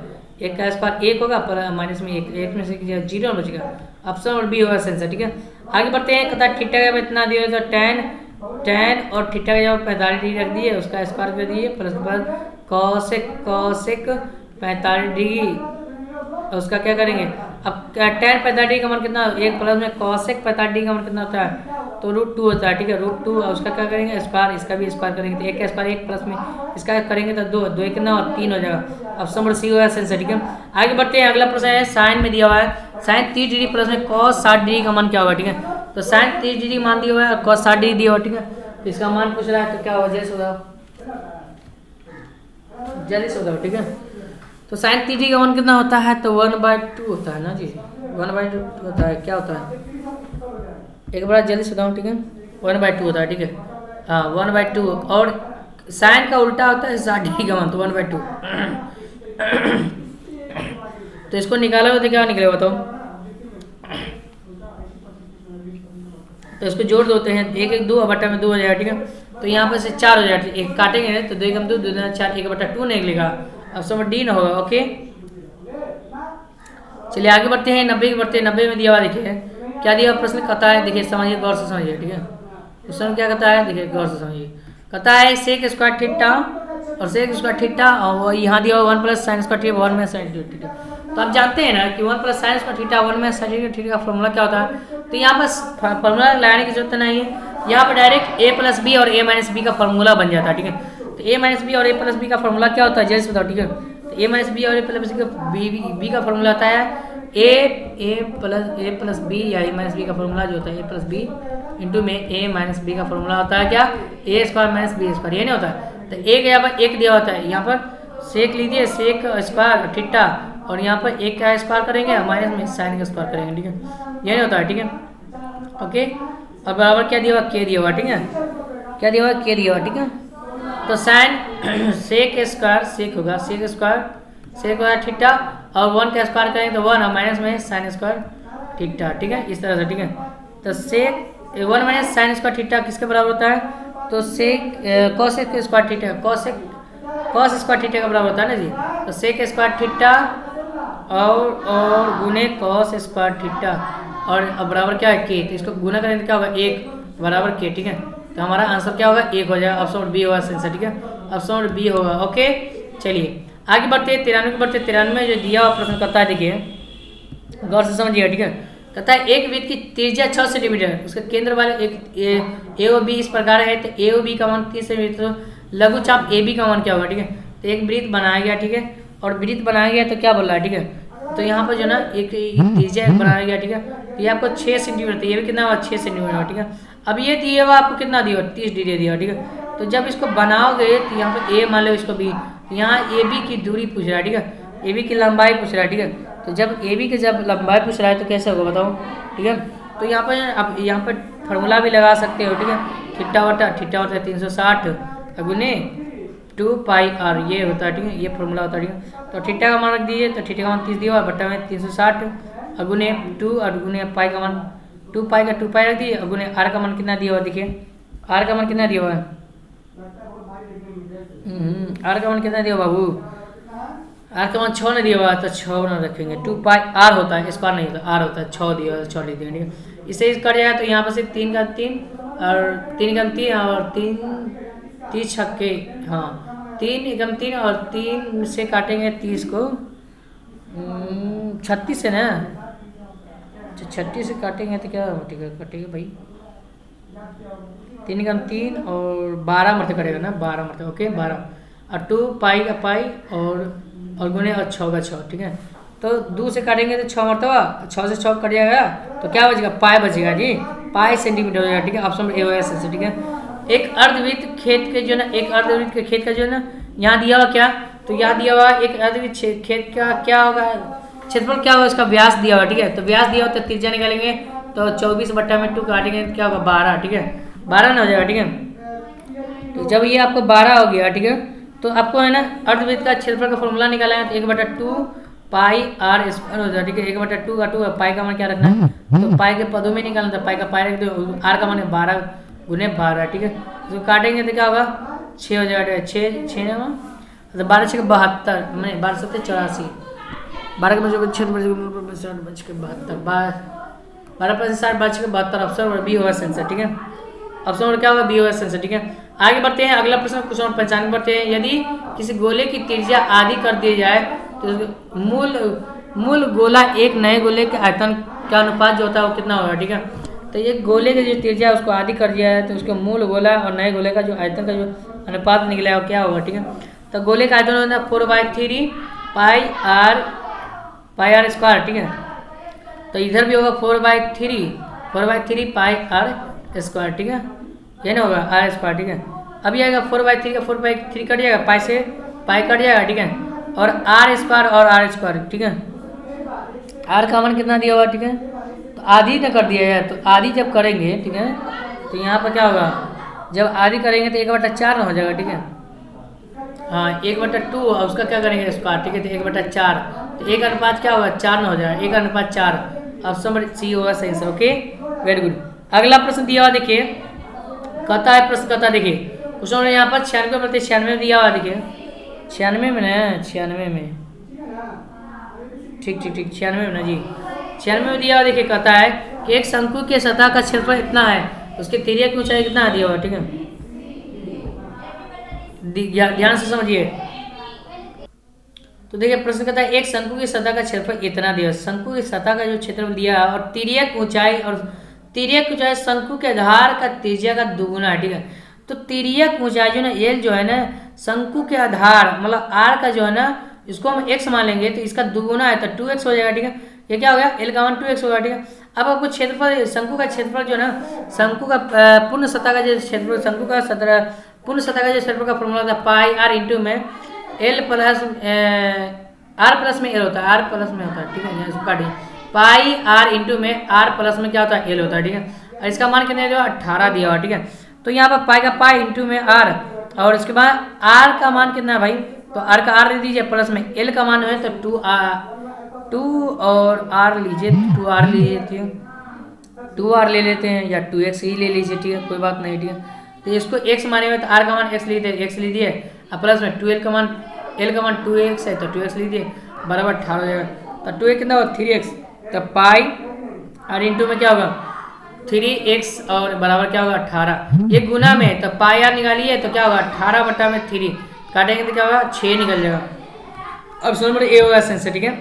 1 का स्क्वायर 1 होगा, पर माइनस में 1 में से 0 बचेगा, ऑप्शन नंबर बी होगा सेंसर। ठीक है, आगे बढ़ते हैं। कहता है थीटा का इतना दिया तो tan और थीटा का जब 45 डिग्री रख दिए, उसका स्क्वायर कर दिए, प्लस cosec 45 डिग्री, उसका क्या करेंगे, अब tan 45 डिग्री का मान कितना, एक प्लस में cosec 45 डिग्री का मान कितना होता है, तो √2 होता है। ठीक है, √2, और उसका क्या करेंगे, स्क्वायर, इसका भी स्क्वायर करेंगे, तो 1 का स्क्वायर 1 प्लस में इसका करेंगे तो 2 कितना और 3 हो जाएगा, ऑप्शन नंबर सी होगा सेंसर। ठीक है, आगे बढ़ते हैं। अगला प्रश्न है, साइन में दिया हुआ है, साइन 30 डिग्री प्लस में cos 60 डिग्री का मान क्या होगा। ठीक है, तो साइन 30 डिग्री मान दिया हुआ है और cos 60 डिग्री दिया हुआ। ठीक है, तो इसका मान पूछ रहा है, तो क्या होगा, जल्दी से बताओ। ठीक है, तो साइन 30 डिग्री का मान कितना होता है, तो 1/2 होता है ना जी, 1/2 होता है, क्या होता है, एक बार जल्दी से बताऊँ। ठीक है, 1/2 होता है। ठीक है, हाँ 1/2, और साइन का उल्टा होता है 60 डिग्री का मान, तो 1/2 तो इसको निकालोगे तो क्या निकलेगा बताओ, तो इसको जोड़ देते हैं, 1 2 बटा में 2 हो जाएगा। ठीक है, तो यहाँ पर से 4 हो जाएगा, एक काटेंगे तो 2 × 2 2 × 4 1/2 निकलेगा, ऑप्शन नंबर डी ना होगा। ओके, चलिए आगे बढ़ते हैं। 90 के बढ़ते हैं। 90 में दिया हुआ देखिए, क्या दिया हुआ प्रश्न कहता है, देखिए समझिए, गौर से समझिए। ठीक है, क्वेश्चन क्या कहता है, देखिए गौर से समझिए, कहता है सेक स्क्वायर थीटा और सेक स्क्वायर थीटा, और यहाँ दिया हुआ 1 + sin स्क्वायर थीटा 1 में sin थीटा, तो आप जानते हैं ना कि 1 + sin स्क्वायर थीटा 1 में sin थीटा का फॉर्मूला क्या होता है, तो यहाँ पर फॉर्मूला लगाने की जरूरत नहीं है, यहाँ पर डायरेक्ट a + b और a - b का फॉर्मूला बन जाता है। ठीक है, तो a - b और a + b का फॉर्मूला क्या होता है, जैसे बताओ। ठीक है, तो a - b और a + b का फॉर्मूला होता है a + b, या a - b का फॉर्मूला जो होता है a + b इंटू में a - b का फॉर्मूला होता है क्या, a² - b², ये नहीं होता है, तो एक यहाँ पर 1 दिया होता है, यहाँ पर सेक लीजिए, सेक स्क्वायर थीटा, और यहाँ पर 1 का स्क्वायर करेंगे, माइनस में साइन का स्क्वायर करेंगे। ठीक है, ये नहीं होता है। ठीक है, ओके, और बराबर क्या दिया हुआ, के दिया हुआ। ठीक है, क्या दिया हुआ, के दिया हुआ। ठीक है, तो साइन सेक स्क्वायर सेक होगा, सेक स्क्वायर थीटा, और 1 का स्क्वायर करेंगे तो 1, और माइनस में साइन स्क्वायर थीटा। ठीक है, इस तरह से। ठीक है, तो सेक 1 - साइन स्क्वायर थीटा किसके बराबर होता है, तो सेक cosec square theta, cos square theta का बराबर होता है ना जी, तो सेक स्क्वायर थीटा और गुने कॉस स्क्वायर थीटा और अब बराबर क्या है के, तो इसको गुना करेंगे तो क्या होगा 1 बराबर के, ठीक है। तो हमारा आंसर क्या होगा 1 हो जाएगा, ऑप्शन बी होगा आंसर, ठीक है, ऑप्शन बी होगा। ओके चलिए आगे बढ़ते हैं 93 के बढ़ते 93 जो दिया हुआ प्रश्न करता है, देखिए गौर से समझिएगा, ठीक है। कहता है एक वृत्त की त्रिज्या 6 सेंटीमीटर, उसके केंद्र वाले एक ए ओ बी इस प्रकार है, तो ए ओ बी का मान 30 सेंटीमीटर, तो लघु चाप ए बी का मान क्या होगा, ठीक है। तो एक वृत्त बनाया गया, ठीक है, और वृत्त बनाया गया तो क्या बोल रहा है, ठीक है। तो यहाँ पर जो ना एक त्रिज्या बनाया गया, ठीक है, तो ये आपको 6 सेंटीमीटर, ये भी कितना हुआ 6 सेंटीमीटर, ठीक है। अब ये दिया हुआ आपको कितना दिया हुआ 30 डिग्री दिया, ठीक है। तो जब इसको बनाओगे तो यहाँ पर ए मान लो, इसको बी, यहाँ ए बी की दूरी पूछ रहा है, ठीक है, ए बी की लंबाई पूछ रहा है, ठीक है। तो जब ए बी की जब लंबाई पूछ रहा है तो कैसे होगा बताओ, ठीक है। तो यहाँ पर आप यहाँ पर फार्मूला भी लगा सकते हो, ठीक है, थीटा होता है 360 गुने 2 पाई आर, ये होता है, ठीक है, ये फार्मूला होता है, ठीक है। तो थीटा का मान रख दीजिए, तो थीटा का मान 30 दिया हुआ बट्टा में 360 गुने 2 और गुने पाई का मान 2 पाई का 2 पाई रख दीजिए, और गुने आर का मान कितना दिया हुआ, देखिए आर का मान कितना दिया हुआ है, आर का मान कितना दिया बाबू, आर का मान 6 नहीं दिया हुआ, तो 6 ना रखेंगे, 2 पाई आर होता है, स्क्वायर नहीं होता, आर होता है, 6 दिया हुआ, 6 लिख देंगे, ठीक है। इससे कट जाएगा तो यहाँ पर से 3 का 3 और 3 का 3 और 3 छक्के, हाँ 3 एकम 3 और 3 से काटेंगे 30 को 36 से ना, 36 से काटेंगे तो क्या कटेगा भाई, 3 एकम 3 और 12 मरते कटेगा ना, 12 मरते, ओके 12 और 2 पाई का पाई और गुने और 6 का 6, ठीक है। तो 2 से काटेंगे तो 6 मरतबा, 6 से 6 कट जाएगा तो क्या बचेगा पाई बचेगा जी, पाई सेंटीमीटर हो जाएगा, ठीक है, ऑप्शन ए होगा आंसर, ठीक है। एक अर्धवृत्त खेत के जो ना, एक अर्धवृत्त के खेत का जो है ना यहाँ दिया हुआ क्या, तो यहाँ दिया हुआ एक अर्धवृत्त खेत का क्या होगा, क्षेत्रफल क्या होगा, इसका व्यास दिया हुआ, ठीक है। तो व्यास दिया हुआ तो त्रिज्या निकालेंगे, तो 24 बट्टा में 2 काटेंगे क्या होगा 12, ठीक है, 12 ना हो जाएगा, ठीक है। तो जब ये आपको 12 हो गया, ठीक है, तो आपको है ना अर्धवृत्त का क्षेत्रफल का फॉर्मूला निकाला है, तो 1/2 पाई आर स्क्वायर हो जाए, ठीक है, 1/2 का 2 है, पाई का मान क्या रखना है, तो पाई के पदों में निकालना था, पाई का पाई रख दो, आर का मान 12 गुने 12, ठीक है। तो काटेंगे तो क्या होगा 6 हो जाएगा, 6 ना, तो 12 6 72 नहीं 12 7 84, 12 के बजे 6 बजे 72 12 5 60 बज के 72, ऑप्शन बी होगा सेंसर, ठीक है, ऑप्शन क्या होगा बी होगा सेंसर, ठीक है। आगे बढ़ते हैं अगला प्रश्न, क्वेश्चन नंबर 95 बढ़ते हैं। यदि किसी गोले की त्रिज्या आदि कर दी जाए तो मूल गोला एक नए गोले के आयतन का अनुपात जो होता है वो कितना होगा, ठीक है। तो ये गोले की जो त्रिज्या उसको आदि कर दिया है, तो उसके मूल गोला और नए गोले का जो आयतन का जो अनुपात निकला है वो क्या होगा, ठीक है। तो गोले का आयतन होता है 4/3 पाई आर स्क्वायर, ठीक है। तो इधर भी होगा 4/3 पाई आर स्क्वायर, ठीक है, ये ना होगा आर स्क्वायर, ठीक है। अभी आएगा 4/3 का 4/3 कट जाएगा, पाई से पाई कट जाएगा, ठीक है, और आर स्क्वायर और आर स्क्वायर, ठीक है। आर का मान कितना दिया हुआ, ठीक है, तो आधी ना कर दिया है, तो आधी जब करेंगे, ठीक है, तो यहाँ पर क्या होगा, जब आधी करेंगे तो 1/4 ना हो जाएगा, ठीक है, हाँ 1/2 और उसका क्या करेंगे स्क्वायर, ठीक है, तो 1/4, तो 1 अनुपात क्या होगा 4 ना हो जाएगा, 1/4, ऑप्शन सी होगा सही आंसर, ओके वेरी गुड। अगला प्रश्न दिया हुआ देखिए, कहता है प्रश्न कहता देखिए क्वेश्चन यहाँ पर 96/96 दिया हुआ, देखिए 96 में ना, 96 में ठीक 96 में ना जी, 96 में दिया हुआ, देखिए कहता है कि एक शंकु के सतह का क्षेत्रफल इतना है, उसके त्रिज्या की ऊंचाई कितना दिया हुआ, ठीक है, ध्यान से समझिए। तो देखिए प्रश्न कहता है एक शंकु की सतह का क्षेत्रफल इतना दिया, शंकु की सतह का जो क्षेत्रफल दिया है और तिर्यक ऊंचाई शंकु के आधार का त्रिज्या का दुगुना है, ठीक है। तो तिर्यक ऊंचाई जो ना एल जो है ना शंकु के आधार मतलब आर का जो है ना इसको हम x मान लेंगे तो इसका दुगुना है तो 2x हो जाएगा, ठीक है। ये क्या हो गया एल का मान 2x होगा, ठीक है। अब आपको क्षेत्रफल शंकु का क्षेत्रफल जो है ना शंकु का पूर्ण सतह का जो क्षेत्रफल शंकु का पूर्ण सतह का जो क्षेत्रफल का फॉर्मूला था पाई आर इंटू में एल प्लस आर प्लस में एल होता है, आर प्लस में होता है, ठीक है, यहाँ इसको काटिए पाई आर इंटू में आर प्लस में क्या होता है एल होता है, ठीक है। और इसका मान कितना दिया 18 दिया हुआ, ठीक है। तो यहाँ पर पाई का पाई इंटू में आर और इसके बाद आर का मान कितना है भाई, तो आर का आर ले दीजिए प्लस में एल का मान है तो 2 और आर लीजिए 2 आर लीजिए, ठीक है, 2 आर ले लेते हैं या 2x ही ले लीजिए, ठीक है, कोई बात नहीं, ठीक है। तो इसको x माने हुए तो r का मान x लिख दिए, x लिख दिए, और प्लस में 12 का मान l का मान 2x है तो 2x लिख दिए, बराबर 18 हो जाएगा। तो 2 कितना होगा 3x, तो पाई और इंटू में क्या होगा 3x और बराबर क्या होगा 18। ये गुना में तो पाई आर निकालिए तो क्या होगा 18/3, काटेंगे तो क्या होगा 6 निकल जाएगा। अब ऑप्शन नंबर ए होगा आंसर, ठीक है।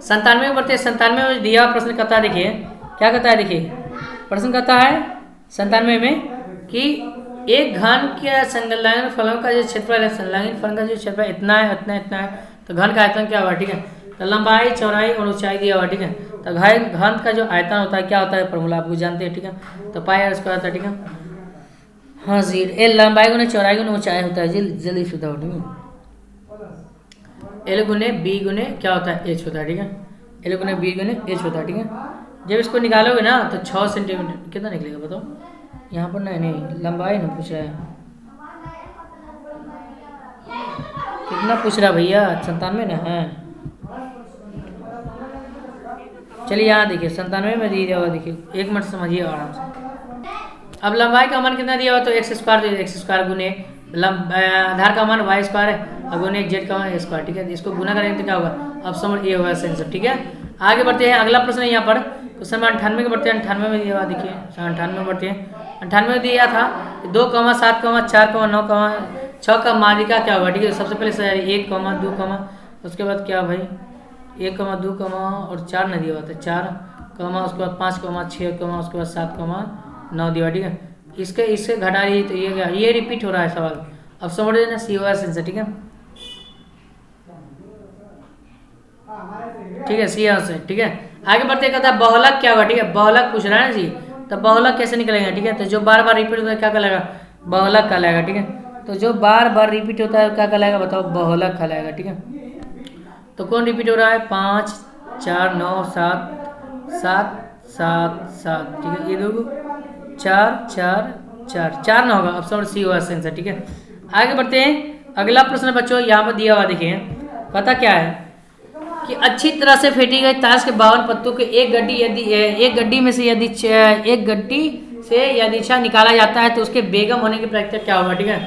97 में बढ़ते हैं। 97 में दिया प्रश्न कहता है, देखिए क्या कहता है, देखिए प्रश्न कहता है 97 में कि एक घन के संलग्न फलन का जो क्षेत्रफल है, संलग्न फलन का जो क्षेत्रफल इतना है, इतना इतना है, तो घन का आयतन क्या होगा, ठीक है। तो लंबाई, चौड़ाई और ऊंचाई दिया हुआ, ठीक है। तो घन का जो आयतन होता है क्या होता है, फॉर्मूला आपको जानते हैं, ठीक है। तो पाई आर स्क्वायर होता है, ठीक है। हाँ जी, ए लंबाई गुने चौड़ाई गुने ऊंचाई होता है, जल्दी सुधा, ठीक है। एल गुने बी गुने क्या होता है, एच होता है, ठीक है। एल गुने बी गुने एच होता है, ठीक है। जब इसको निकालोगे ना तो 6 सेंटीमीटर कितना निकलेगा बताओ। यहाँ पर नहीं लंबाई ना पूछ रहा है, कितना पूछ रहा भैया, 97 ना है। चलिए यहाँ देखिए 97 में दिया हुआ, देखिए 1 मिनट समझिए आराम से। अब लंबाई का मान कितना दिया हुआ, तो एक्स स्क्वायर गुने आधार का मान वाई स्क्वायर है और गुने जेड का मान ए स्क्वायर, ठीक है। इसको गुना करेंगे तो क्या होगा, ऑप्शन नंबर ए होगा आंसर, ठीक है। आगे बढ़ते हैं, अगला प्रश्न है यहाँ पर क्वेश्चन नंबर 98 के बढ़ते हैं। 98 में दिया हुआ, देखिए 98 में बढ़ते हैं। 98 में दिया था 2, 7, 4, 9, 6 का माध्यिका क्या होगा, ठीक है। सबसे पहले 1, 2, उसके बाद क्या भाई 1, 2, और 4 नहीं दिया हुआ था, 4, उसके बाद 5, 6, उसके बाद 7, 9 दिया, ठीक है। इसके घटा रही तो ये क्या, ये रिपीट हो रहा है सवाल। अब समझ लेना सी होगा आंसर, ठीक है, ठीक है, सी आंसर, ठीक है। आगे बढ़ते कहता है बहुलक क्या होगा, ठीक है। बहुलक पूछ रहा है ना जी, तो बहुलक कैसे निकलेगा, ठीक है। तो जो बार बार रिपीट होता है क्या कहलाएगा, बहुलक कहलाएगा, ठीक है। तो जो बार बार रिपीट होता है क्या कहलाएगा बताओ, बहुलक कहलाएगा, ठीक है। तो कौन रिपीट हो रहा है, 5, 4, 9, 7, 7, 7, 7, ठीक है। ये देखो 4, 4, 4, 4 ना होगा, ऑप्शन सी होगा आंसर, ठीक है। आगे बढ़ते हैं, अगला प्रश्न बच्चों यहाँ पर दिया हुआ, देखिए पता क्या है कि अच्छी तरह से फेंटी गई ताश के 52 पत्तों के एक गड्डी में से यदि छा निकाला जाता है तो उसके बेगम होने की प्रक्रिया क्या होगा, ठीक है।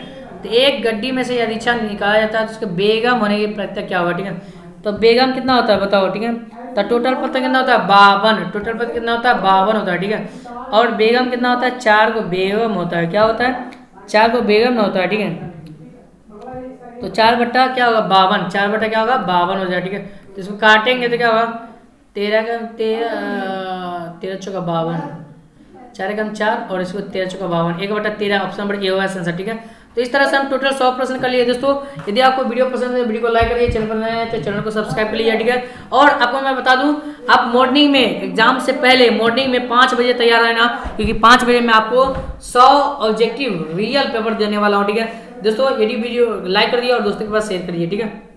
तो एक गड्डी में से यदि छा निकाला जाता है तो उसके बेगम होने की प्रक्रिया क्या होगा, ठीक है। तो बेगम कितना होता है बताओ, ठीक है। तो टोटल पत्ता कितना होता है 52, टोटल पत्ता कितना होता है 52 होता है, ठीक है। और बेगम कितना होता है 4 को बेगम होता है, क्या होता है 4 को बेगम ना होता है, ठीक है। तो 4 बट्टा क्या होगा 52, 4 बट्टा क्या होगा 52 हो जाएगा, ठीक है। तो इसको काटेंगे तो क्या होगा 13 चौका 52, 4 कम 4 और इसको 13 चौका 52, 1/13 ऑप्शन नंबर ए होगा आंसर, ठीक है। तो इस तरह से हम टोटल 100 प्रश्न कर लिए दोस्तों। यदि आपको वीडियो पसंद है तो वीडियो को लाइक करिए, चैनल पर नए हैं तो चैनल को सब्सक्राइब कर लीजिए, ठीक है। और आपको मैं बता दूं, आप मॉर्निंग में एग्जाम से पहले मॉर्निंग में 5 बजे तैयार रहना, क्योंकि 5 बजे मैं आपको 100 ऑब्जेक्टिव रियल पेपर देने वाला हूँ, ठीक है दोस्तों। यदि वीडियो लाइक कर दिया और दोस्तों के पास शेयर करिए, ठीक है।